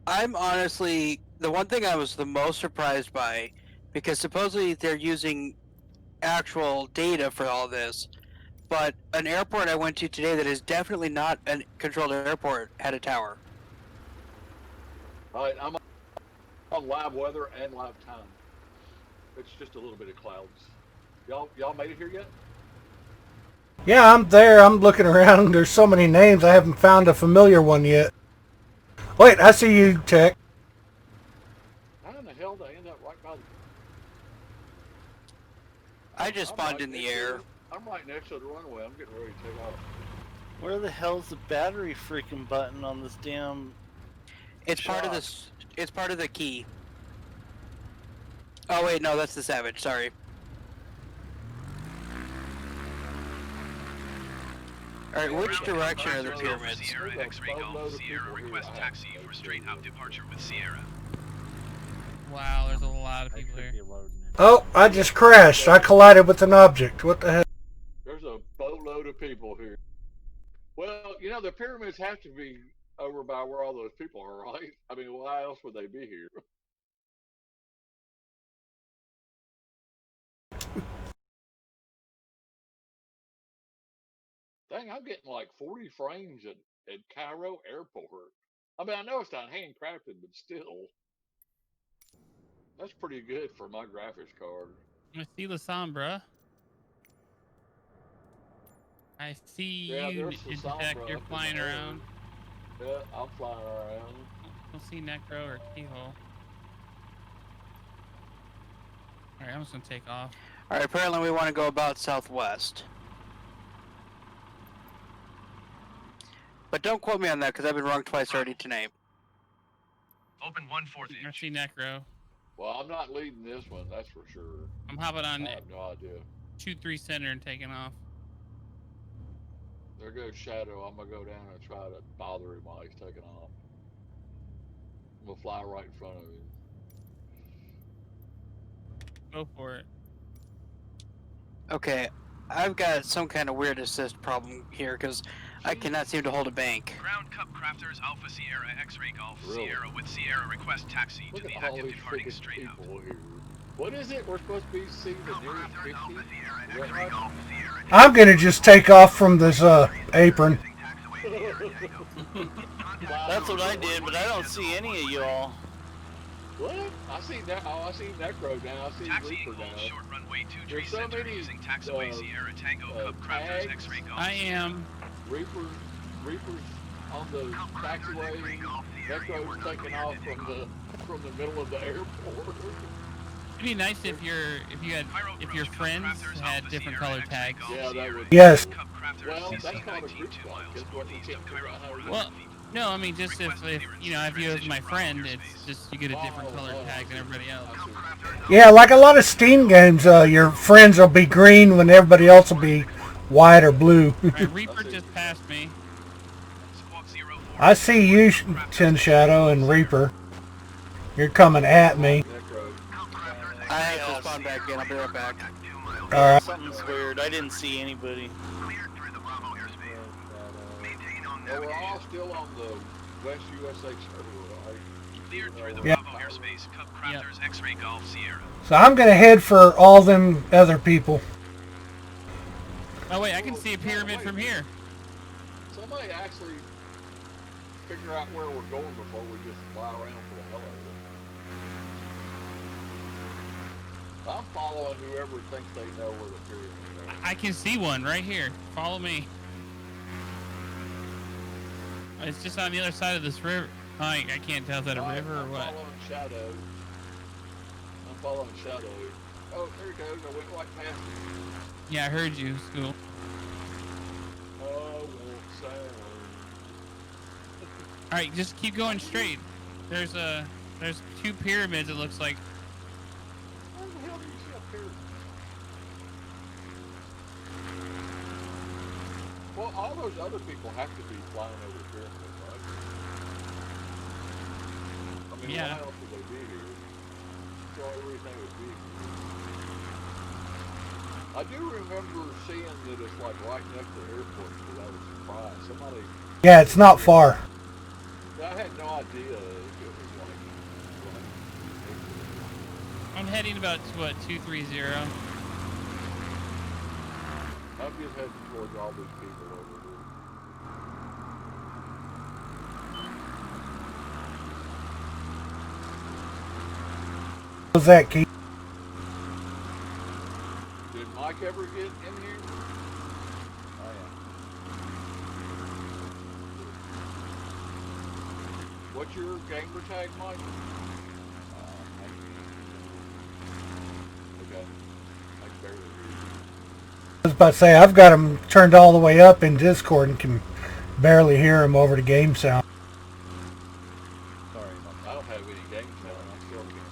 S5: I'm honestly the one thing I was the most surprised by, because supposedly they're using actual data for all this, but an airport I went to today that is definitely not a controlled airport had a tower.
S7: All right, I'm on live weather and live time. It's just a little bit of clouds. Y'all made it here yet?
S3: Yeah, I'm there. I'm looking around. There's so many names. I haven't found a familiar one yet. Wait, I see you, Tech.
S7: How in the hell did I end up right by the...
S5: I just spawned in the air.
S7: I'm right next to the runway. I'm getting ready to take off.
S2: Where the hell's the battery freaking button on this damn?
S5: It's part of this. It's part of the key. Oh wait, no, that's the Savage. Sorry. All right, which direction are the pyramids?
S6: Sierra X-ray Golf. Sierra request taxi for straight out departure with Sierra.
S1: Wow, there's a lot of people here.
S3: Oh, I just crashed. I collided with an object. What the heck?
S7: There's a boatload of people here. Well, the pyramids have to be over by where all those people are, right? I mean, why else would they be here? Dang, I'm getting like 40 frames at Cairo Airport. I mean, I know it's not handcrafted, but still. That's pretty good for my graphics card.
S1: I see the Sombra. I see you, Tech. You're flying around.
S7: Yeah, I'm flying around.
S1: I don't see Necro or Keyhole. Alright, I'm just gonna take off.
S5: All right, apparently we want to go about southwest. But don't quote me on that because I've been wrong twice already tonight.
S6: Open 1/4
S1: I
S6: inch.
S1: see Necro.
S7: Well, I'm not leading this one, that's for sure.
S1: I'm hopping on
S7: I have no idea.
S1: 2-3 center and taking off.
S7: There goes Shadow. I'm gonna go down and try to bother him while he's taking off. I'm gonna fly right in front of him.
S1: Go for it.
S5: Okay, I've got some kind of weird assist problem here because I cannot seem to hold a bank.
S6: Ground Cup Crafters Alpha Sierra X-ray Golf.
S7: Really?
S6: Sierra with Sierra request taxi
S7: Look
S6: to the
S7: at all
S6: active
S7: these
S6: departing
S7: freaking
S6: straight out.
S7: people here. What is it? We're supposed to be seeing the nearest 50? Is that right?
S3: I'm going to just take off from this apron.
S2: That's what I did, but I don't see any of y'all.
S7: What? I see Necro now. I see
S6: Taxiing
S7: Reaper
S6: hold
S7: now.
S6: short runway 23
S7: There's so
S6: center
S7: many,
S6: using taxiway Sierra Tango Cup Crafters
S7: tags.
S6: X-ray Golf.
S1: I am.
S7: Reaper's on the taxiway. Necro's taking off from the middle of the airport.
S1: It'd be nice if your friends had different color tags.
S7: Yeah, that would.
S3: Yes.
S7: Well, that's called a group flight. Guess what? We can't figure out how to do
S1: Well, No, I mean just if you know if you as my friend, it's just you get a different color tag than everybody else.
S3: Yeah, like a lot of Steam games, your friends will be green when everybody else will be white or blue.
S1: All right, Reaper just passed me.
S3: I see you, Chin Shadow and Reaper. You're coming at me.
S5: I have to spawn back in. I'll be right back.
S3: Alright.
S2: Something's weird. I didn't see anybody.
S6: Cleared through the Bravo airspace. Maintain on
S7: Well, we're
S6: navigation.
S7: all still on the West USA server, right?
S6: Cleared through the
S3: Yeah.
S6: Bravo airspace. Cup Crafters X-Ray Golf Sierra.
S3: So I'm going to head for all them other people.
S1: Oh wait, I can see a pyramid from here.
S7: Somebody actually figure out where we're going before we just fly around for the hell of it. I'm following whoever thinks they know where the pyramid is.
S1: I can see one right here. Follow me. It's just on the other side of this river. I can't tell if that a river or what.
S7: I'm following Shadow. I'm following Shadow. Oh, there he goes. I went right past him.
S1: Yeah, I heard you. It's cool.
S7: Oh, won't sound.
S1: All right, just keep going straight. There's two pyramids. It looks like.
S7: Where the hell do you see a pyramid? Well, all those other people have to be flying over the pyramid, right? I mean,
S1: Yeah.
S7: why else would they be here? That's the only reason they would be here. I do remember seeing that it's like right next to the airport, because I was surprised. Somebody,
S3: Yeah, it's not far.
S7: I had no idea if it was like
S1: I'm heading about to what 230.
S7: I'm just heading towards all these people over here.
S3: What's that, Keith?
S7: Did Mike ever get in here? Oh yeah. What's your gamer tag, Mike? Okay. I can barely hear you.
S3: I was about to say, I've got them turned all the way up in Discord and can barely hear them over the game sound.
S9: Sorry about that.
S7: I don't have any game sound. I still can't hear.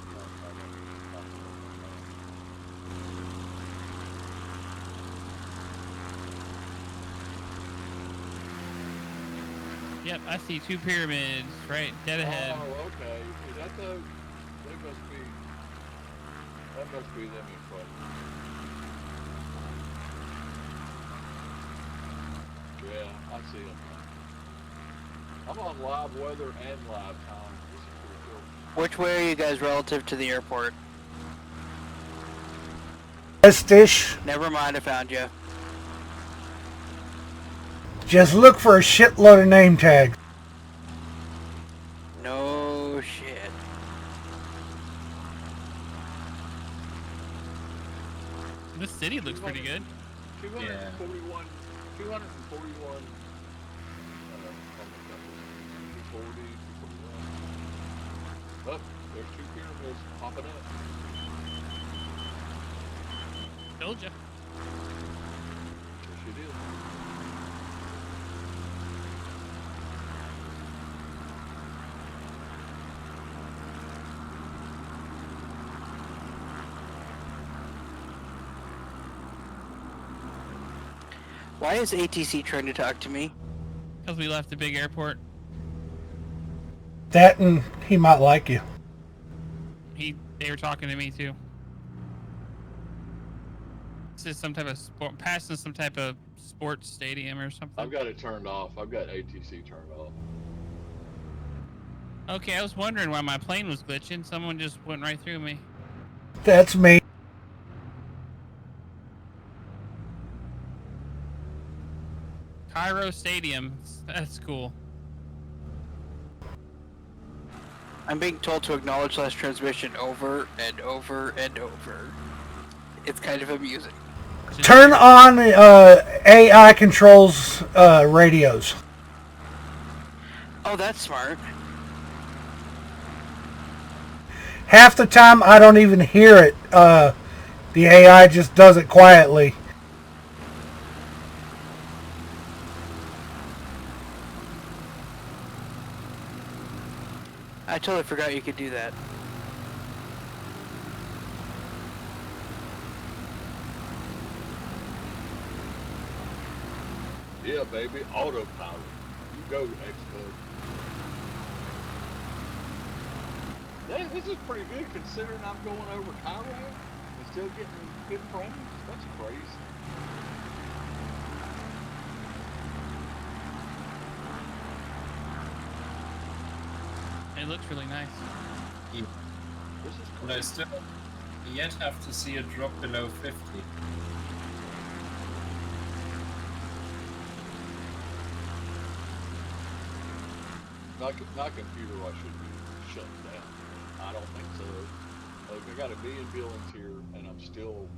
S1: Yep, I see two pyramids right dead ahead.
S7: Oh, okay. Is that the? They must be. That must be them in front. Yeah, I see them. I'm on live weather and live time. This is pretty cool.
S5: Which way are you guys relative to the airport?
S3: West-ish.
S5: Never mind, I found you.
S3: Just look for a shitload of name tags.
S5: No shit.
S1: This city looks pretty good.
S7: 241. 241. 240. 241. Oh, there's two pyramids popping up.
S1: Told ya.
S7: Yes, you did.
S5: Why is ATC trying to talk to me?
S1: Because we left the big airport.
S3: That and he might like you.
S1: They were talking to me too. This is some type of sport, passing some type of sports stadium or something.
S7: I've got it turned off. I've got ATC turned off.
S1: Okay, I was wondering why my plane was glitching. Someone just went right through me.
S3: That's me.
S1: Cairo Stadium. That's cool.
S5: I'm being told to acknowledge last transmission over and over and over. It's kind of amusing.
S3: Turn on AI controls radios.
S5: Oh, that's smart.
S3: Half the time I don't even hear it. The AI just does it quietly.
S5: I totally forgot you could do that.
S7: Yeah, baby, autopilot. You go, X-Cub. This is pretty good considering I'm going over Cairo and still getting good frames. That's crazy.
S1: It looks really nice.
S7: This is
S4: But I
S7: crazy.
S4: still yet have to see a drop below 50.
S7: My computer I should be shut down. I don't think so. Like, I got 1 million billings here, and I'm still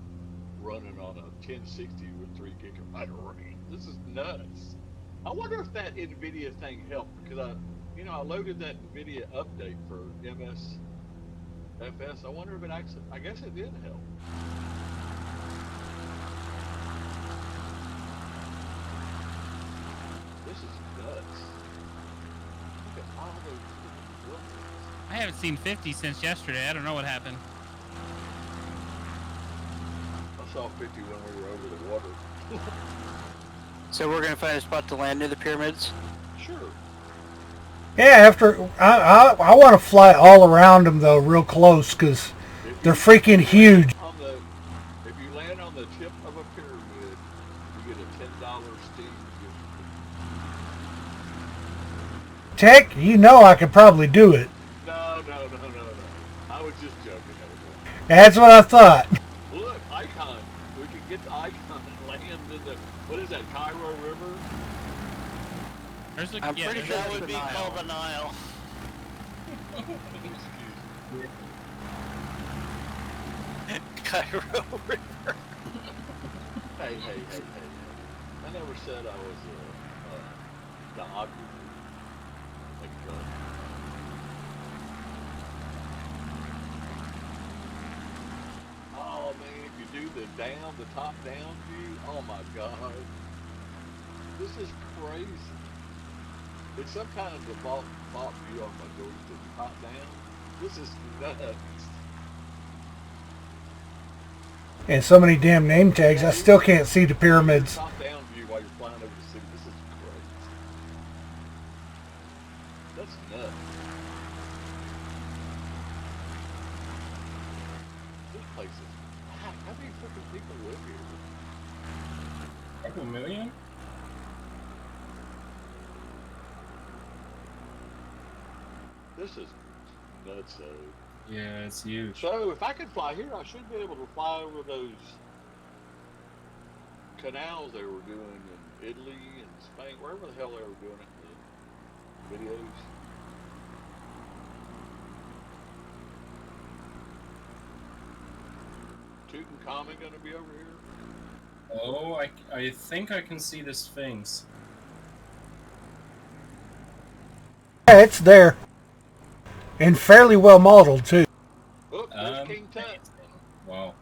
S7: running on a 1060 with 3 gigabyte of RAM. This is nuts. I wonder if that NVIDIA thing helped because I loaded that NVIDIA update for MSFS. I wonder if it actually. I guess it did help. This is nuts. Look at all those different buildings.
S1: I haven't seen 50 since yesterday. I don't know what happened.
S7: I saw 50 when we were over the water.
S5: So we're gonna find a spot to land near the pyramids.
S7: Sure.
S3: Yeah, I want to fly all around them though, real close, because they're freaking huge.
S7: If you land on the tip of a pyramid, you get a $10 Steam gift.
S3: Tech, you know I could probably do it.
S7: No. I was just joking.
S3: That's what I thought.
S7: Look, Icon. We could get the Icon and land in the, what is that, Cairo River?
S1: There's a,
S5: I'm
S1: yeah,
S5: pretty
S1: there's
S5: sure
S2: That
S1: a-
S2: would be
S5: Nile.
S2: called the Nile. Cairo River.
S7: Hey. I never said I was the obvious. Like, oh man, if you do the top down view, oh my god. This is crazy. It's some kind of default view on my joystick, top down. This is nuts.
S3: And so many damn name tags, I still can't see the pyramids.
S7: Top down view while you're flying over the city. This is crazy. That's nuts. This place is packed. How many freaking people live here?
S4: Couple million?
S7: This is nuts.
S4: Yeah, it's huge.
S7: So if I could fly here, I should be able to fly over those canals they were doing in Italy and Spain, wherever the hell they were doing it in the videos. Tutankhamun gonna be over here?
S4: Oh, I think I can see the Sphinx.
S3: Yeah, it's there. And fairly well modeled too.
S7: Oh, there's King Tut.
S4: Wow,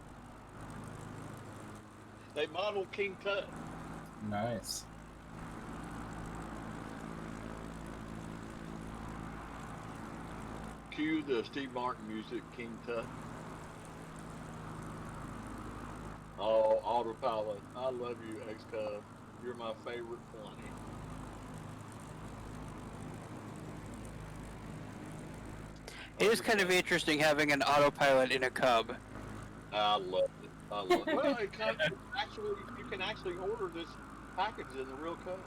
S7: They modeled King Tut.
S4: nice.
S7: Cue the Steve Martin music, King Tut. Oh, autopilot. I love you, X-Cub. You're my favorite plane.
S5: It is kind of interesting having an autopilot in a Cub.
S7: I love it. I love it. Well, you can actually order this package in the real Cub.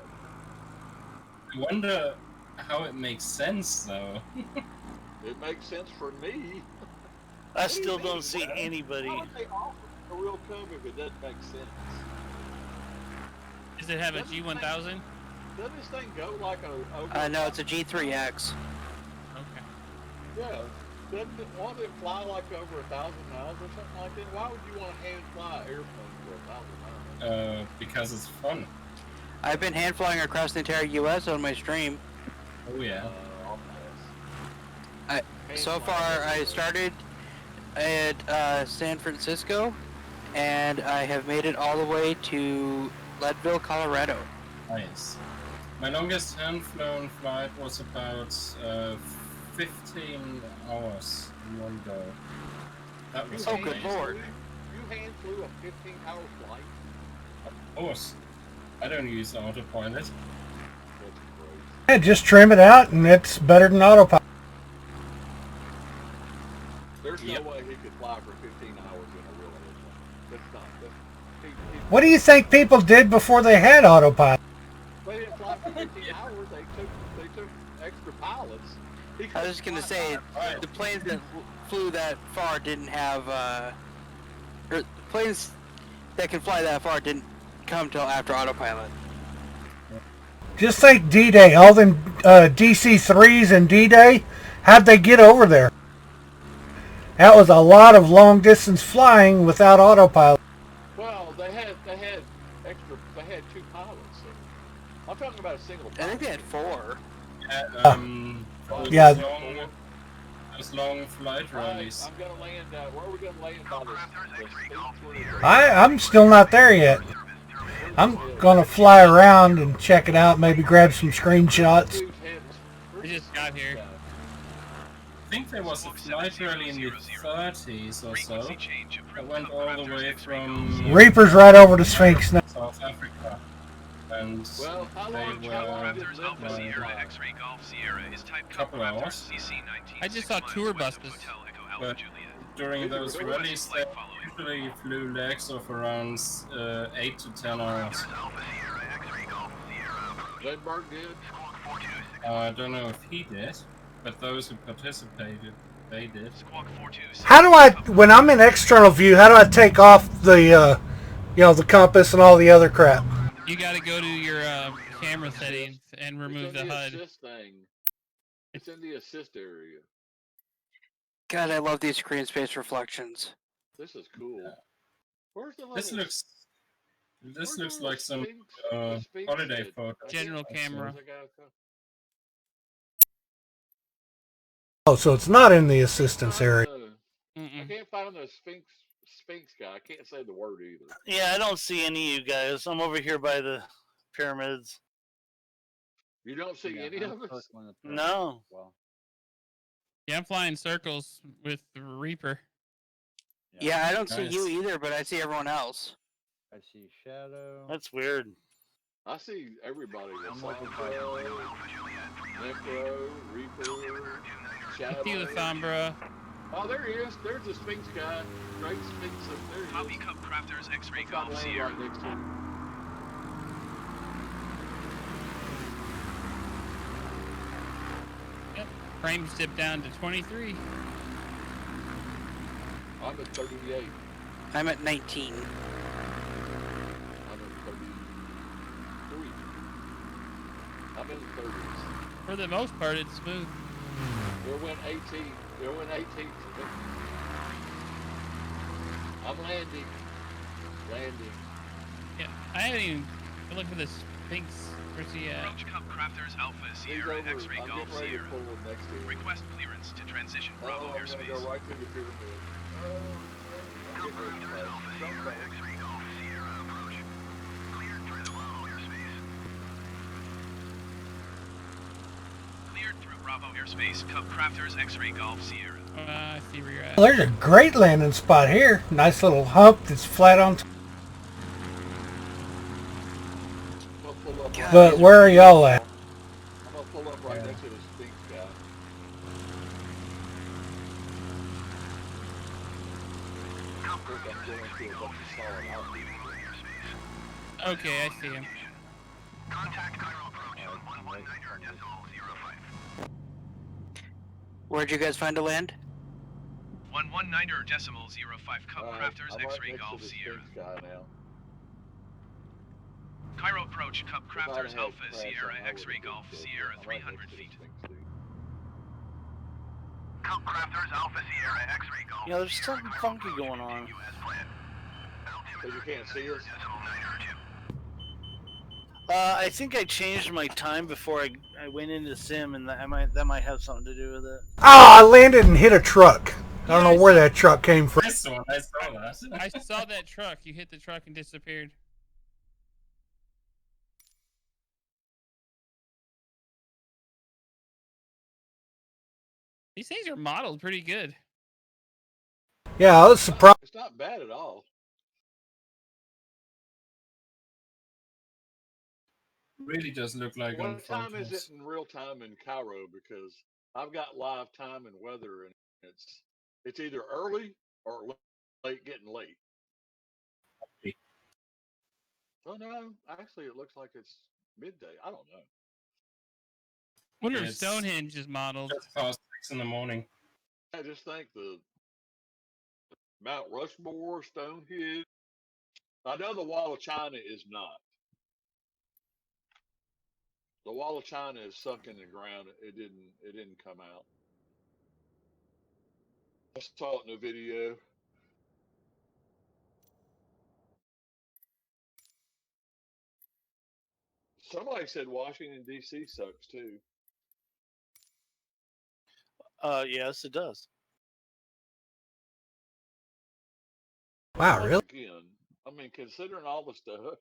S4: I wonder how it makes sense though.
S7: It makes sense for me.
S2: I still don't see anybody.
S7: Why would they offer a real Cub if it doesn't make sense?
S1: Does it have a G1000?
S7: Doesn't this thing go like a...
S5: No, it's a G3X.
S1: Okay.
S7: Yeah. Won't it fly like over 1,000 miles or something like that? Why would you want to hand fly an airplane for 1,000 miles?
S4: Because it's fun.
S5: I've been hand flying across the entire U.S. on my stream.
S4: Oh yeah.
S7: I'll pass.
S5: So far, I started at San Francisco, and I have made it all the way to Leadville, Colorado.
S4: Nice. My longest hand-flown flight was about 15 hours in one go. That was
S5: Oh, good
S4: amazing.
S5: lord.
S7: You hand flew a 15-hour flight?
S4: Of course. I don't use autopilot.
S7: That's crazy.
S3: Yeah, just trim it out, and it's better than autopilot.
S7: There's
S4: Yep.
S7: no way he could fly for 15 hours in a real airplane. That's not.
S3: What do you think people did before they had autopilot?
S7: They didn't fly for 15 hours. They took extra pilots. He
S5: I was just gonna say,
S4: Right.
S5: the planes that flew that far didn't have, or planes that can fly that far didn't come till after autopilot.
S3: Just think D-Day, all them DC-3s and D-Day, how'd they get over there? That was a lot of long-distance flying without autopilot.
S7: Well, they had extra. They had 2 pilots. So. I'm talking about a single
S5: I
S7: pilot.
S5: think they had 4.
S7: Oh,
S3: Yeah.
S4: Those long flight rallies.
S7: I'm gonna land. Where are we gonna land by this?
S3: I'm still not there yet. I'm gonna fly around and check it out, maybe grab some screenshots.
S1: We just got here.
S4: I think there was a flight rally in the 30s or so that went all the way from
S3: Reaper's right over the Sphinx now.
S4: South Africa. And
S7: Well, how long
S4: they
S7: how
S4: were
S7: long did
S6: Alpha
S7: Liv
S6: Sierra
S7: fly?
S6: X-ray Golf Sierra is type
S4: Couple
S6: Copter
S4: hours.
S6: CC 19.
S1: I just saw
S6: 6
S1: tour
S6: miles west of
S1: buses.
S6: Hotel Echo Alpha
S4: But
S6: Juliet.
S4: during those
S7: Request
S4: rallies, they
S6: flight following.
S4: usually flew legs of around 8 to 10 hours.
S6: Alpha Sierra X-ray Golf Sierra.
S7: Lindbergh did.
S6: Squawk 426.
S4: I don't know if he did, but those who participated, they did.
S6: Squawk 426.
S3: How do I, when I'm in external view, how do I take off the, the compass and all the other crap?
S1: You got to go to your camera settings and remove
S7: it's in
S1: the HUD.
S7: assist thing. It's in the assist area.
S5: God, I love these screen space reflections.
S7: This is cool. Where's the
S4: This
S7: little-
S4: looks
S7: where's the
S4: looks
S7: little
S4: like some
S7: Sphinx? The Sphinx
S4: holiday
S7: head?
S4: photo.
S1: General
S4: I see.
S1: camera.
S3: Oh, so it's not in the assistance area.
S7: I
S1: Mm-mm.
S7: can't find the Sphinx guy. I can't say the word either.
S2: Yeah, I don't see any of you guys. I'm over here by the pyramids.
S7: You don't see any of us?
S2: No.
S9: Well,
S1: Yeah, I'm flying circles with the Reaper.
S5: Yeah, I don't see
S4: Nice.
S5: you either, but I see everyone else.
S9: I see Shadow.
S2: That's weird.
S7: I see everybody.
S9: I'm
S7: Like
S9: looking for
S7: Necro, Reaper, Shadow.
S1: Tequila Sombra.
S7: Oh, there he is. There's the Sphinx guy. Great Sphinx up there. He
S6: Copy
S7: is.
S6: Cup Crafters X-ray
S7: It's not
S6: Golf
S7: laying
S6: Sierra.
S7: right next to him.
S1: Yep. Frames dip down to 23.
S7: I'm at 38.
S5: I'm at 19.
S7: I'm at 33. I'm in the 30s.
S1: For the most part, it's smooth.
S7: There went 18. There went 18. I'm landing. Landing.
S1: Yeah, I haven't even looked at this Sphinx. Where's he at?
S6: Approach Cup Crafters Alpha
S7: He's
S6: Sierra
S7: over.
S6: X-ray
S7: I'm
S6: Golf
S7: getting ready to
S6: Sierra.
S7: pull him next to him.
S6: Request clearance to transition Bravo
S7: I'm gonna
S6: airspace.
S7: go right through the pyramid. I'm getting ready to crash. Jump back.
S6: X-ray Golf Sierra approach. Cleared through the Bravo airspace. Cleared through Bravo airspace. Cup Crafters X-ray Golf Sierra.
S1: I see where you're at.
S3: Well, there's a great landing spot here. Nice little hump that's flat on top.
S7: I'm gonna pull up
S5: God.
S7: right
S3: But
S7: next
S3: where are
S7: to
S3: y'all at?
S7: I'm gonna pull up right next to the Sphinx guy. Of course, I'm going through a bunch of solid outfits.
S1: Okay, I see him.
S6: Contact Cairo approach on 119.05.
S5: Where'd you guys find a land?
S6: 119.05 Cup Crafters
S7: I'm right
S6: X-ray
S7: next to
S6: Golf
S7: the
S6: Sierra.
S7: Sphinx guy now.
S6: Cairo approach Cup
S7: If I'd
S6: Crafters
S7: had
S6: Alpha
S7: crashed
S6: Sierra
S7: on, I
S6: X-ray
S7: would've been
S6: Golf
S7: dead.
S6: Sierra
S7: I'm right
S6: 300
S7: next to the
S6: feet.
S7: Sphinx dude.
S6: Cup Crafters Alpha Sierra X-ray Golf
S2: Yeah, there's something funky going on.
S7: Because you can't see us.
S2: I think I changed my time before I went into sim, and that might have something to do with it.
S3: Oh, I landed and hit a truck. I don't know where that truck came from.
S4: I saw that.
S1: I saw that truck. You hit the truck and disappeared. These things are modeled pretty good.
S3: Yeah, I was surprised.
S7: It's not bad at all.
S4: Really does look like on
S7: What time is it
S4: photos.
S7: in real time in Cairo? Because I've got live time and weather, and it's either early or late, getting late. Oh no, actually, it looks like it's midday. I don't know.
S1: Wonder if
S4: It's
S1: Stonehenge is modeled.
S4: just past 6 in the morning.
S7: I just think the Mount Rushmore, Stonehenge. I know the Wall of China is not. The Wall of China is sunk in the ground. It didn't come out. I saw it in a video. Somebody said Washington D.C. sucks too.
S2: Yes, it does.
S3: Wow,
S7: Once
S3: really?
S7: again, I mean, considering all the stuff.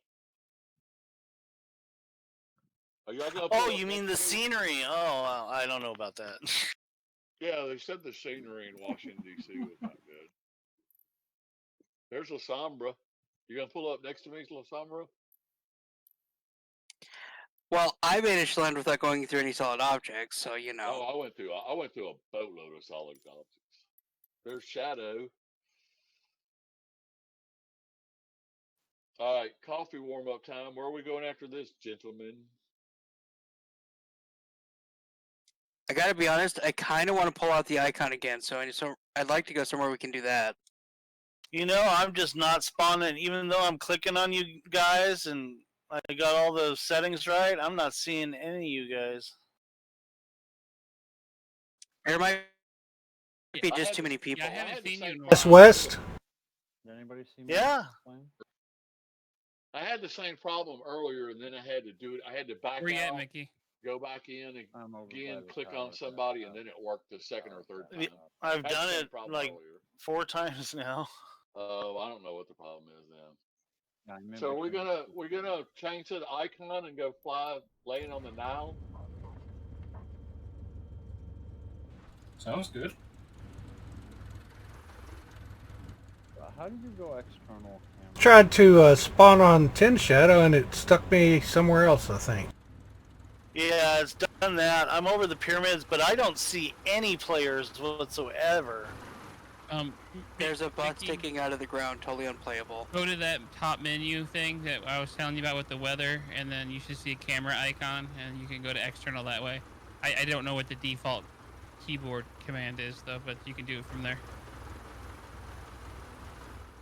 S7: Are y'all gonna
S2: Oh,
S7: pull up
S2: you mean
S7: next
S2: the
S7: to me?
S2: scenery? Oh, I don't know about that.
S7: Yeah, they said the scenery in Washington D.C. was not good. There's La Sombra. You gonna pull up next to me, La Sombra?
S5: Well, I managed to land without going through any solid objects, so you know.
S7: Oh, I went through a boatload of solid objects. There's Shadow. All right, coffee warm up time. Where are we going after this, gentlemen?
S5: I gotta be honest, I kind of want to pull out the icon again, so I'd like to go somewhere we can do that.
S2: You know, I'm just not spawning, even though I'm clicking on you guys and I got all the settings right. I'm not seeing any of you guys.
S5: There might be
S7: I
S5: just
S7: had
S5: too
S7: the-
S5: many people.
S1: Yeah, I
S7: I
S1: haven't
S7: had the
S1: seen you in
S7: same
S1: a
S3: West
S1: while.
S3: West.
S9: Did anybody see me?
S2: Yeah.
S9: Playing?
S7: I had the same problem earlier, and then I had to do it. I had to back
S1: Where you at,
S7: out,
S1: Mickey?
S7: go back in
S9: I'm over by
S7: again,
S9: the
S7: click
S9: tower
S7: on
S9: with
S7: somebody,
S9: that,
S7: and then it worked the second or third
S9: tower
S7: time.
S2: I've
S7: Had the
S2: done
S7: same
S2: it
S7: problem
S2: like
S7: earlier.
S2: 4 times now.
S7: Oh, I don't know what the problem is then.
S9: Yeah, I'm in
S7: So
S9: between.
S7: we're gonna change to the icon and go fly laying on the Nile.
S4: Sounds good.
S9: How did you go external camera?
S3: Tried to spawn on Tin Shadow and it stuck me somewhere else, I think.
S2: Yeah, it's done that. I'm over the pyramids, but I don't see any players whatsoever.
S5: There's a bus
S1: Mickey,
S5: sticking out of the ground, totally unplayable.
S1: go to that top menu thing that I was telling you about with the weather, and then you should see a camera icon, and you can go to external that way. I don't know what the default keyboard command is, though, but you can do it from there.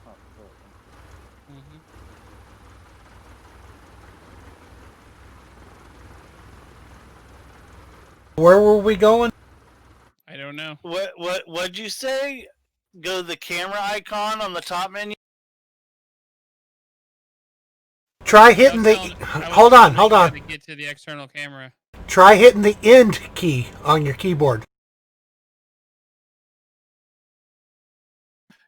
S9: Oh, cool.
S1: Mm-hmm.
S3: Where were we going?
S1: I don't know.
S2: What'd you say? Go to the camera icon on the top menu.
S3: Try hitting the. Hold on.
S1: To get to the external camera.
S3: Try hitting the end key on your keyboard.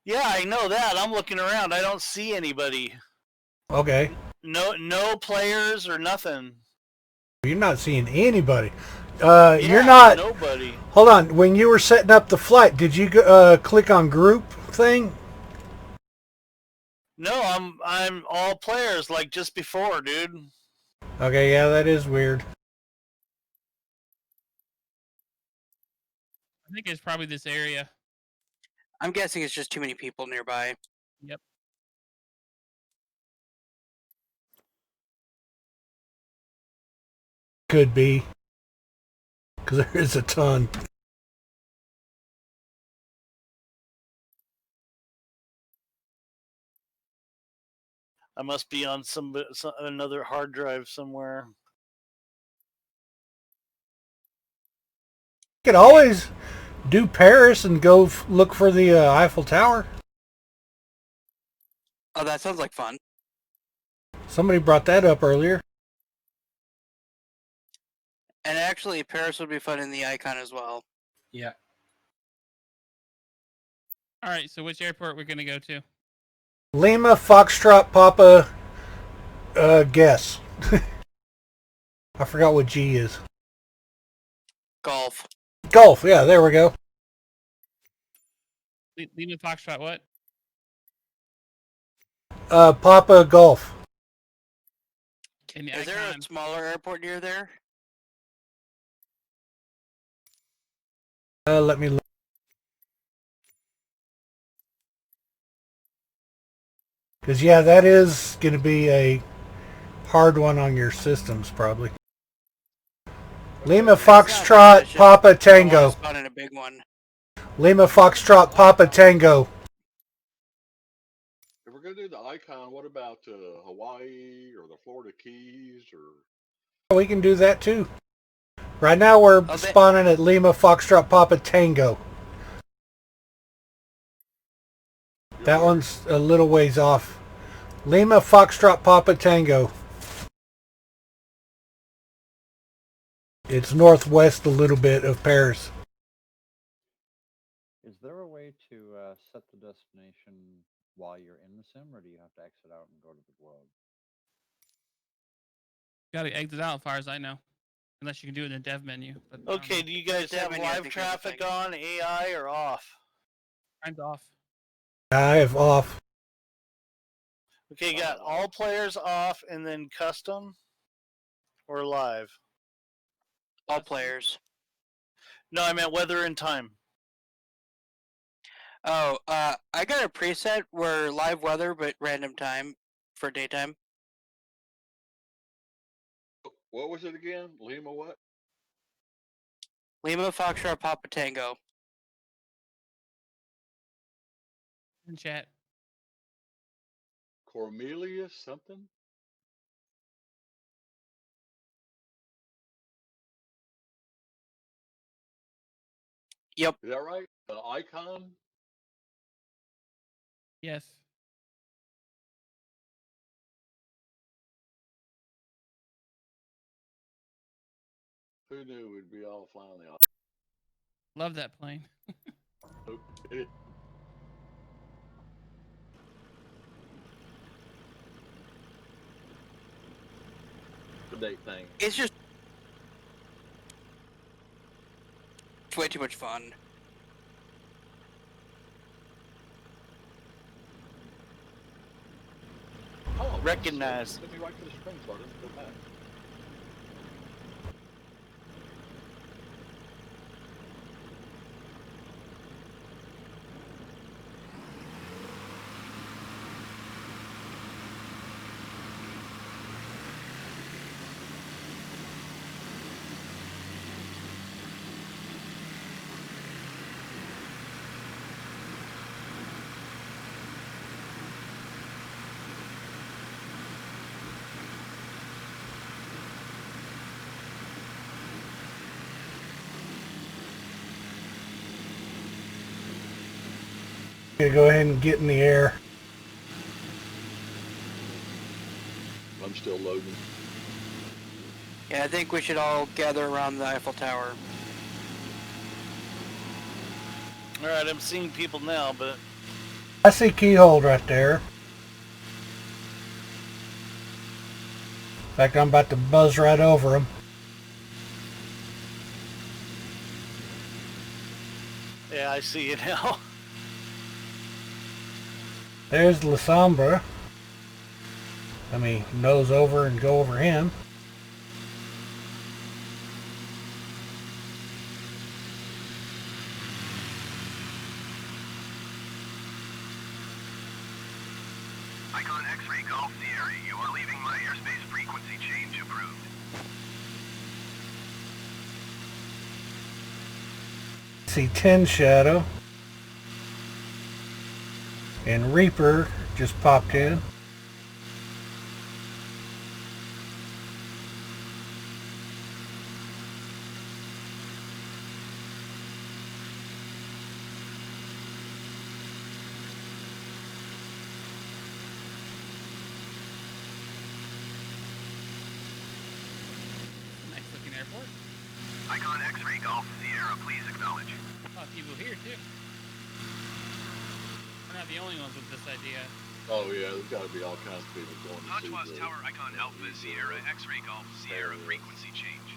S2: Yeah, I know that. I'm looking around. I don't see anybody.
S3: Okay.
S2: No players or nothing.
S3: You're not seeing anybody.
S2: Yeah,
S3: You're not.
S2: Nobody.
S3: Hold on. When you were setting up the flight, did you click on group thing?
S2: No, I'm all players like just before, dude.
S3: Okay, yeah, that is weird.
S1: I think it's probably this area.
S5: I'm guessing it's just too many people nearby.
S1: Yep.
S3: Could be. Because there is a ton.
S2: I must be on some another hard drive somewhere.
S3: You could always do Paris and go look for the Eiffel Tower.
S5: Oh, that sounds like fun.
S3: Somebody brought that up earlier.
S5: And actually, Paris would be fun in the icon as well.
S4: Yeah.
S1: All right, so which airport we're going to go to?
S3: Lima, Foxtrot, Papa, guess. I forgot what G is.
S5: Golf.
S3: Golf, yeah, there we go.
S1: Lima Foxtrot, what?
S3: Papa Golf.
S1: In the
S5: Is there a
S1: icon.
S5: smaller airport near there?
S3: Let me look. Because, yeah, that is going to be a hard one on your systems, probably. Lima
S5: It's not that,
S3: Foxtrot
S5: it's just
S3: Papa
S5: I don't want
S3: Tango.
S5: to spawn in a big one.
S3: Lima Foxtrot Papa Tango.
S7: If we're gonna do the icon, what about Hawaii or the Florida Keys or?
S3: We can do that too. Right now we're
S5: Oh,
S3: spawning at Lima Foxtrot Papa Tango. That one's a little ways off. Lima Foxtrot Papa Tango. It's northwest a little bit of Paris.
S9: Is there a way to set the destination while you're in the sim, or do you have to exit out and go to the globe?
S1: Got to exit out, as far as I know, unless you can do it in the dev menu. But I don't
S2: Okay,
S1: know.
S2: do you guys
S5: Dev
S2: have
S5: menu, I
S2: live
S5: think there's a
S2: traffic
S5: thing.
S2: on, AI, or off?
S1: Mine's off.
S3: I have off.
S2: Okay, you got all players off and then custom or live?
S5: All players.
S2: No, I meant weather and time.
S5: Oh, I got a preset where live weather but random time for daytime.
S7: What was it again? Lima what?
S5: Lima Foxtrot Papa Tango.
S1: In chat.
S7: Cornelius something?
S5: Yep.
S7: Is that right? The icon?
S1: Yes.
S7: Who knew we'd be all flying the
S1: Love that plane.
S7: icon? The date thing.
S5: It's just it's way too much fun.
S7: Oh,
S2: Recognize.
S7: Let me right to the spring button. Go back.
S3: Gonna go ahead and get in the air.
S7: I'm still loading.
S5: Yeah, I think we should all gather around the Eiffel Tower.
S2: All right, I'm seeing people now, but
S3: I see Keyhold right there. In fact, I'm about to buzz right over him.
S2: yeah, I see you now.
S3: There's La Sombra. Let me nose over and go over him.
S6: Icon X-Ray Golf Sierra, you are leaving my airspace frequency change approved.
S3: See 10 Shadow. And Reaper just popped in.
S1: Nice looking airport.
S6: Icon X-Ray Golf Sierra, please acknowledge.
S1: A lot of people here too. We're not the only ones with this idea.
S7: Oh yeah, there's got to be all kinds of people going to see
S6: Hodgewas
S7: the
S6: Tower Icon Alpha Sierra X-Ray Golf Sierra frequency change.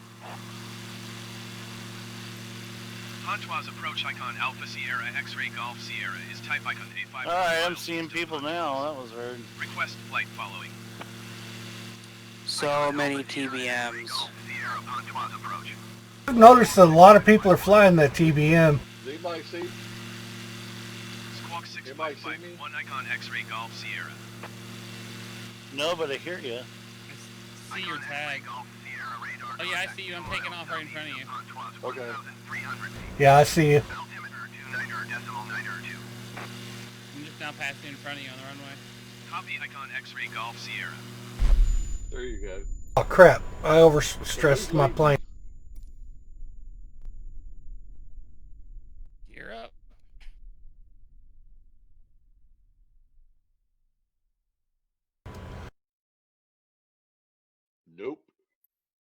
S6: Pontoise approach icon Alpha Sierra X-ray Golf Sierra is type icon A5.
S2: Alright, I'm seeing people now. That was weird.
S6: Request flight following.
S5: So many TBMs.
S6: Sierra Pontoise approach.
S3: I've noticed that a lot of people are flying that TBM.
S7: Does anybody see?
S6: Squawk
S7: Anybody see
S6: 655
S7: me?
S6: 1 icon X-ray Golf Sierra.
S2: No, but I hear you.
S1: I see your tag. Oh yeah, I see you. I'm taking off right in front of you.
S7: Okay.
S3: Yeah, I see you.
S6: Altimeter 29.902.
S1: I'm just now passing in front of you on the runway.
S6: Copy icon X-ray Golf Sierra.
S7: There you go.
S3: Oh crap! I overstressed my plane.
S1: Gear up.
S7: Nope.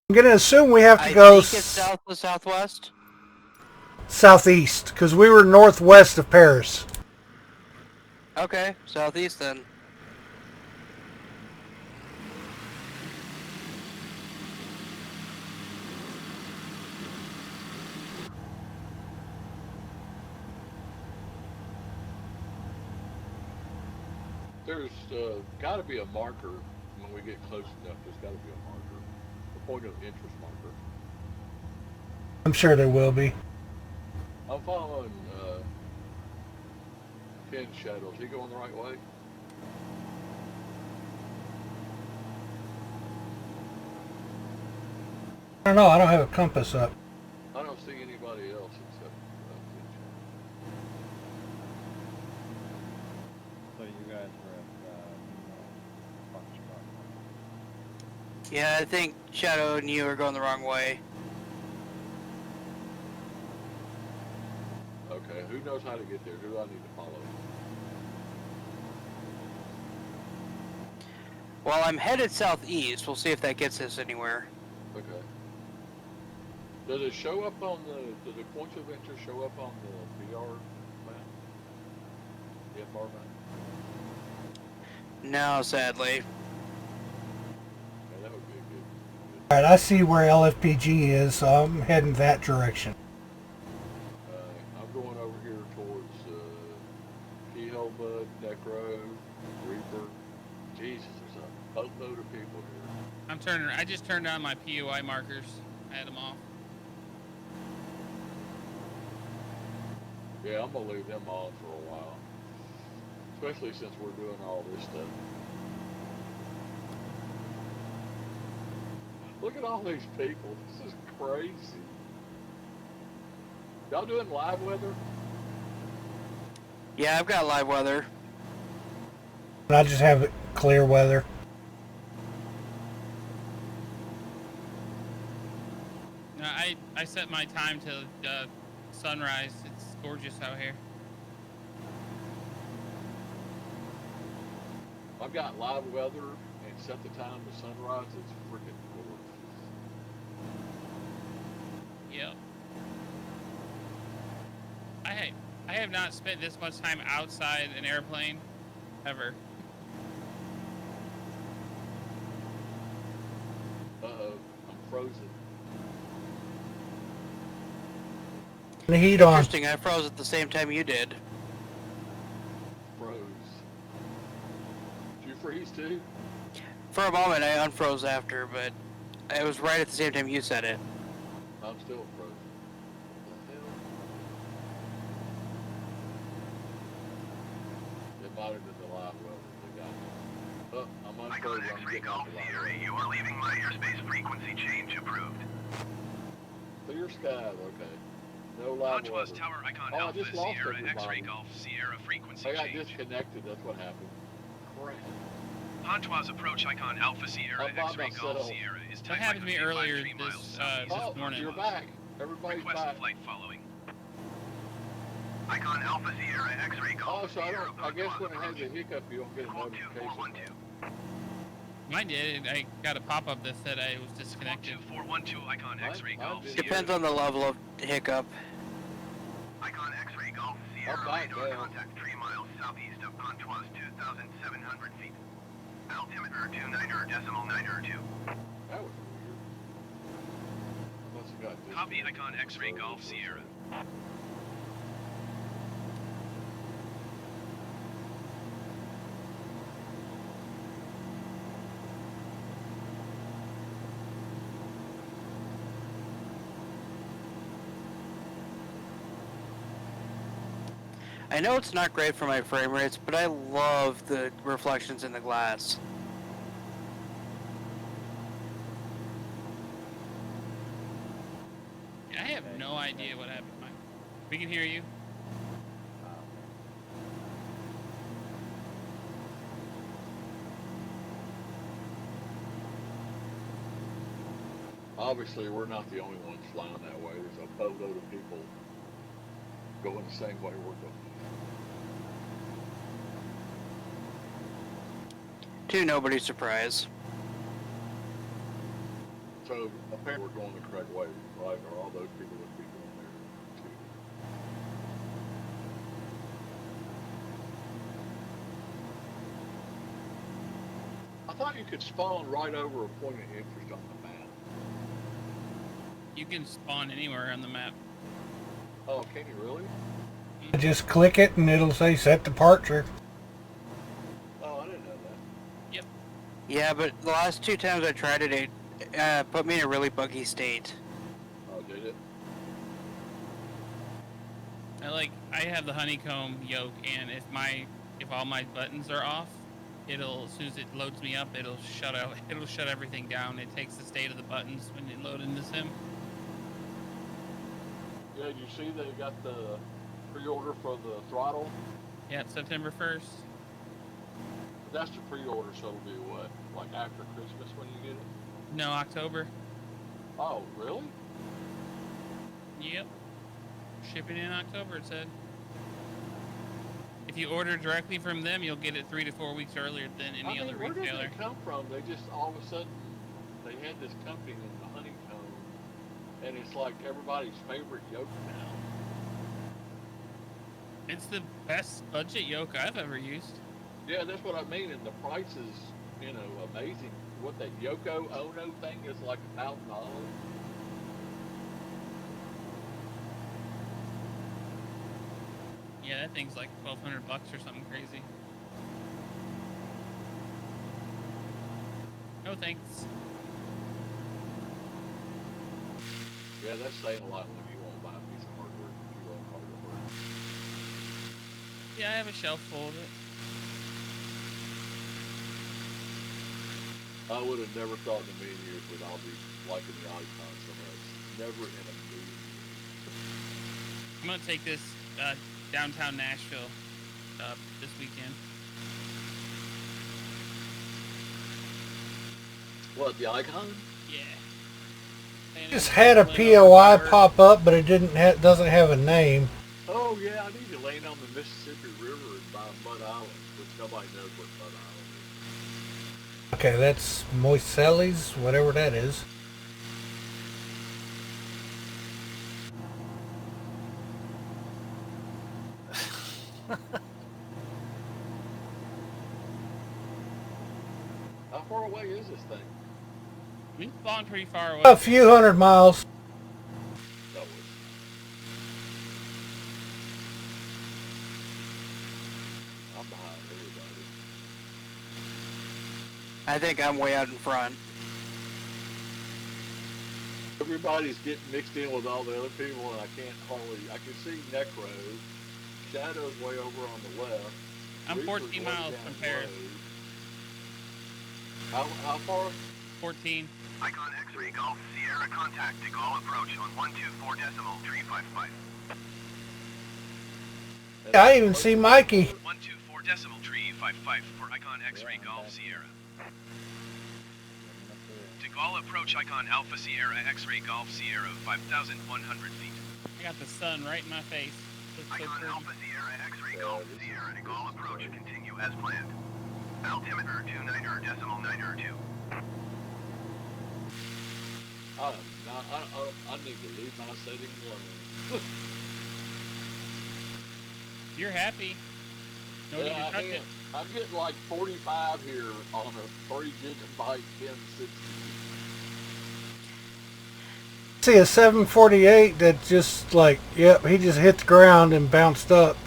S3: I'm gonna assume we have to
S5: I
S3: go
S5: think it's south to southwest.
S3: southeast because we were northwest of Paris.
S5: Okay, southeast then.
S7: There's got to be a marker when we get close enough. There's got to be a marker, a point of interest marker.
S3: I'm sure there will be.
S7: I'm following Ken's shadows. He going the right way?
S3: I don't know. I don't have a compass up.
S7: I don't see anybody else except Ken's
S9: So you guys were at Foxtrot.
S5: Yeah, I think Shadow and you are going the wrong way.
S7: shadow. Okay, who knows how to get there? Who do I need to follow?
S5: Well, I'm headed southeast. We'll see if that gets us anywhere.
S7: Okay. Does it show up on does the points of interest show up on the VR map? The FR map?
S5: No, sadly.
S7: Yeah, that would be a good.
S3: All right, I see where LFPG is, so I'm heading that direction.
S7: I'm going over here towards Keyhole Bud, Necro, Reaper. Jesus, there's a boatload of people here.
S1: I just turned on my POI markers. I had them off.
S7: Yeah, I'm gonna leave them on for a while. Especially since we're doing all this stuff. Look at all these people. This is crazy. Y'all doing live weather?
S5: Yeah, I've got live weather.
S3: And I just have clear weather.
S1: No, I set my time to sunrise. It's gorgeous out here.
S7: I've got live weather and set the time to sunrise. It's freaking gorgeous.
S1: Yep. I have not spent this much time outside an airplane ever.
S7: Uh-oh, I'm frozen.
S3: The heat on.
S5: Interesting, I froze at the same time you did.
S7: Froze. Did you freeze too?
S5: For a moment, I unfroze after, but it was right at the same time you said it.
S7: I'm still frozen. What the hell? It might have been the live weather. They got me. Oh, I'm
S6: Icon
S7: unfrozen. I'm
S6: X-ray
S7: getting
S6: Golf
S7: into live
S6: Sierra,
S7: weather.
S6: you are leaving my airspace frequency change approved.
S7: Clear skies, okay. No live
S6: Pontoise
S7: weather.
S6: Tower icon
S7: Oh, I
S6: Alpha
S7: just lost
S6: Sierra
S7: everybody.
S6: X-ray Golf Sierra frequency
S7: I got
S6: change.
S7: disconnected, that's what happened. Crap.
S6: Pontoise approach icon Alpha Sierra
S7: I'm by
S6: X-ray Golf
S7: myself.
S6: Sierra is
S1: That
S6: type
S1: happened to me
S6: icon
S1: earlier
S6: 853 miles
S1: this
S6: southeast
S1: morning.
S7: You're back. Everybody's
S6: Request
S7: back.
S6: flight following. Icon Alpha Sierra X-ray
S7: Oh,
S6: Golf
S7: so
S6: Sierra
S7: I guess when it has
S6: approach.
S7: a hiccup, you don't get a
S6: Squawk
S7: notification.
S6: 2412.
S1: Mine did. I got a pop-up that said I was
S6: Squawk
S1: disconnected.
S6: 2412 icon X-ray
S7: Mine
S6: Golf
S7: did.
S6: Sierra.
S5: Depends on the level of hiccup.
S6: Icon X-ray Golf Sierra
S7: back
S6: radar
S7: now.
S6: contact 3 miles southeast of Pontoise 2,700 feet. Altimeter 29.902.
S7: That was weird. I must have got
S6: Copy
S7: disconnected.
S6: icon X-ray Golf Sierra.
S5: I know it's not great for my frame rates, but I love the reflections in the glass.
S1: I have
S9: Okay,
S1: no idea what happened, Mike. We can hear you.
S7: Obviously, we're not the only ones flying that way. There's a boatload of people going the same way we're going.
S5: To nobody's surprise.
S7: So apparently we're going the correct way, right? Or all those people would be going there too. I thought you could spawn right over a point of interest on the map.
S1: You can spawn anywhere on the map.
S7: Oh, can you really?
S3: Just click it and it'll say set departure.
S7: Oh, I didn't know that.
S1: Yep.
S5: Yeah, but the last 2 times I tried it, it put me in a really buggy state.
S7: Oh, did it?
S1: I have the honeycomb yoke, and if all my buttons are off, it'll, as soon as it loads me up, it'll shut everything down. It takes the state of the buttons when you load into sim.
S7: Yeah, did you see they got the pre-order for the throttle?
S1: Yeah, it's September 1st.
S7: That's the pre-order, so it'll be what? Like after Christmas when you get it?
S1: No, October.
S7: Oh, really?
S1: Yep. Shipping in October, it said. If you order directly from them, you'll get it 3 to 4 weeks earlier than any other
S7: where
S1: retailer.
S7: did they come from? They just all of a sudden they had this company in the honeycomb, and it's like everybody's favorite yoke now.
S1: It's the best budget yoke I've ever used.
S7: Yeah, that's what I mean. And the price is, amazing. What that Yoko Ono thing is like $1,000.
S1: Yeah, that thing's like $1,200 or something crazy. No thanks.
S7: Yeah, that's saying a lot when you won't buy a piece of hardware. You won't hardware.
S1: Yeah, I have a shelf full of it.
S7: I would have never thought in a million years would I'll be liking the icon so much. Never in a million years.
S1: I'm gonna take this downtown Nashville this weekend.
S7: What, the icon?
S1: Yeah. And
S3: Just
S1: it's
S3: had a
S1: laying on
S3: POI
S1: the
S3: pop up, but it doesn't have a name.
S7: Oh yeah, I need to land on the Mississippi River and buy Mud Island, which nobody knows what Mud Island is.
S3: Okay, that's Moiselli's, whatever that is.
S7: How far away is this thing?
S1: We spawned pretty far away.
S3: A few hundred miles.
S7: That was. I'm behind everybody.
S5: I think I'm way out in front.
S7: Everybody's getting mixed in with all the other people, and I can see Necro. Shadow's way over on the left.
S1: I'm
S7: Reaper's
S1: 14
S7: way
S1: miles
S7: down
S1: from Paris.
S7: low. How far?
S1: 14.
S6: Icon X-ray Golf Sierra contact de Gaulle approach on 124.355.
S3: Yeah, I even see Mikey.
S6: 124.355 for Icon X-ray Golf Sierra. De Gaulle approach Icon Alpha Sierra X-ray Golf Sierra 5,100 feet.
S1: I got the sun right in my face. Looks so
S6: Icon
S1: pretty.
S6: Alpha Sierra X-ray Golf Sierra de Gaulle approach continue as planned. Altimeter 29.92.
S7: I need to leave my settings alone.
S1: You're happy. No need to
S7: Yeah, I
S1: touch
S7: am.
S1: it.
S7: I'm getting like 45 here on a 3 gigabyte 1060.
S3: See a 748 that just like, yep, he just hit the ground and bounced up.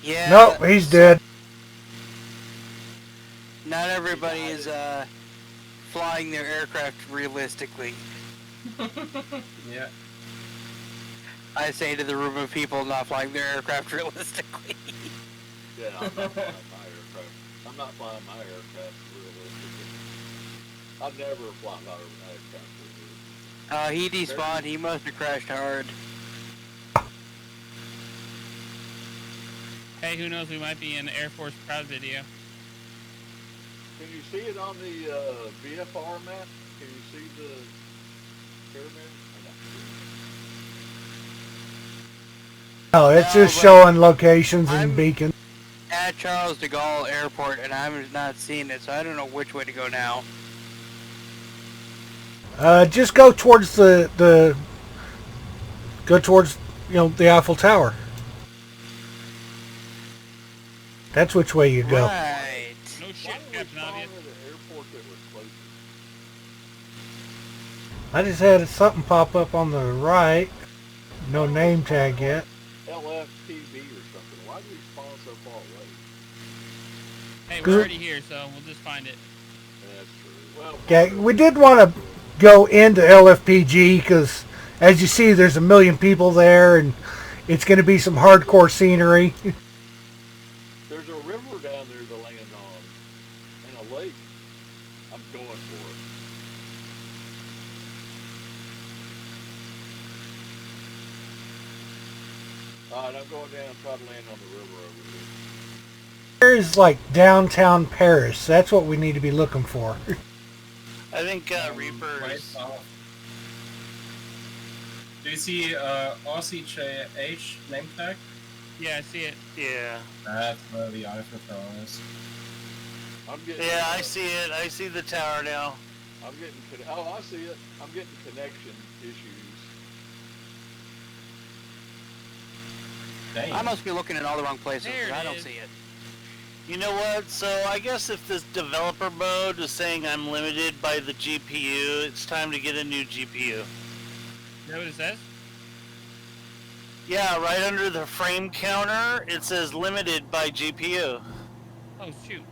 S5: Yeah.
S3: Nope, he's dead.
S5: Not everybody is flying their aircraft realistically.
S4: Yeah.
S5: I say to the room of people not flying their aircraft realistically.
S7: Yeah, I'm not flying my aircraft. I'm not flying my aircraft realistically. I never fly my aircraft.
S5: He despawned. He must have crashed hard.
S1: Hey, who knows? We might be in Air Force Proud video.
S7: Can you see it on the VFR map? Can you see the pyramid?
S3: No, it's
S5: No,
S3: just
S5: but
S3: showing locations and
S5: I'm-
S3: beacons.
S5: At Charles de Gaulle Airport, and I'm not seeing it, so I don't know which way to go now.
S3: Just go towards the go towards the Eiffel Tower. That's which way you go.
S5: Right.
S1: No
S7: Why
S1: shit,
S7: don't we
S1: Captain
S7: spawn
S1: Obvious.
S7: at an airport that was closer?
S3: I just had something pop up on the right. No name tag yet.
S7: LFTV or something. Why do we spawn so far away?
S1: Hey,
S3: Good.
S1: we're already here, so we'll just find it.
S7: Yeah, that's true. Well,
S3: Okay, we did want to go into LFPG because, as you see, there's a million people there, and it's going to be some hardcore scenery.
S7: there's a river down there to land on, and a lake. I'm going for it. Alright, I'm going down and try to land on the river over here.
S3: There's like downtown Paris. That's what we need to be looking for.
S2: I think
S4: Right
S2: Reapers.
S4: south. Do you see RCJH name tag?
S1: Yeah, I see it.
S2: Yeah.
S4: That's where the Eiffel Tower is.
S7: I'm getting.
S2: Yeah, I see it. I see the tower now.
S7: I'm getting. Oh, I see it. I'm getting connection issues.
S4: Dang.
S5: I must be looking in all the wrong places.
S1: There
S5: 'Cause
S1: it
S5: I don't
S1: is.
S5: see it.
S2: You know what? So I guess if this developer mode is saying I'm limited by the GPU, it's time to get a new GPU.
S1: Is that what it says?
S2: Yeah, right under the frame counter, it says limited by GPU.
S1: Oh, shoot.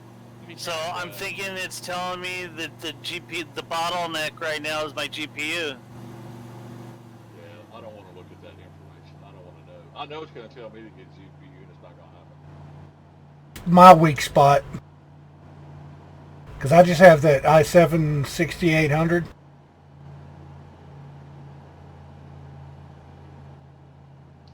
S1: Let me
S2: So
S1: try
S2: I'm
S1: to-
S2: thinking it's telling me that the bottleneck right now is my GPU.
S7: Yeah, I don't want to look at that information. I don't want to know. I know it's going to tell me to get GPU, and it's not going to happen.
S3: My weak spot. Because I just have that i7 6800.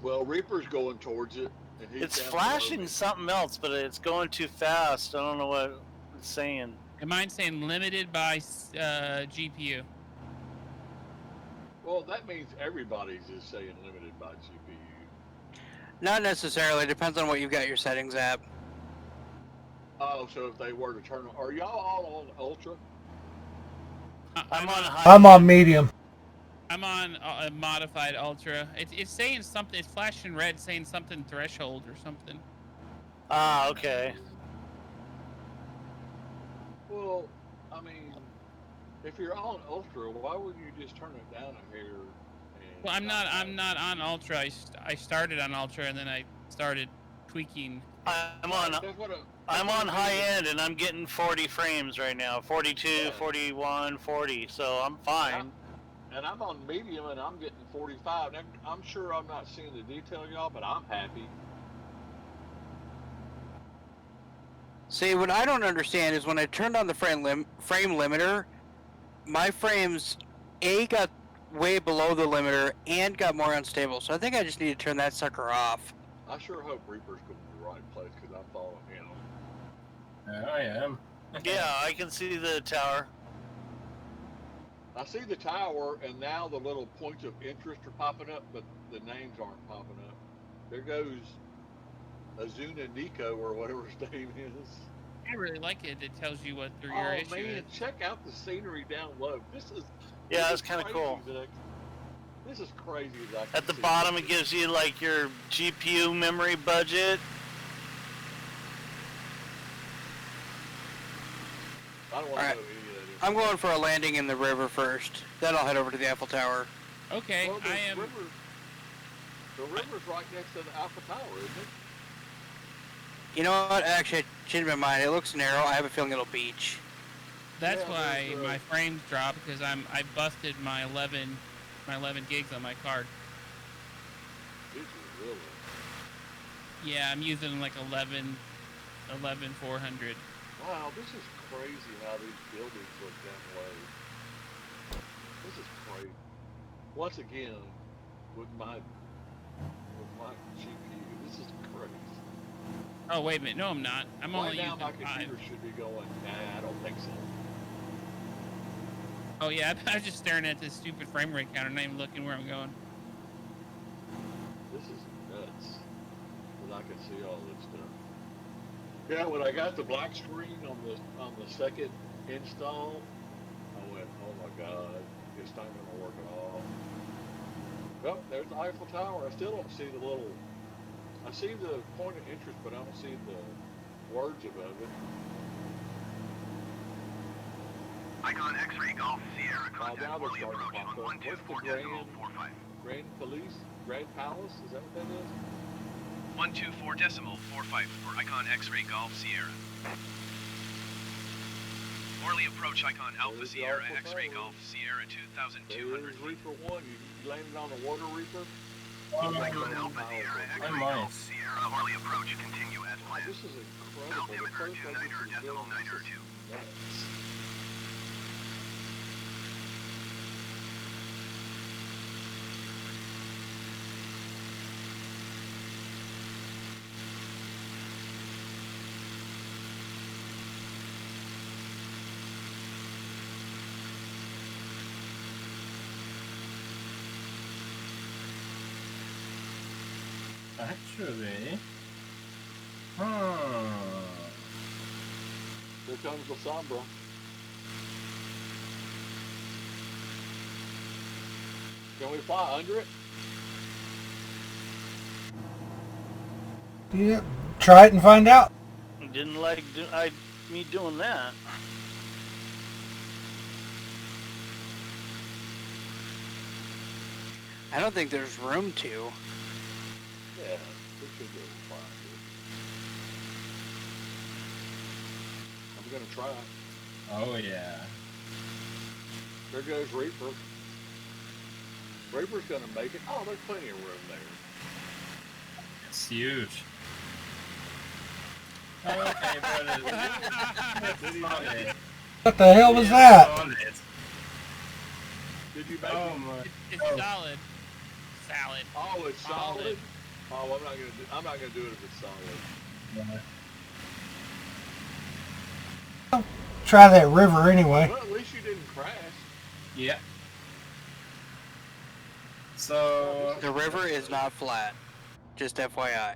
S7: Well, Reaper's going towards it, and he's
S2: It's
S7: down
S2: flashing
S7: below me.
S2: something else, but it's going too fast. I don't know what it's saying.
S1: And mine's saying limited by GPU.
S7: Well, that means everybody's is saying limited by GPU.
S5: Not necessarily. Depends on what you've got your settings at.
S7: Oh, so if they were to turn, are y'all all on Ultra?
S2: I'm on high.
S3: I'm on medium.
S1: I'm on a modified ultra. It's saying something. It's flashing red, saying something threshold or something.
S2: Ah, okay.
S7: Well, I mean, if you're on Ultra, why wouldn't you just turn it down a hair? And
S1: Well, I'm not on ultra. I started on ultra and then I started tweaking.
S2: I'm on.
S7: That's what
S2: I'm on high end and I'm getting 40 frames right now. 42,
S7: Yeah.
S2: 41, 40. So I'm fine.
S7: And I'm on medium and I'm getting 45. And I'm sure I'm not seeing the detail, y'all, but I'm happy.
S5: See, what I don't understand is when I turned on the frame limiter, my frames got way below the limiter and got more unstable. So I think I just need to turn that sucker off.
S7: I sure hope Reaper's going to the right place because I'm following him.
S4: Yeah, I am.
S2: Yeah, I can see the tower.
S7: I see the tower, and now the little points of interest are popping up, but the names aren't popping up. There goes Azuna Nico, or whatever his name is.
S1: I really like it. It tells you what your
S7: Oh
S1: issue
S7: man,
S1: is.
S7: check out the scenery down low.
S2: Yeah,
S7: this
S2: it's kind of cool.
S7: This is crazy that I can
S2: At the
S7: see
S2: bottom,
S7: this.
S2: it gives you like your GPU memory budget.
S7: I don't want
S5: Alright.
S7: to know any of that.
S5: I'm going for a landing in the river first. Then I'll head over to the Eiffel Tower.
S1: Okay,
S7: Well,
S1: I am.
S7: The river's right next to the Alpha Tower, isn't it?
S5: You know what? Actually, I changed my mind. It looks narrow. I have a feeling it'll beach.
S1: That's
S7: Yeah,
S1: why
S7: there's,
S1: my frames drop because I busted my 11 gigs on my card.
S7: Really?
S1: Yeah, I'm using like 11,400.
S7: Wow, this is crazy how these buildings look that way. This is crazy. Once again, with my GPU, this is crazy.
S1: Oh, wait a minute. No, I'm not. I'm
S7: Right
S1: only
S7: now,
S1: using
S7: my
S1: 5.
S7: computer should be going. Nah, I don't think so.
S1: Oh, yeah. I'm just staring at this stupid frame rate counter, not even looking where I'm going.
S7: This is nuts. But I can see all this stuff. Yeah, when I got the black screen on the second install, I went, "Oh my God, it's not going to work at all." Well, there's the Eiffel Tower. I still don't see the little. I see the point of interest, but I don't see the words above it.
S6: Icon X-ray Golf Sierra
S7: Now
S6: contact
S7: they're
S6: Orly
S7: starting to
S6: approach
S7: pop
S6: on
S7: up. What's the
S6: 124.45.
S7: Grand Police? Grand Palace? Is that what that is?
S6: 124.45 for Icon X-ray Golf Sierra. Orly approach Icon Alpha
S7: There's the
S6: Sierra
S7: Eiffel
S6: X-ray
S7: Tower.
S6: Golf Sierra 2,200
S7: There's
S6: feet.
S7: Reaper 1. You landed on the water Reaper?
S6: Icon Alpha Sierra
S4: I
S6: X-ray
S4: might.
S6: Golf Sierra Orly approach continue as
S7: Wow,
S6: planned.
S7: this is incredible. The
S6: Altimeter
S7: first I
S6: 29
S7: get to the
S6: decimal
S7: building,
S6: 9
S7: this is
S6: 2.
S7: nuts.
S4: Actually,
S7: Here comes the Sombra. Can we fly under it?
S3: Yeah, try it and find out.
S2: Didn't like me doing that.
S5: I don't think there's room to.
S7: Yeah, we should be able to fly under it. I'm gonna try it.
S4: oh yeah.
S7: There goes Reaper. Reaper's gonna make it. Oh, there's plenty of room there.
S4: It's huge. Okay, but it's solid.
S3: What the hell was
S4: It's
S3: that?
S4: solid.
S7: Did you make
S4: Oh
S7: it?
S4: my.
S1: It's
S4: Oh.
S1: solid. Salad.
S7: Oh, it's solid.
S1: Solid.
S7: Oh, I'm not gonna do it if it's solid.
S4: Yeah.
S3: Try that river anyway.
S7: Well, at least you didn't crash.
S4: Yeah. So
S5: The river is not flat. Just FYI.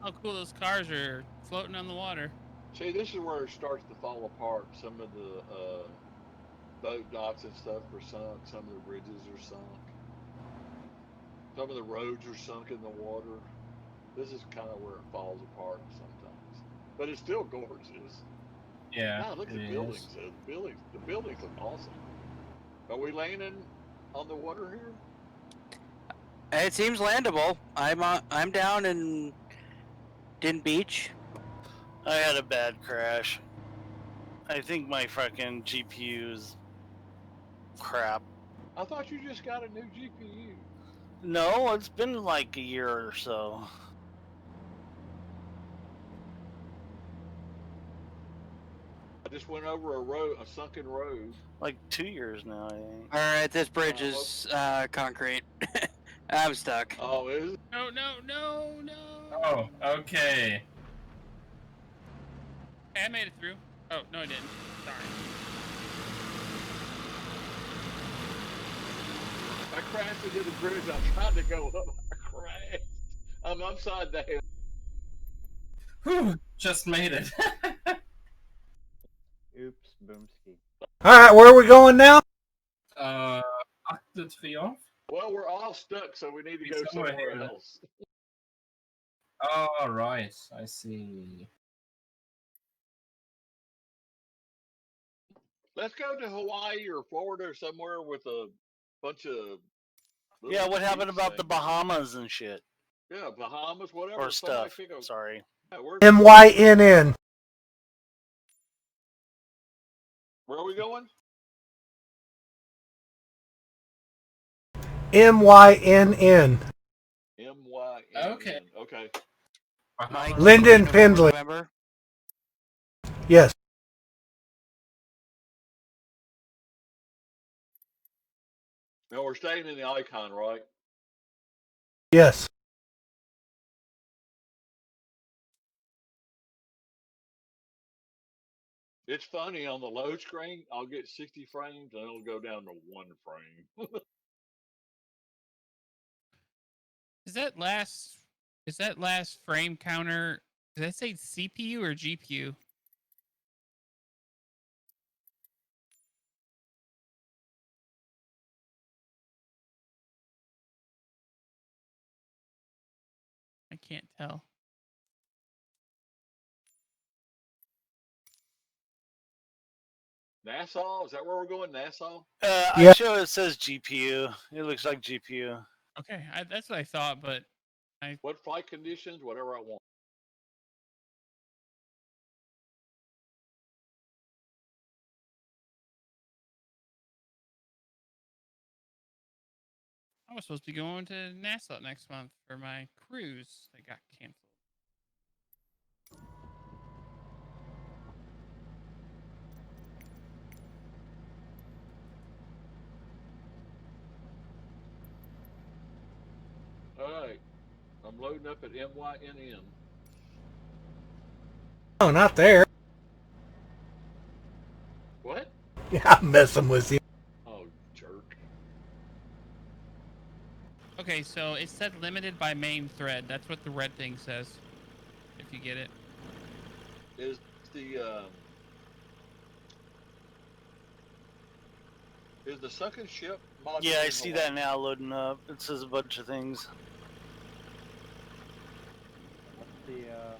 S1: How cool those cars are floating on the water.
S7: See, this is where it starts to fall apart. Some of the boat docks and stuff are sunk. Some of the bridges are sunk. Some of the roads are sunk in the water. This is kind of where it falls apart sometimes. But it's still gorgeous.
S4: yeah,
S7: God, look at
S4: it
S7: the
S4: is.
S7: buildings. The buildings look awesome. Are we landing on the water here?
S5: It seems landable. I'm down in Din Beach.
S2: I had a bad crash. I think my fucking GPU's crap.
S7: I thought you just got a new GPU.
S2: No, it's been like a year or so.
S7: I just went over a sunken road.
S2: Like 2 years now, I think.
S5: Alright, this bridge is concrete. I'm stuck.
S7: Oh, is it?
S1: No, no, no, no.
S4: Oh, okay.
S1: Hey, I made it through. Oh, no, I didn't. Sorry.
S7: I crashed into the bridge. I tried to go up. I crashed. I'm upside down.
S4: Whew, just made it.
S9: Oops, boomski.
S3: All right, where are we going now?
S4: Arc de Triomphe.
S7: Well, we're all stuck, so we need to go
S4: Somewhere
S7: somewhere
S4: here.
S7: else.
S4: Oh, right, I see.
S7: Let's go to Hawaii or Florida or somewhere with a bunch of.
S2: Yeah, what happened
S7: beach
S2: about the
S7: things.
S2: Bahamas and shit?
S7: Yeah, Bahamas, whatever.
S2: Or
S7: Somebody
S2: stuff.
S7: pick a-
S2: Sorry.
S7: Yeah,
S3: MYNN.
S7: where are we going?
S3: MYNN.
S7: MYN. Okay.
S5: Mike,
S3: Lyndon
S5: November,
S3: Pendley.
S5: November.
S3: Yes.
S7: Now we're staying in the icon, right?
S3: Yes.
S7: It's funny on the load screen. I'll get 60 frames and it'll go down to 1 frame.
S1: Is that last frame counter? Did I say CPU or GPU? I can't tell.
S7: Nassau? Is that where we're going? Nassau?
S2: I
S3: Yeah.
S2: show it says GPU. It looks like GPU.
S1: Okay, that's what I thought, but
S7: What flight conditions? Whatever I want.
S1: I was supposed to be going to Nassau next month for my cruise that got canceled.
S7: All right. I'm loading up at MYNN.
S3: Oh, not there.
S7: What?
S3: I'm messing with you.
S7: Oh, jerk.
S1: Okay, so it said limited by main thread. That's what the red thing says. If you get it.
S7: Is the sunken ship module
S2: Yeah, I
S7: in
S2: see
S7: Hawaii?
S2: that now loading up. It says a bunch of things.
S9: What's the airport?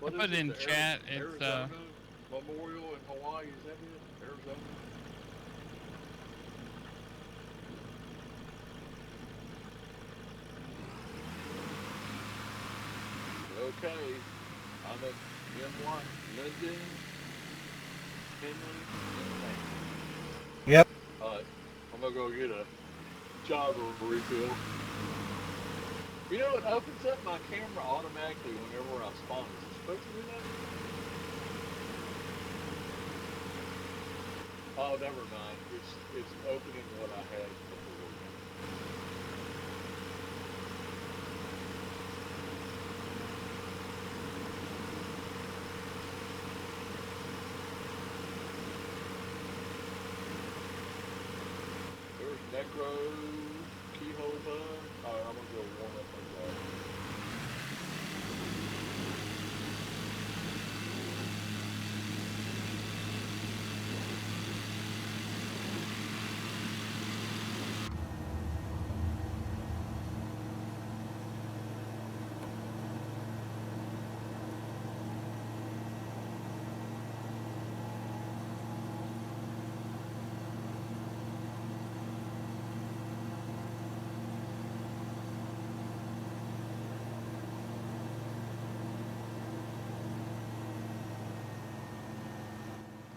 S7: What
S1: I put
S7: is
S1: it in
S7: the
S1: chat. It's
S7: Arizona Memorial in Hawaii? Is that it? Arizona? Okay. I'm at MY Linden, Henley, and
S3: Yep.
S7: Alright. I'm gonna go get a jogger refill. You know, it opens up my camera automatically whenever I spawn. Is it supposed to do that? Oh, never mind. It's opening what I had before. There's Necro, Keyhole Bun. Alright, I'm gonna go warm up my job.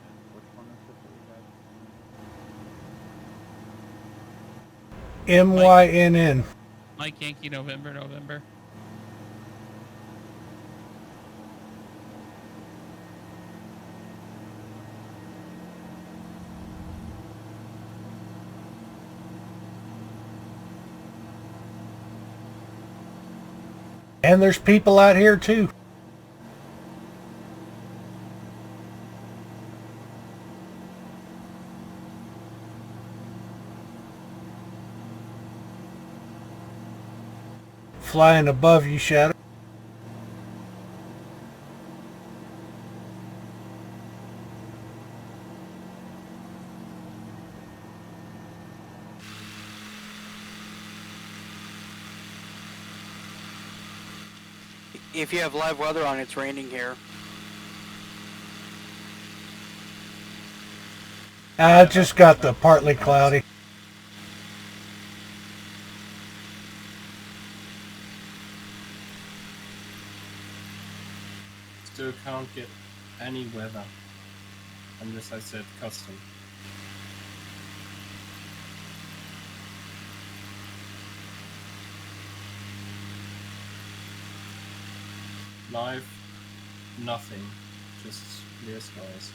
S9: And which one is it that you guys?
S3: MYNN.
S1: Mike Yankee November.
S3: And there's people out here too. Flying above you, Shadow.
S5: If you have live weather on, it's raining here.
S3: I just got the partly cloudy.
S4: Still can't get any weather unless I set custom. Live, nothing. Just clear skies.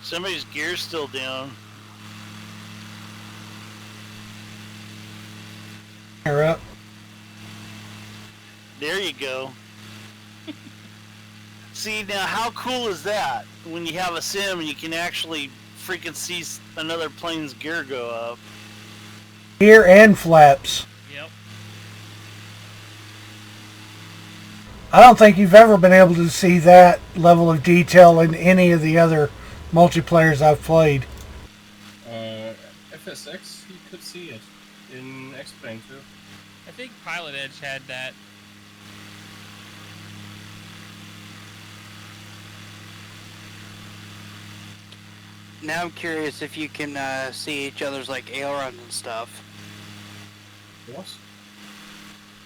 S2: Somebody's gear's still down.
S3: You're up.
S2: There you go. See, now how cool is that? When you have a sim and you can actually freaking see another plane's gear go up.
S3: Gear and flaps.
S1: Yep.
S3: I don't think you've ever been able to see that level of detail in any of the other multiplayers I've played.
S4: FSX, you could see it. In X-Plane too.
S1: I think Pilot Edge had that.
S5: Now I'm curious if you can see each other's like ailerons and stuff.
S4: What?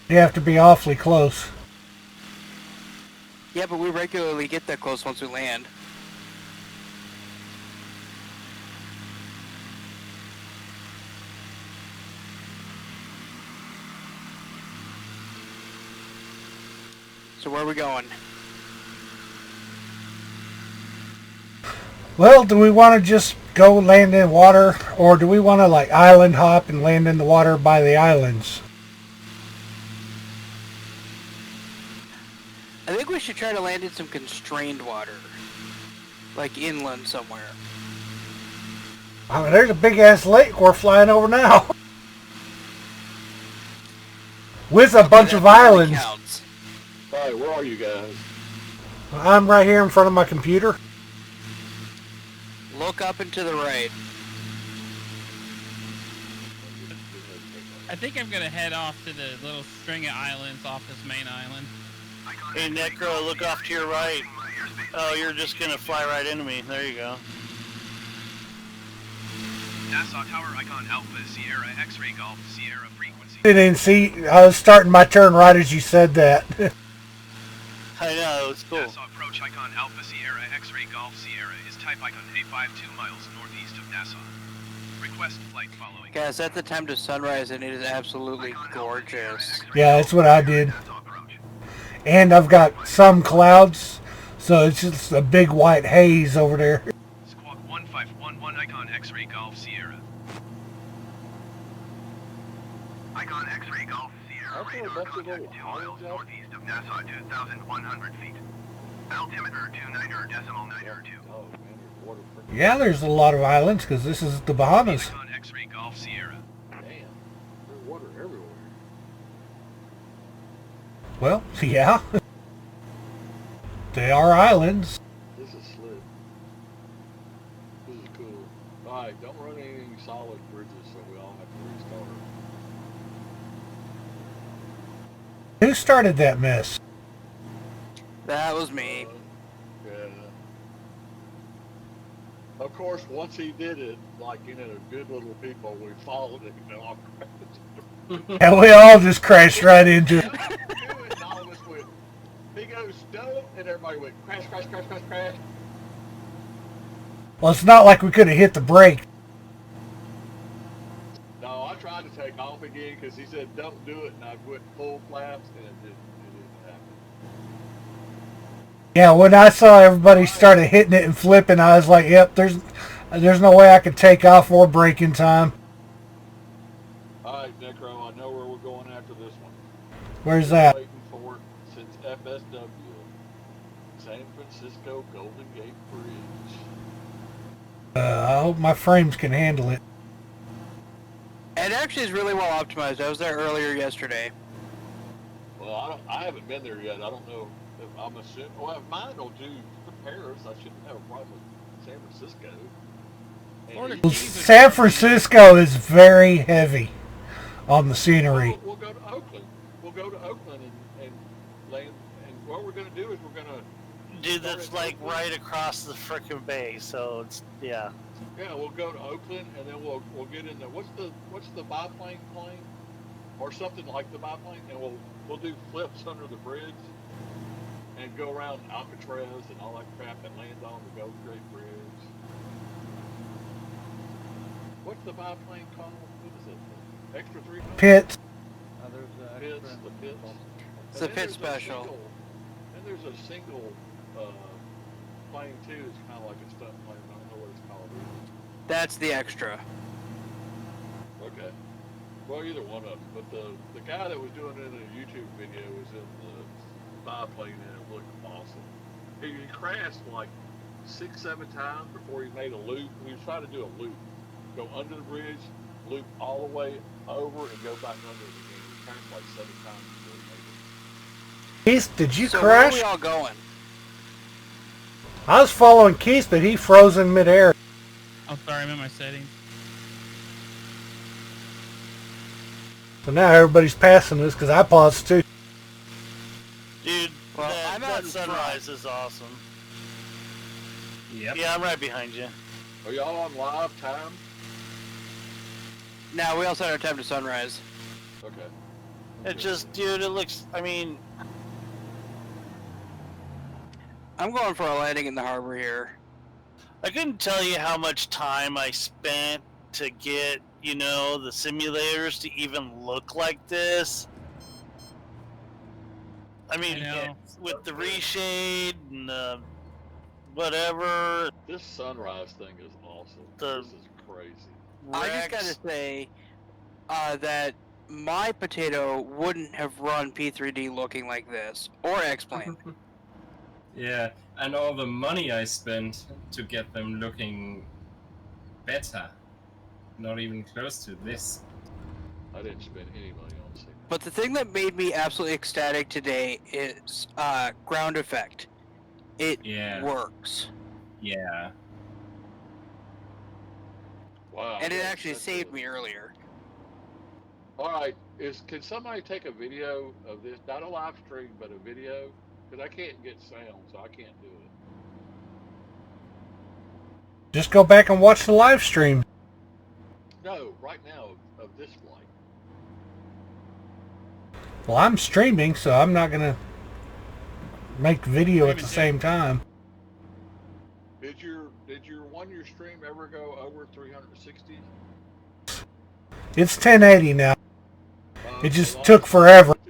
S3: You have to be awfully close.
S5: Yeah, but we regularly get that close once we land. So where are we going?
S3: Well, do we want to just go land in water, or do we want to like island hop and land in the water by the islands?
S5: I think we should try to land in some constrained water. Like inland somewhere.
S3: I mean, there's a big ass lake we're flying over now. With a bunch of islands.
S5: Counts.
S7: Hey, where are you guys?
S3: I'm right here in front of my computer.
S5: Look up and to the right.
S1: I think I'm gonna head off to the little string of islands off this main island.
S2: Hey, Necro, look off to your right. Oh, you're just gonna fly right into me. There you go.
S6: Nassau Tower icon Alpha Sierra X-ray Golf Sierra frequency.
S3: Didn't see. I was starting my turn right as you said that.
S2: I know, it's cool.
S6: Nassau approach icon Alpha Sierra X-ray Golf Sierra is type icon A52 miles northeast of Nassau. Request flight following.
S5: Guys, at the time to sunrise and it is absolutely gorgeous.
S3: Yeah, that's what I did. And I've got some clouds, so it's just a big white haze over there.
S6: Squawk 1511 icon X-ray Golf Sierra. Icon X-ray Golf Sierra
S7: Actually,
S6: radar
S7: that's a
S6: contact
S7: little
S6: 2 miles
S7: island, Jeff.
S6: northeast of Nassau, 2,100 feet. Altimeter 29.902.
S7: Oh man, there's water freaking.
S3: Yeah, there's a lot of islands because this is the Bahamas.
S6: Icon X-ray Golf Sierra.
S7: Damn, there's water everywhere.
S3: Well, yeah. They are islands.
S7: This is slick. This is cool. Alright, don't run anything solid bridges so we all have to restart.
S3: Who started that mess?
S5: That was me.
S7: Yeah. Of course, once he did it, like, you know, good little people, we followed it and all crashed.
S3: And we all just crashed right into it.
S7: And all of us went, he goes, stone, and everybody went, crash, crash, crash, crash, crash.
S3: Well, it's not like we could have hit the brake.
S7: No, I tried to take off again because he said, don't do it, and I went full flaps, and it didn't happen.
S3: Yeah, when I saw everybody started hitting it and flipping, I was like, yep, there's no way I could take off or brake in time.
S7: Alright, Necro, I know where we're going after this one.
S3: Where's that?
S7: Waiting for it since FSW, San Francisco Golden Gate Bridge.
S3: I hope my frames can handle it.
S5: It actually is really well optimized. I was there earlier yesterday.
S7: Well, I haven't been there yet. I don't know if I'm assuming. Well, if mine will do Paris, I shouldn't have a problem with San Francisco. And
S1: Florida
S7: he-
S3: Well, San Francisco is very heavy on the scenery.
S7: We'll go to Oakland. We'll go to Oakland and land. And what we're going to do is we're going to.
S2: Dude, that's like right across the frickin' bay, so it's, yeah.
S7: Yeah, we'll go to Oakland and then we'll get in there. What's the biplane plane? or something like the biplane, and we'll do flips under the bridge and go around Alcatraz and all that crap and land on the Golden Gate Bridge. What's the biplane called? What is it? Extra 300?
S3: Pits.
S9: There's
S7: Pits,
S9: extra
S7: the pits.
S9: also.
S5: It's a pit special.
S7: Then there's a single plane too. It's kind of like a stunt plane. I don't know what it's called.
S5: That's the extra.
S7: Okay. Well, either one of them. But the guy that was doing it in a YouTube video was in the biplane and it looked awesome. He crashed like 6-7 times before he made a loop. He was trying to do a loop. Go under the bridge, loop all the way over, and go back under it again. He crashed like 7 times before he made it.
S3: Keith, did you
S5: So
S3: crash?
S5: where are we all going?
S3: I was following Keith, but he froze in midair.
S1: I'm sorry, I'm in my settings.
S3: So now everybody's passing us because I paused too.
S2: Dude,
S5: Well, I'm out
S2: that
S5: in
S2: sunrise is awesome.
S4: Yep.
S2: Yeah, I'm right behind you.
S7: Are y'all on live time?
S5: Now we also had our time to sunrise.
S7: Okay.
S2: It just, dude, it looks, I mean,
S5: I'm going for a landing in the harbor here.
S2: I couldn't tell you how much time I spent to get, you know, the simulators to even look like this. I mean,
S1: I know.
S2: with the reshade and the whatever,
S7: This sunrise thing is awesome.
S2: The-
S7: This is crazy.
S5: I just
S2: Rex,
S5: gotta say that my potato wouldn't have run P3D looking like this, or X-Plane.
S4: Yeah, and all the money I spent to get them looking better. Not even close to this.
S7: I didn't spend any money on this thing.
S5: But the thing that made me absolutely ecstatic today is ground effect. It
S4: Yeah.
S5: works.
S4: Yeah.
S7: Wow.
S5: And it
S7: yeah,
S5: actually
S7: that's
S5: saved
S7: a-
S5: me earlier.
S7: All right, can somebody take a video of this? Not a live stream, but a video, because I can't get sound, so I can't do it.
S3: Just go back and watch the live stream.
S7: No, right now of this flight.
S3: Well, I'm streaming, so I'm not gonna make video at the
S1: Streaming,
S3: same time.
S7: Did your 1-year stream ever go over 360?
S3: It's 1080 now. It
S7: The
S3: just
S7: last
S3: took
S7: time I
S3: forever.
S7: looked,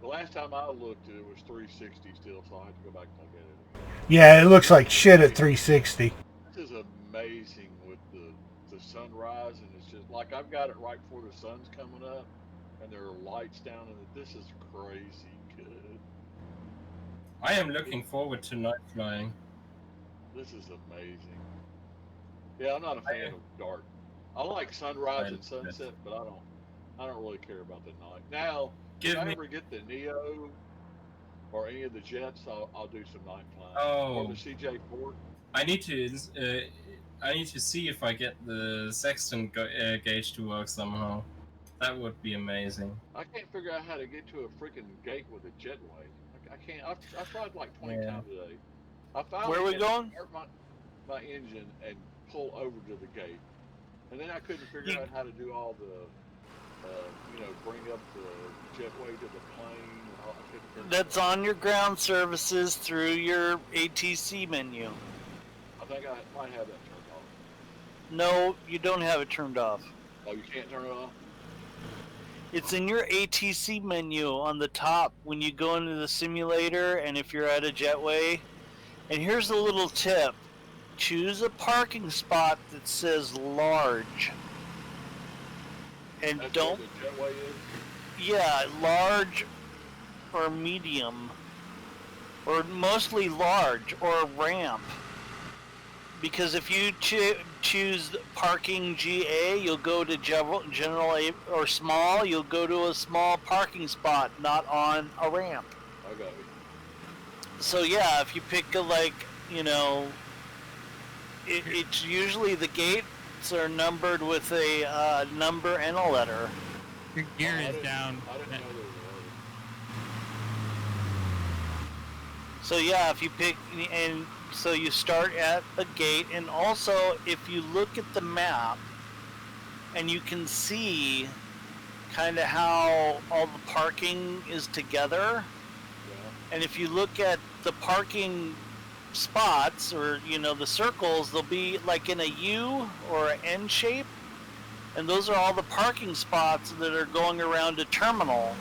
S7: the last time I looked, it was 360 still, so I had to go back and look at it.
S3: Yeah, it looks like shit at 360.
S7: This is amazing with the sunrise, and it's just like I've got it right before the sun's coming up, and there are lights down in it. This is crazy good.
S4: I am looking forward to night flying.
S7: This is amazing. Yeah, I'm not a fan of dark. I like sunrise and sunset, but I don't really care about the night. Now,
S4: Give
S7: if I
S4: me-
S7: ever get the Neo or any of the jets, I'll do some night flying.
S4: Oh.
S7: Or the CJ4.
S4: I need to see if I get the sextant gauge to work somehow. That would be amazing.
S7: I can't figure out how to get to a freaking gate with a jetway. I can't. I've tried like 20
S4: Yeah.
S7: times today. I finally
S2: Where are we
S7: had to
S2: going?
S7: start my engine and pull over to the gate, and then I couldn't figure
S2: You-
S7: out how to do all the, bring up the jetway to the plane. And all, I couldn't figure
S2: that's
S7: it out.
S2: on your ground services through your ATC menu.
S7: I think I might have that turned off.
S2: No, you don't have it turned off.
S7: Oh, you can't turn it off?
S2: It's in your ATC menu on the top when you go into the simulator and if you're at a jetway. And here's a little tip. Choose a parking spot that says large. And
S7: That's
S2: don't,
S7: what the jetway is?
S2: yeah, large or medium. Or mostly large or ramp. Because if you choose parking GA, you'll go to general A, or small, you'll go to a small parking spot, not on a ramp.
S7: I got it.
S2: So yeah, if you pick a it's usually the gates are numbered with a number and a letter.
S1: Your gear
S7: I
S1: is
S7: didn't-
S1: down.
S7: I didn't know there was a
S2: So yeah, if you pick, and so you start at a gate, and also if you look at the map, and you can see kind of how all the parking is together.
S7: Yeah.
S2: And if you look at the parking spots, or the circles, they'll be like in a U or an N shape, and those are all the parking spots that are going around a terminal.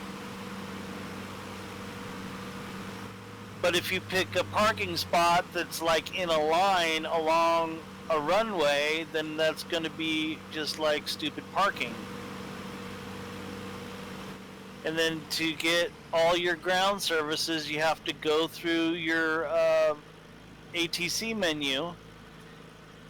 S2: But if you pick a parking spot that's like in a line along a runway, then that's going to be just like stupid parking. And then to get all your ground services, you have to go through your ATC menu.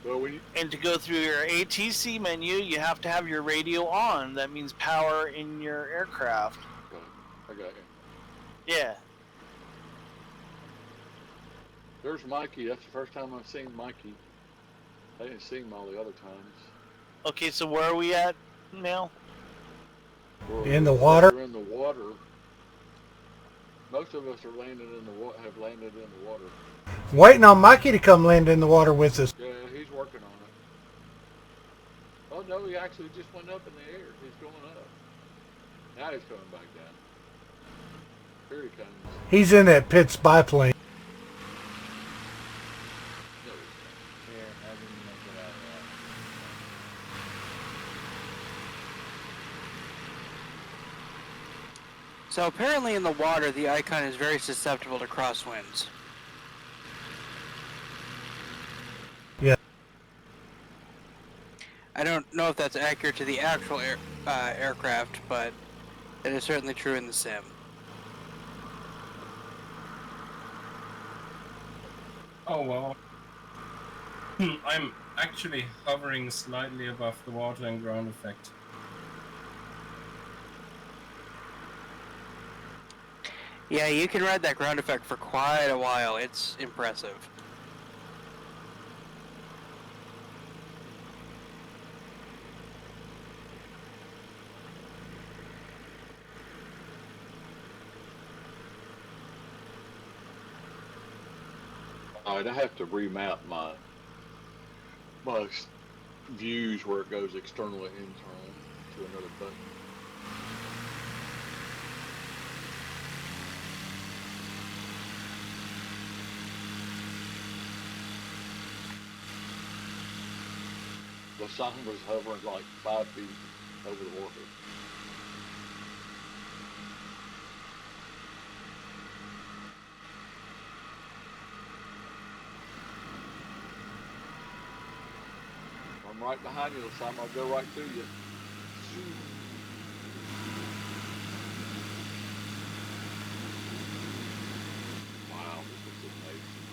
S7: Well, when you,
S2: And to go through your ATC menu, you have to have your radio on. That means power in your aircraft.
S7: okay, I got you.
S2: Yeah.
S7: There's Mikey. That's the first time I've seen Mikey. I didn't see him all the other times.
S2: Okay, so where are we at now?
S3: In the water?
S7: We're in the water. Most of us are landed in the have landed in the water.
S3: Waiting on Mikey to come land in the water with us.
S7: Yeah, he's working on it. Oh no, he actually just went up in the air. He's going up. Now he's coming back down. Here he comes.
S3: He's in that Pitts biplane.
S7: No,
S9: Here, I didn't make it out yet.
S5: So apparently in the water, the Icon is very susceptible to crosswinds.
S3: Yeah.
S5: I don't know if that's accurate to the actual aircraft, but it is certainly true in the sim.
S4: Oh well. I'm actually hovering slightly above the water and ground effect.
S5: Yeah, you can ride that ground effect for quite a while. It's impressive.
S7: Alright, I have to remap my views where it goes external and internal to another button. The sun was hovering like 5 feet over the water. I'm right behind you this time. I'll go right through you. Wow, this is amazing.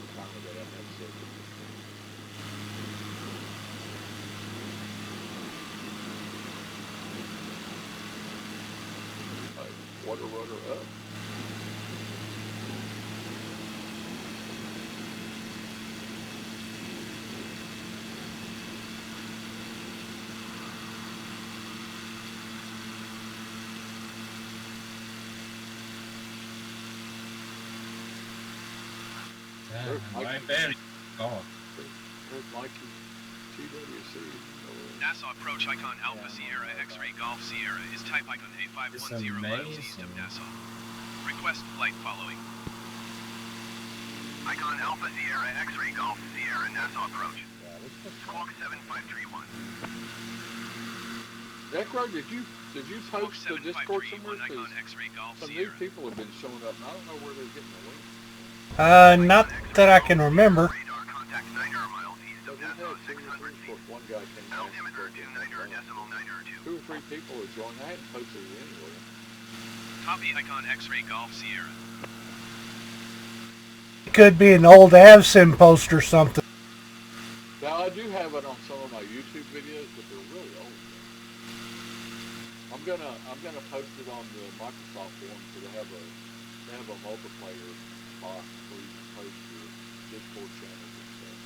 S7: The time that I have said. Water rudder up. There's
S4: My
S7: Mikey.
S4: bearing. Oh.
S7: There's Mikey. TWC.
S6: NASA approach Icon Alpha Sierra X-Ray Golf Sierra is type Icon A510 miles east of
S4: amazing.
S6: Nassau. Request flight following. Icon Alpha Sierra X-Ray Golf Sierra Nassau approach.
S9: Yeah, this was
S6: Squawk 7531.
S7: Necro, did you
S6: Squawk
S7: post the Discord somewhere?
S6: 7531 Icon
S7: 'Cause
S6: X-Ray Golf
S7: some new
S6: Sierra.
S7: people have been showing up, and I don't know where they're getting the link.
S3: Not that I can remember.
S6: Radar contact 90 miles east
S7: So
S6: of
S7: we had
S6: Nassau,
S7: 2 or
S6: 600
S7: 3,
S6: feet.
S7: one guy came down.
S6: Altimeter 29.902.
S7: 2 or 3 people have joined. I hadn't posted it anywhere.
S6: Copy Icon X-Ray Golf Sierra.
S3: It could be an old AvSim post or something.
S7: Now I do have it on some of my YouTube videos, but they're really old. I'm gonna post it on the Microsoft forum, so they have a multiplayer box where you can post your Discord channels and stuff.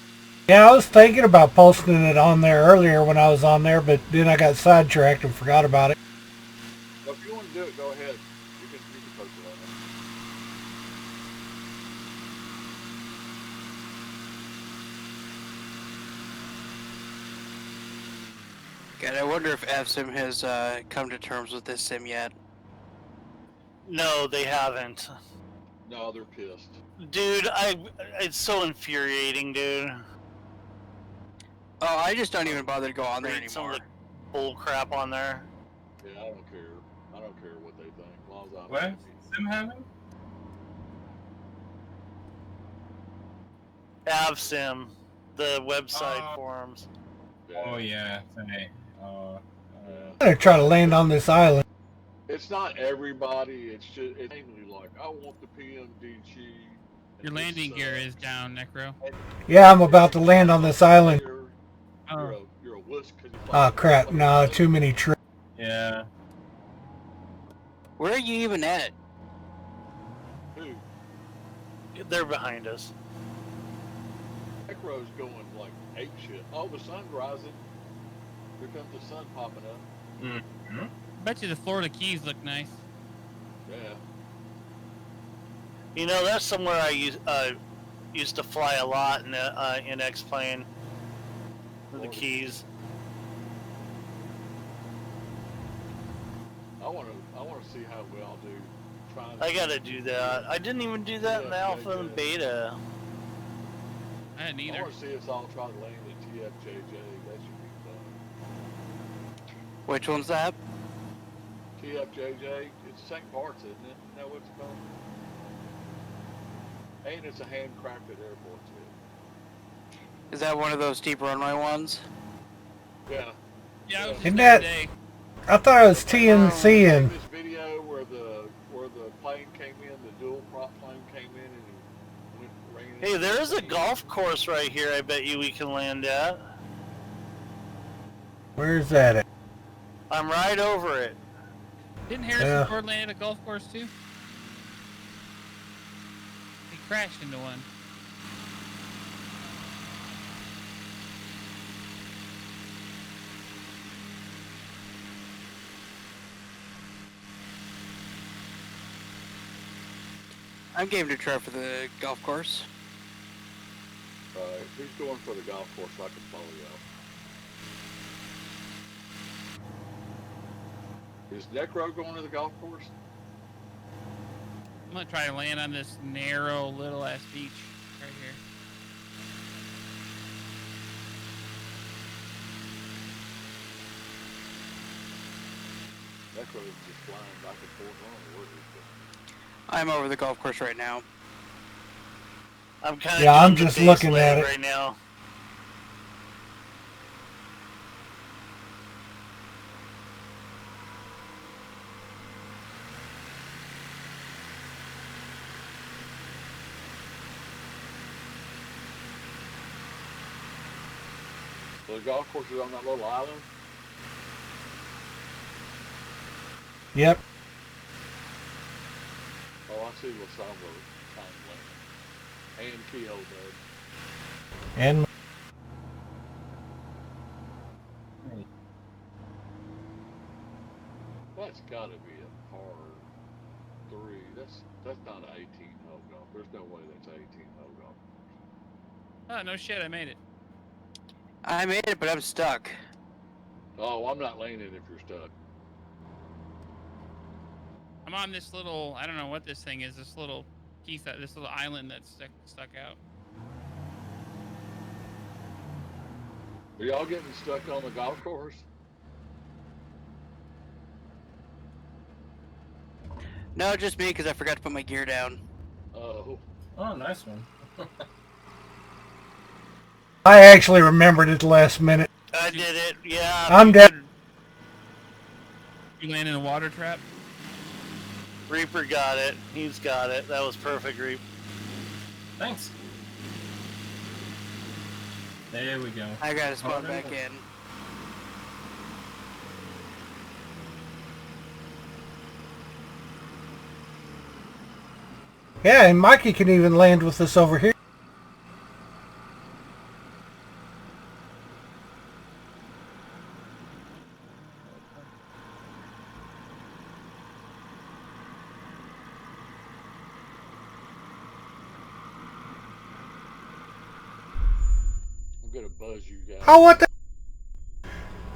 S3: Yeah, I was thinking about posting it on there earlier when I was on there, but then I got sidetracked and forgot about it.
S7: Well, if you want to do it, go ahead. You can post it on there.
S5: God, I wonder if FSIM has come to terms with this sim yet.
S2: No, they haven't.
S7: No, they're pissed.
S2: Dude, it's so infuriating, dude.
S5: Oh, I just don't even bother to go on there
S2: Read some of
S5: anymore.
S2: the bull crap on there.
S7: Yeah, I don't care. I don't care what they think, as long as I'm
S4: Where?
S7: happy.
S4: Sim having?
S2: AvSim, the website
S4: Oh.
S2: forums.
S4: Oh yeah, they.
S7: Yeah.
S3: I'm gonna try to land on this island.
S7: It's not everybody. It's just it's mainly like I want the PMDG. and
S1: Your
S7: this
S1: landing gear is
S7: sucks.
S1: down, Necro.
S7: And
S3: Yeah, I'm about to land on this island.
S1: Oh.
S7: You're a wuss 'cause you
S3: Oh
S7: fucking
S3: crap!
S7: fucking
S3: No,
S7: land.
S3: too many trees.
S4: Yeah.
S5: Where are you even at?
S7: Who?
S2: They're behind us.
S7: Necro's going like ape shit. Oh, the sun's rising. Here comes the sun popping up.
S4: Mm-hmm.
S1: Bet you the Florida Keys look nice.
S7: Yeah.
S2: You know, that's somewhere I used to fly a lot in X-Plane. The Keys.
S7: I want to see how well I'll do. Trying.
S2: I gotta do that. I didn't even do that in the
S7: Yeah,
S2: alpha and beta.
S1: I hadn't
S7: I
S1: either.
S7: want to see us all try to land at TFJJ. That should be fun.
S5: Which one's that?
S7: TFJJ. It's St. Bart's, isn't it? You know what it's called? And it's a handcrafted airport too.
S5: Is that one of those steep runway ones?
S7: Yeah.
S1: Yeah, I was
S7: Isn't
S1: just
S3: that-
S1: there today.
S3: I thought it was TNC and
S7: This video where the plane came in, the dual prop plane came in and it went raining.
S2: Hey, there is a golf course right here. I bet you we can land at.
S3: where's that at?
S2: I'm right over it.
S1: Didn't Harrison
S3: Yeah.
S1: Ford land at a golf course too? He crashed into one.
S5: I'm game to try for the golf course.
S7: Alright, who's going for the golf course so I can follow you up? Is Necro going to the golf course?
S1: I'm gonna try to land on this narrow little ass beach right here.
S7: Necro is just flying back and forth on the word.
S5: I'm over the golf course right now.
S2: I'm kind of
S3: Yeah, I'm just looking at it.
S2: right now.
S7: So the golf course is on that little island?
S3: Yep.
S7: Oh, I see Lasambo time land. And Kehoe does.
S3: And
S7: That's gotta be a par 3. That's not an 18 hole golf. There's no way that's an 18 hole golf.
S1: Oh no shit, I made it.
S5: I made it, but I'm stuck.
S7: Oh, I'm not landing if you're stuck.
S1: I'm on this little, I don't know what this thing is, this little piece, this little island that's stuck out.
S7: Are y'all getting stuck on the golf course?
S5: No, just me because I forgot to put my gear down.
S7: Oh.
S4: Oh, nice one.
S3: I actually remembered at the last minute.
S2: I did it. Yeah.
S3: I'm dead.
S1: You land in a water trap?
S2: Reaper got it. He's got it. That was perfect, Reap.
S4: Thanks. There we go.
S5: I gotta spawn
S4: Oh,
S5: back
S4: no.
S5: in.
S3: Yeah, and Mikey can even land with us over here.
S7: I'm gonna buzz you guys.
S3: Oh, what the?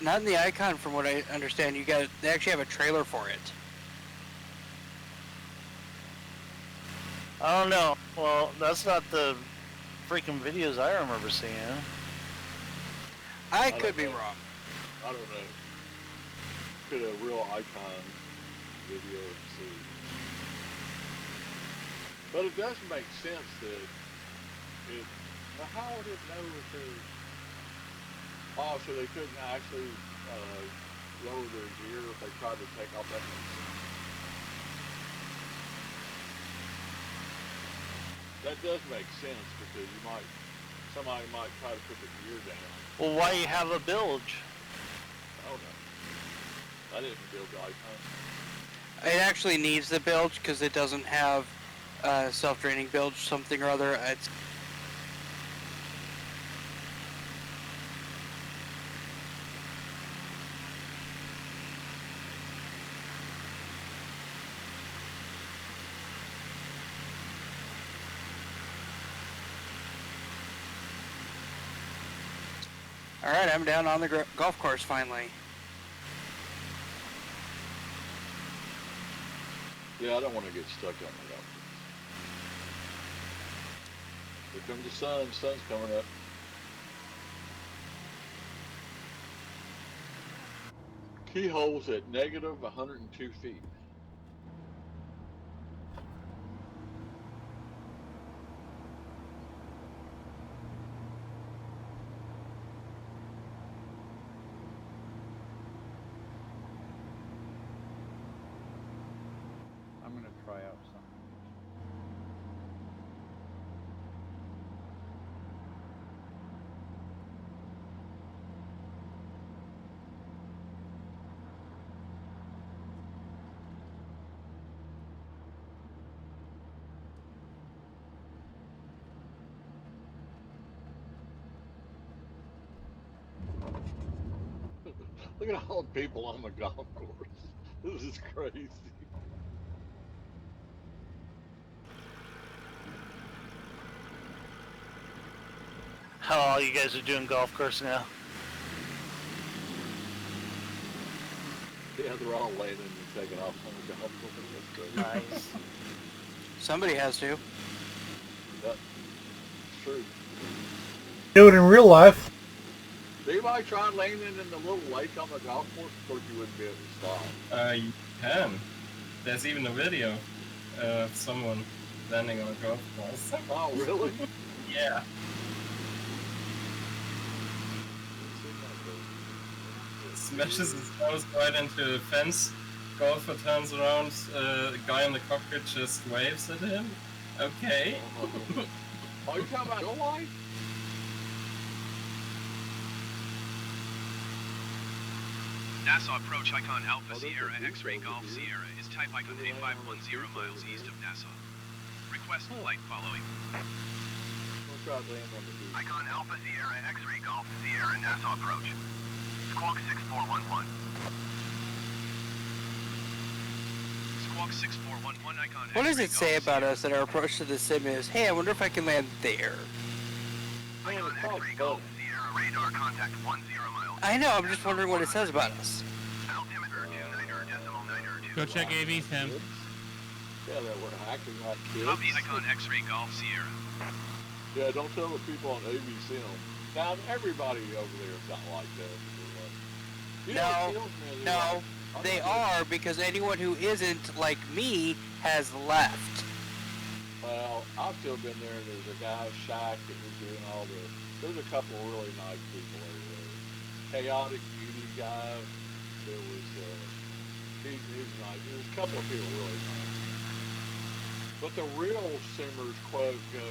S5: Not in the icon, from what I understand. They actually have a trailer for it.
S2: I don't know. Well, that's not the freaking videos I remember seeing.
S5: I
S7: don't
S5: could be
S7: know.
S5: wrong.
S7: I don't know. Get a real icon video and see. But it does make sense that it. Well, how would it know if they're? Oh, so they couldn't actually lower their gear if they tried to take off that. That does make sense because somebody might try to put the gear down.
S2: Well, why you have a bilge?
S7: I don't know. I didn't build the icon.
S5: It actually needs the bilge because it doesn't have self-draining bilge something or other. It's all right. I'm down on the golf course finally.
S7: Yeah, I don't want to get stuck on the golf course. Here comes the sun. Sun's coming up. Keyhole's at negative 102 feet.
S9: I'm gonna try out something.
S7: Look at all the people on the golf course. This is crazy.
S2: How all you guys are doing golf course now?
S7: Yeah, they're all landing and taking off on the golf course. That's crazy.
S2: Nice.
S5: Somebody has to.
S7: Yep. It's true.
S3: Do it in real life.
S7: Anybody try landing in the little lake on the golf course? Of course, you wouldn't be able to stop.
S4: You can. There's even a video of someone landing on a golf course.
S7: Oh, really?
S4: Yeah. Smashes his nose right into the fence. Golfer turns around. The guy in the cockpit just waves at him. Okay.
S7: Oh, you talking about real life?
S6: NASA approach icon Alpha Sierra X-Ray Golf Sierra is type icon A510 miles east of Nassau. Request flight following.
S7: We'll try to land on the beach.
S6: Icon Alpha Sierra X-Ray Golf Sierra Nassau approach. Squawk 6411. Squawk 6411 icon
S5: What does
S6: X-Ray
S5: it say
S6: Golf
S5: about
S6: Sierra.
S5: us that our approach to the sim is, hey, I wonder if I can land there?
S6: Icon X-Ray Golf Sierra radar contact 10 miles.
S5: I know, I'm just wondering what it says about us.
S6: Altimeter 29.902.
S1: Go check AV Sim.
S7: Yeah, that we're acting like kids.
S6: Copy icon X-Ray Golf Sierra.
S7: Yeah, don't tell the people on ABC. Now, everybody over there is not like that. You know what kills me is
S5: No,
S7: like,
S5: they are, because anyone who isn't like me has left.
S7: Well, I've still been there, and there's a guy, Shaq, that was doing all the... There's a couple of really nice people over there. Chaotic Beauty guy. There was... he's nice. There's a couple of people really nice. But the real simmers, quote, go,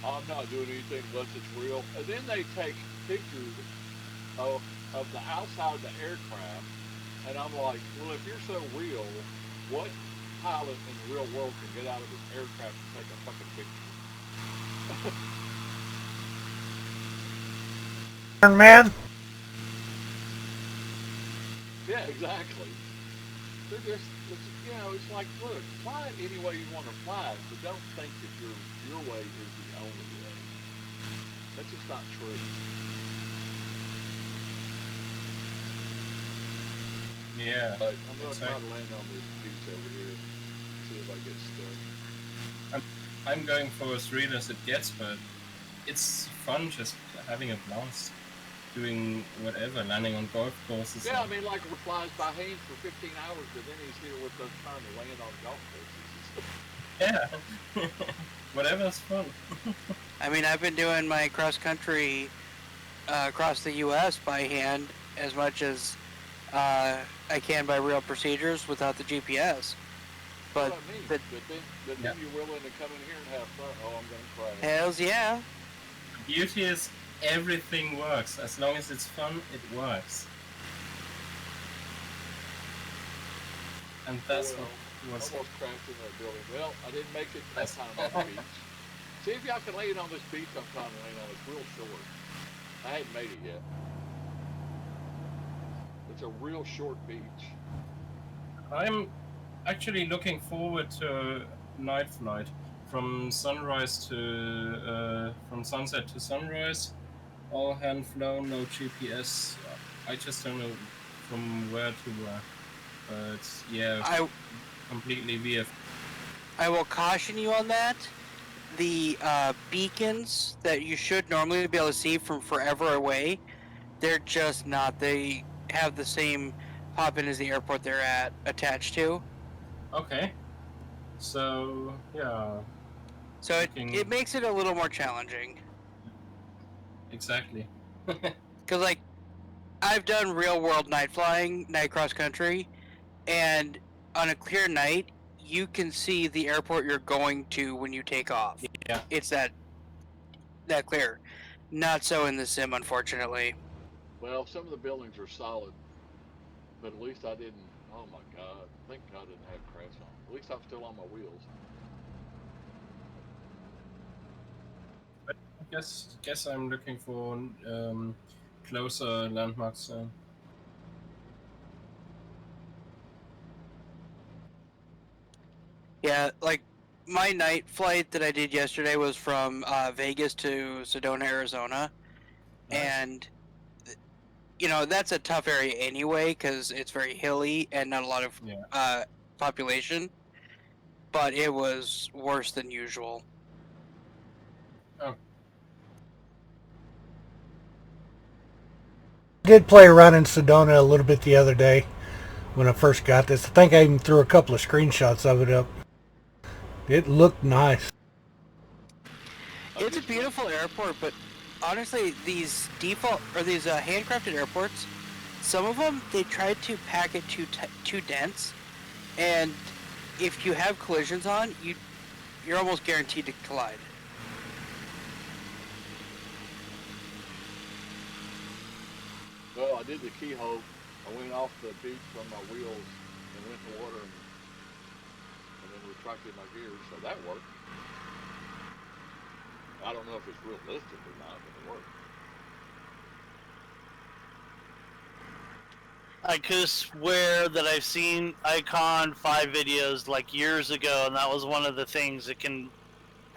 S7: I'm not doing anything unless it's real. And then they take pictures of the outside of the aircraft. And I'm like, well, if you're so real, what pilot in the real world can get out of his aircraft and take a fucking picture?
S3: Iron Man.
S7: Yeah, exactly. They're just, you know, it's like, look, fly it any way you want to fly it, but don't think that your way is the only way. That's just not true.
S4: Yeah,
S7: But I'm gonna try
S4: exactly.
S7: to land on this beach over here. See if I get stuck.
S4: I'm going for as real as it gets, but it's fun just having a blast, doing whatever, landing on golf courses.
S7: Yeah, I mean, like it flies by Haynes for 15 hours, but then he's here with us trying to land on golf courses.
S4: Yeah, whatever's fun.
S5: I mean, I've been doing my cross country across the U.S. by hand as much as I can by real procedures without the GPS. But
S7: That's what I mean.
S5: the,
S7: But then you're willing to come in here and have fun. Oh, I'm gonna cry.
S5: hells yeah.
S4: The beauty is everything works. As long as it's fun, it works. And that's
S7: Well,
S4: what was...
S7: almost crashed in that building. Well, I didn't make it that time on the beach. See if y'all can land on this beach I'm trying to land on. It's real short. I hadn't made it yet. It's a real short beach.
S4: I'm actually looking forward to night flight from sunrise to from sunset to sunrise, all hand flown, no GPS. I just don't know from where to where, but yeah, completely VF.
S5: I will caution you on that. The beacons that you should normally be able to see from forever away, they're just not. They have the same pop-in as the airport they're at attached to.
S4: Okay, so yeah.
S5: So it makes it a little more challenging.
S4: Exactly.
S5: Because, like, I've done real-world night flying, night cross-country, and on a clear night, you can see the airport you're going to when you take off.
S4: Yeah.
S5: It's that clear. Not so in the sim, unfortunately.
S7: Well, some of the buildings are solid, but at least I didn't. Oh my God! Thank God I didn't have crash on. At least I'm still on my wheels.
S4: I guess I'm looking for closer landmarks.
S5: Yeah, like my night flight that I did yesterday was from Vegas to Sedona, Arizona,
S4: Nice.
S5: and you know that's a tough area anyway because it's very hilly and not a lot of population. But it was worse than usual.
S4: Oh.
S3: Did play around in Sedona a little bit the other day when I first got this. I think I even threw a couple of screenshots of it up. It looked nice.
S5: It's a beautiful airport, but honestly, these handcrafted airports, some of them they tried to pack it too dense, and if you have collisions on, you're almost guaranteed to collide.
S7: Well, I did the keyhole. I went off the beach from my wheels and went in the water and then retracted my gears, so that worked. I don't know if it's realistic or not, but it worked.
S2: I could swear that I've seen Icon 5 videos like years ago, and that was one of the things that can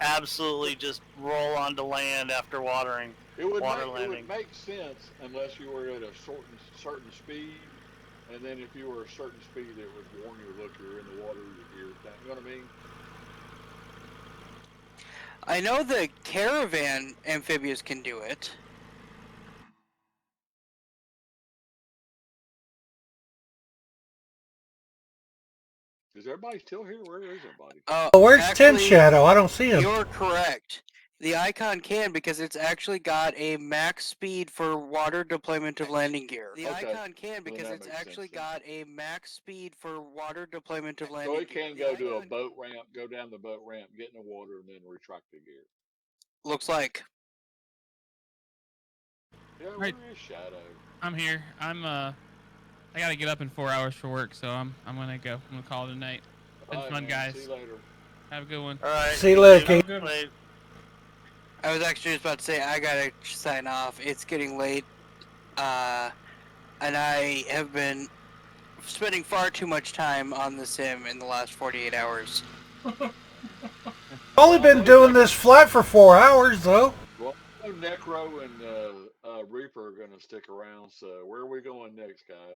S2: absolutely just roll onto land after watering.
S7: It would
S2: landing.
S7: make sense unless you were at a certain speed, and then if you were a certain speed, it would warn you, look, you're in the water, you're down. You know what I mean?
S5: I know the Caravan amphibious can do it.
S7: Is everybody still here? Where is everybody?
S3: Where's Tin Shadow? I don't see him.
S5: You're correct. The Icon can because it's actually got a max speed for water deployment of landing gear. The Icon can because it's actually got a max speed for water deployment of landing gear.
S7: So it can go to a boat ramp, go down the boat ramp, get in the water, and then retract the gear.
S5: Looks like.
S7: Yeah, where is Shadow?
S1: I'm here. I gotta get up in 4 hours for work, so I'm gonna go. I'm gonna call it a night. Been fun, guys.
S7: See you later.
S1: Have a good one.
S2: All right.
S3: See you later, Kate.
S5: I was actually just about to say I gotta sign off. It's getting late, and I have been spending far too much time on the sim in the last 48 hours.
S3: Only been doing this flat for 4 hours, though.
S7: Well, Necro and Reaper are going to stick around, so where are we going next, guys?